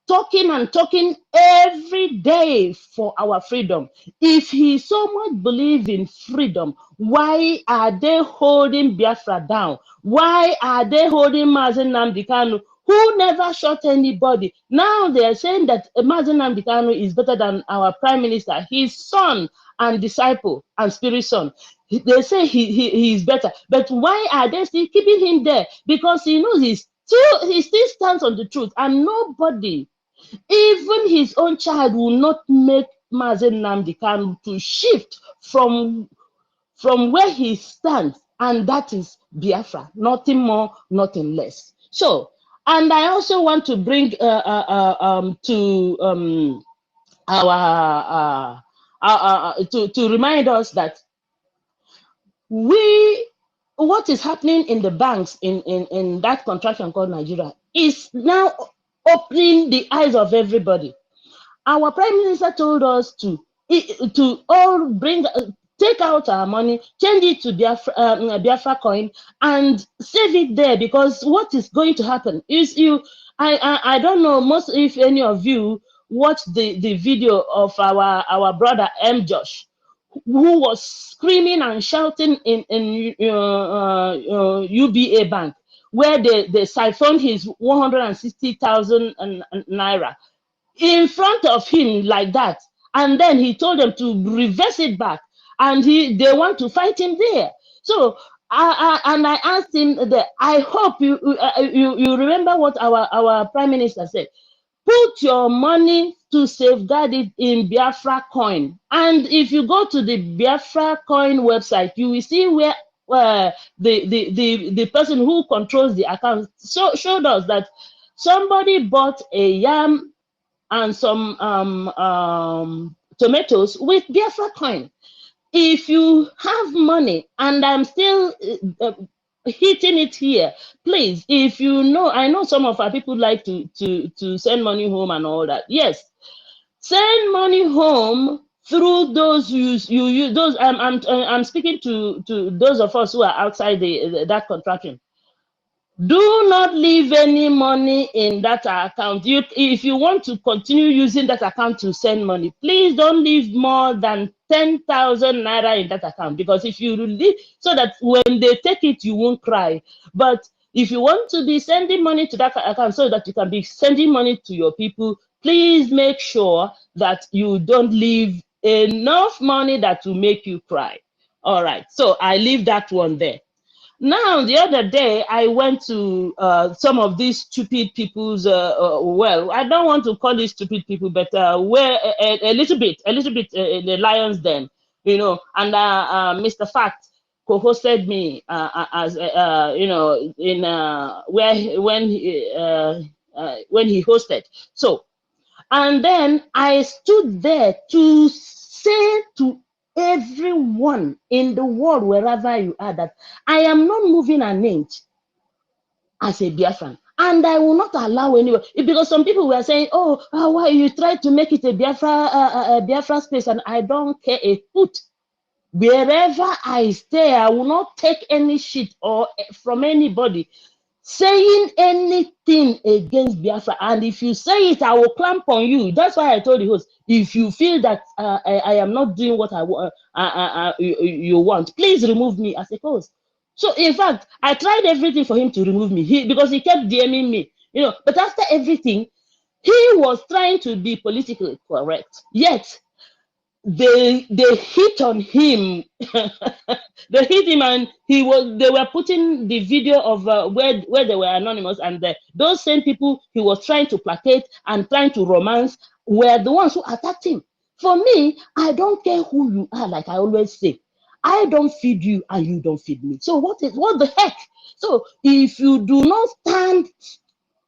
talking and talking every day for our freedom? If he so much believes in freedom, why are they holding Biafra down? Why are they holding Mazen Nnamdi Kanu, who never shot anybody? Now they are saying that Mazen Nnamdi Kanu is better than our Prime Minister, his son and disciple and spirit son. They say he is better. But why are they still keeping him there? Because he knows he still stands on the truth, and nobody, even his own child, will not make Mazen Nnamdi Kanu to shift from where he stands, and that is Biafra. Nothing more, nothing less. So, and I also want to bring to remind us that what is happening in the banks in that contraction called Nigeria is now opening the eyes of everybody. Our Prime Minister told us to all take out our money, change it to Biafra coin, and save it there, because what is going to happen is I don't know most if any of you watched the video of our brother M. Josh, who was screaming and shouting in UBA Bank, where they siphoned his 160,000 naira in front of him like that, and then he told them to reverse it back, and they want to fight him there. So I asked him that I hope you remember what our Prime Minister said. Put your money to safeguard it in Biafra coin. And if you go to the Biafra coin website, you will see where the person who controls the account showed us that somebody bought a yam and some tomatoes with Biafra coin. If you have money, and I'm still hitting it here, please, if you know, I know some of our people like to send money home and all that. Yes, send money home through those those. I'm speaking to those of us who are outside that contraction. Do not leave any money in that account. If you want to continue using that account to send money, please don't leave more than 10,000 naira in that account, because if you leave, so that when they take it, you won't cry. But if you want to be sending money to that account so that you can be sending money to your people, please make sure that you don't leave enough money that will make you cry. All right, so I leave that one there. Now, the other day, I went to some of these stupid people's, well, I don't want to call it stupid people, but where a little bit the lion's den, you know, and Mr. Fact co-hosted me as, you know, in when he hosted. So And then I stood there to say to everyone in the world, wherever you are, that I am not moving an inch as a Biafran. And I will not allow anyone, because some people were saying, oh, why you try to make it a Biafra space, and I don't care a foot. Wherever I stay, I will not take any shit or from anybody saying anything against Biafra. And if you say it, I will clamp on you. That's why I told the host, if you feel that I am not doing what I want, you want, please remove me as a host. So in fact, I tried everything for him to remove me, because he kept DMing me, but after everything, he was trying to be politically correct. Yet they hit on him. They hit him, and they were putting the video of where they were anonymous, and those same people he was trying to placate and trying to romance were the ones who attacked him. For me, I don't care who you are, like I always say. I don't feed you and you don't feed me. So what the heck? So if you do not stand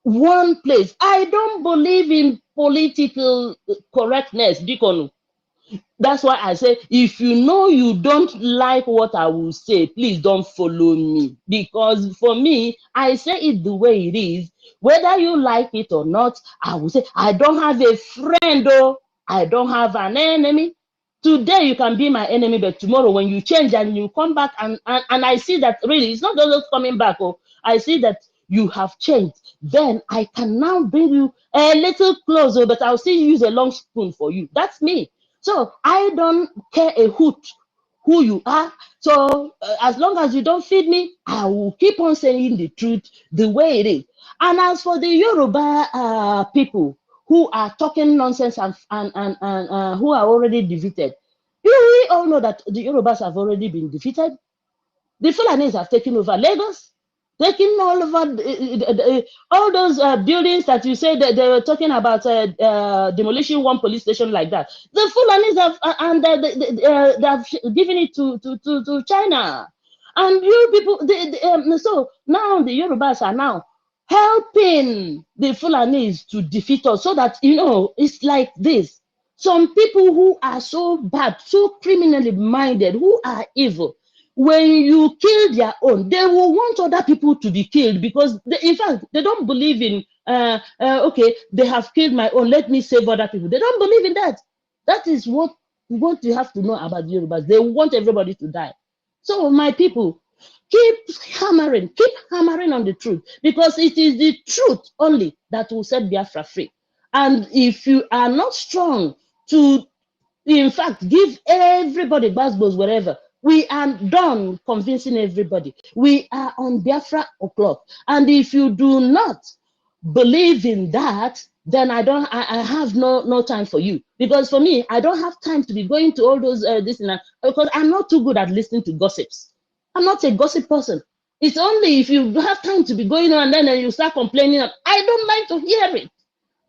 one place, I don't believe in political correctness, Deacon. That's why I say, if you know you don't like what I will say, please don't follow me. Because for me, I say it the way it is. Whether you like it or not, I will say, I don't have a friend, oh, I don't have an enemy. Today you can be my enemy, but tomorrow when you change and you come back and I see that really it's not just coming back, oh, I see that you have changed, then I can now bring you a little closer, but I'll still use a long spoon for you. That's me. So I don't care a hoot who you are. So as long as you don't feed me, I will keep on saying the truth the way it is. And as for the Yoruba people who are talking nonsense and who are already defeated, we all know that the Yorubas have already been defeated. The Fulanis have taken over Lagos, taking all over all those buildings that you say that they were talking about demolishing one police station like that. The Fulanis have they have given it to China, and you people. So now the Yorubas are now helping the Fulanis to defeat us, so that it's like this. Some people who are so bad, so criminally minded, who are evil, when you kill their own, they will want other people to be killed, because in fact they don't believe in okay, they have killed my own, let me save other people. They don't believe in that. That is what you have to know about the Yorubas. They want everybody to die. So my people, keep hammering on the truth, because it is the truth only that will set Biafra free. And if you are not strong to, in fact, give everybody basketballs wherever, we are done convincing everybody. We are on Biafra o'clock. And if you do not believe in that, then I have no time for you. Because for me, I don't have time to be going to all those this and that, because I'm not too good at listening to gossips. I'm not a gossip person. It's only if you have time to be going on and then you start complaining. I don't like to hear it.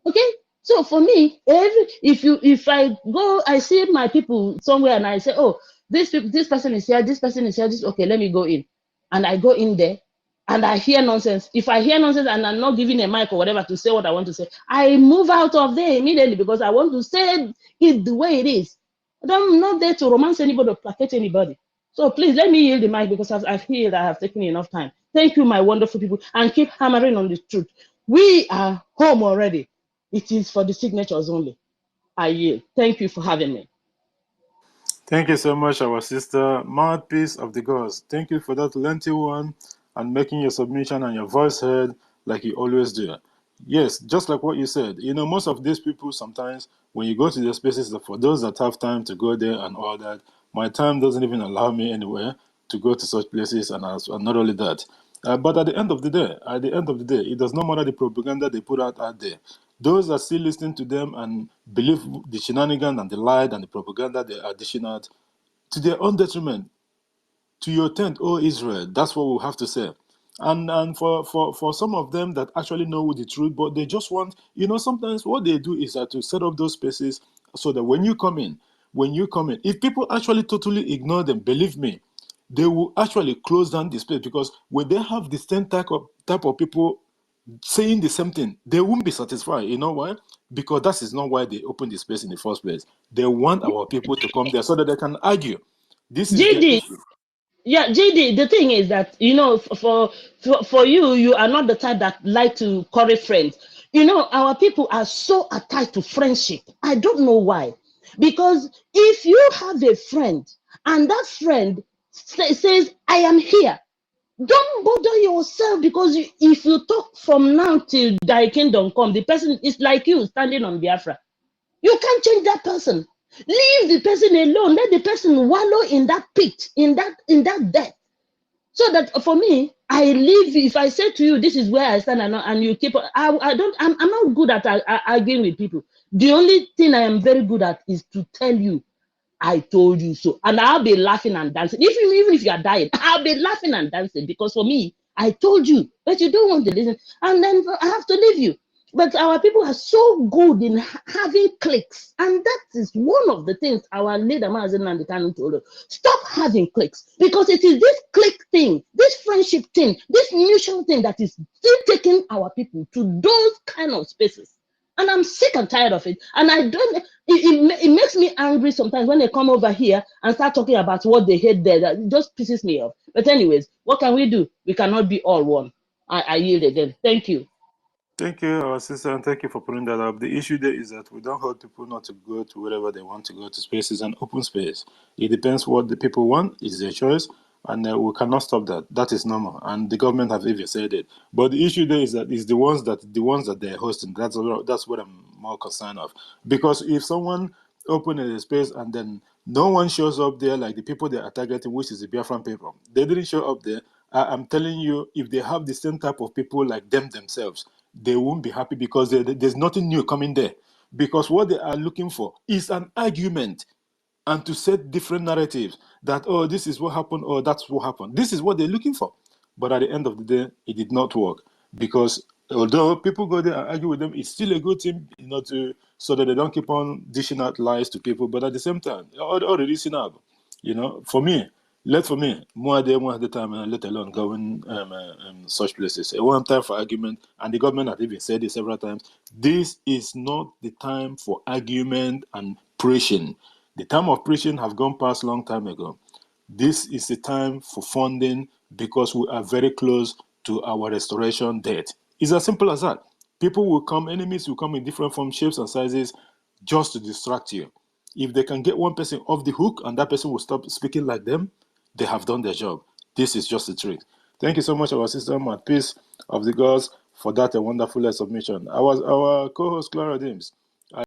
Okay? So for me, if I go, I see my people somewhere and I say, oh, this person is here, this person is here, okay, let me go in. And I go in there and I hear nonsense. If I hear nonsense and I'm not giving a mic or whatever to say what I want to say, I move out of there immediately, because I want to say it the way it is. I'm not there to romance anybody or placate anybody. So please let me yield the mic, because I've healed, I have taken enough time. Thank you, my wonderful people, and keep hammering on the truth. We are home already. It is for the signatures only. I yield. Thank you for having me. Thank you so much, our sister, mouthpiece of the gods. Thank you for that lengthy one and making your submission and your voice heard like you always do. Yes, just like what you said. Most of these people, sometimes when you go to their spaces, for those that have time to go there and all that, my time doesn't even allow me anywhere to go to such places, and not only that. But at the end of the day, it does not matter the propaganda they put out there. Those that still listen to them and believe the shenanigans and the lie and the propaganda they are dishing out to their own detriment, to your tent, O Israel. That's what we have to say. And for some of them that actually know the truth, but they just want, sometimes what they do is to set up those spaces so that when you come in, if people actually totally ignore them, believe me, they will actually close down the space, because when they have the same type of people saying the same thing, they won't be satisfied. You know why? Because that is not why they opened the space in the first place. They want our people to come there so that they can argue. This is the JD, issue. yeah, JD, the thing is that, you know, for you, you are not the type that like to curry friends. You know, our people are so attached to friendship. I don't know why. Because if you have a friend and that friend says, I am here, don't bother yourself, because if you talk from now till thy kingdom come, the person is like you standing on Biafra. You can't change that person. Leave the person alone. Let the person wallow in that pit, in that death. So that for me, I live. If I say to you, this is where I stand, and you keep, I'm not good at arguing with people. The only thing I am very good at is to tell you, I told you so. And I'll be laughing and dancing. Even if you are dying, I'll be laughing and dancing, because for me, I told you, but you don't want to listen. And then I have to leave you. But our people are so good in having cliques. And that is one of the things our leader, Mazen Nandekanu, told us. Stop having cliques. Because it is this clique thing, this friendship thing, this mutual thing that is still taking our people to those kind of spaces. And I'm sick and tired of it. And I don't, it makes me angry sometimes when they come over here and start talking about what they hate there. That just pisses me off. But anyways, what can we do? We cannot be all one. I yield again. Thank you. Thank you, our sister, and thank you for putting that up. The issue there is that we don't hold people not to go to wherever they want to go to. Space is an open space. It depends what the people want. It's their choice, and we cannot stop that. That is normal, and the government have even said it. But the issue there is that it's the ones that they're hosting. That's what I'm more concerned of. Because if someone open a space and then no one shows up there, like the people they are targeting, which is the Biafran people, they didn't show up there. I'm telling you, if they have the same type of people like them themselves, they won't be happy, because there's nothing new coming there. Because what they are looking for is an argument, and to set different narratives that, oh, this is what happened, or that's what happened. This is what they're looking for. But at the end of the day, it did not work, because although people go there and argue with them, it's still a good thing, so that they don't keep on dishing out lies to people. But at the same time, already listen up. For me, more the time, let alone going such places. A one time for argument, and the government has even said it several times. This is not the time for argument and preaching. The time of preaching have gone past long time ago. This is the time for funding, because we are very close to our restoration date. It's as simple as that. People will come, enemies will come in different forms, shapes, and sizes, just to distract you. If they can get one person off the hook and that person will stop speaking like them, they have done their job. This is just a trick. Thank you so much, our sister, and peace of the gods, for that a wonderful submission. Our co-host, Clara Dims,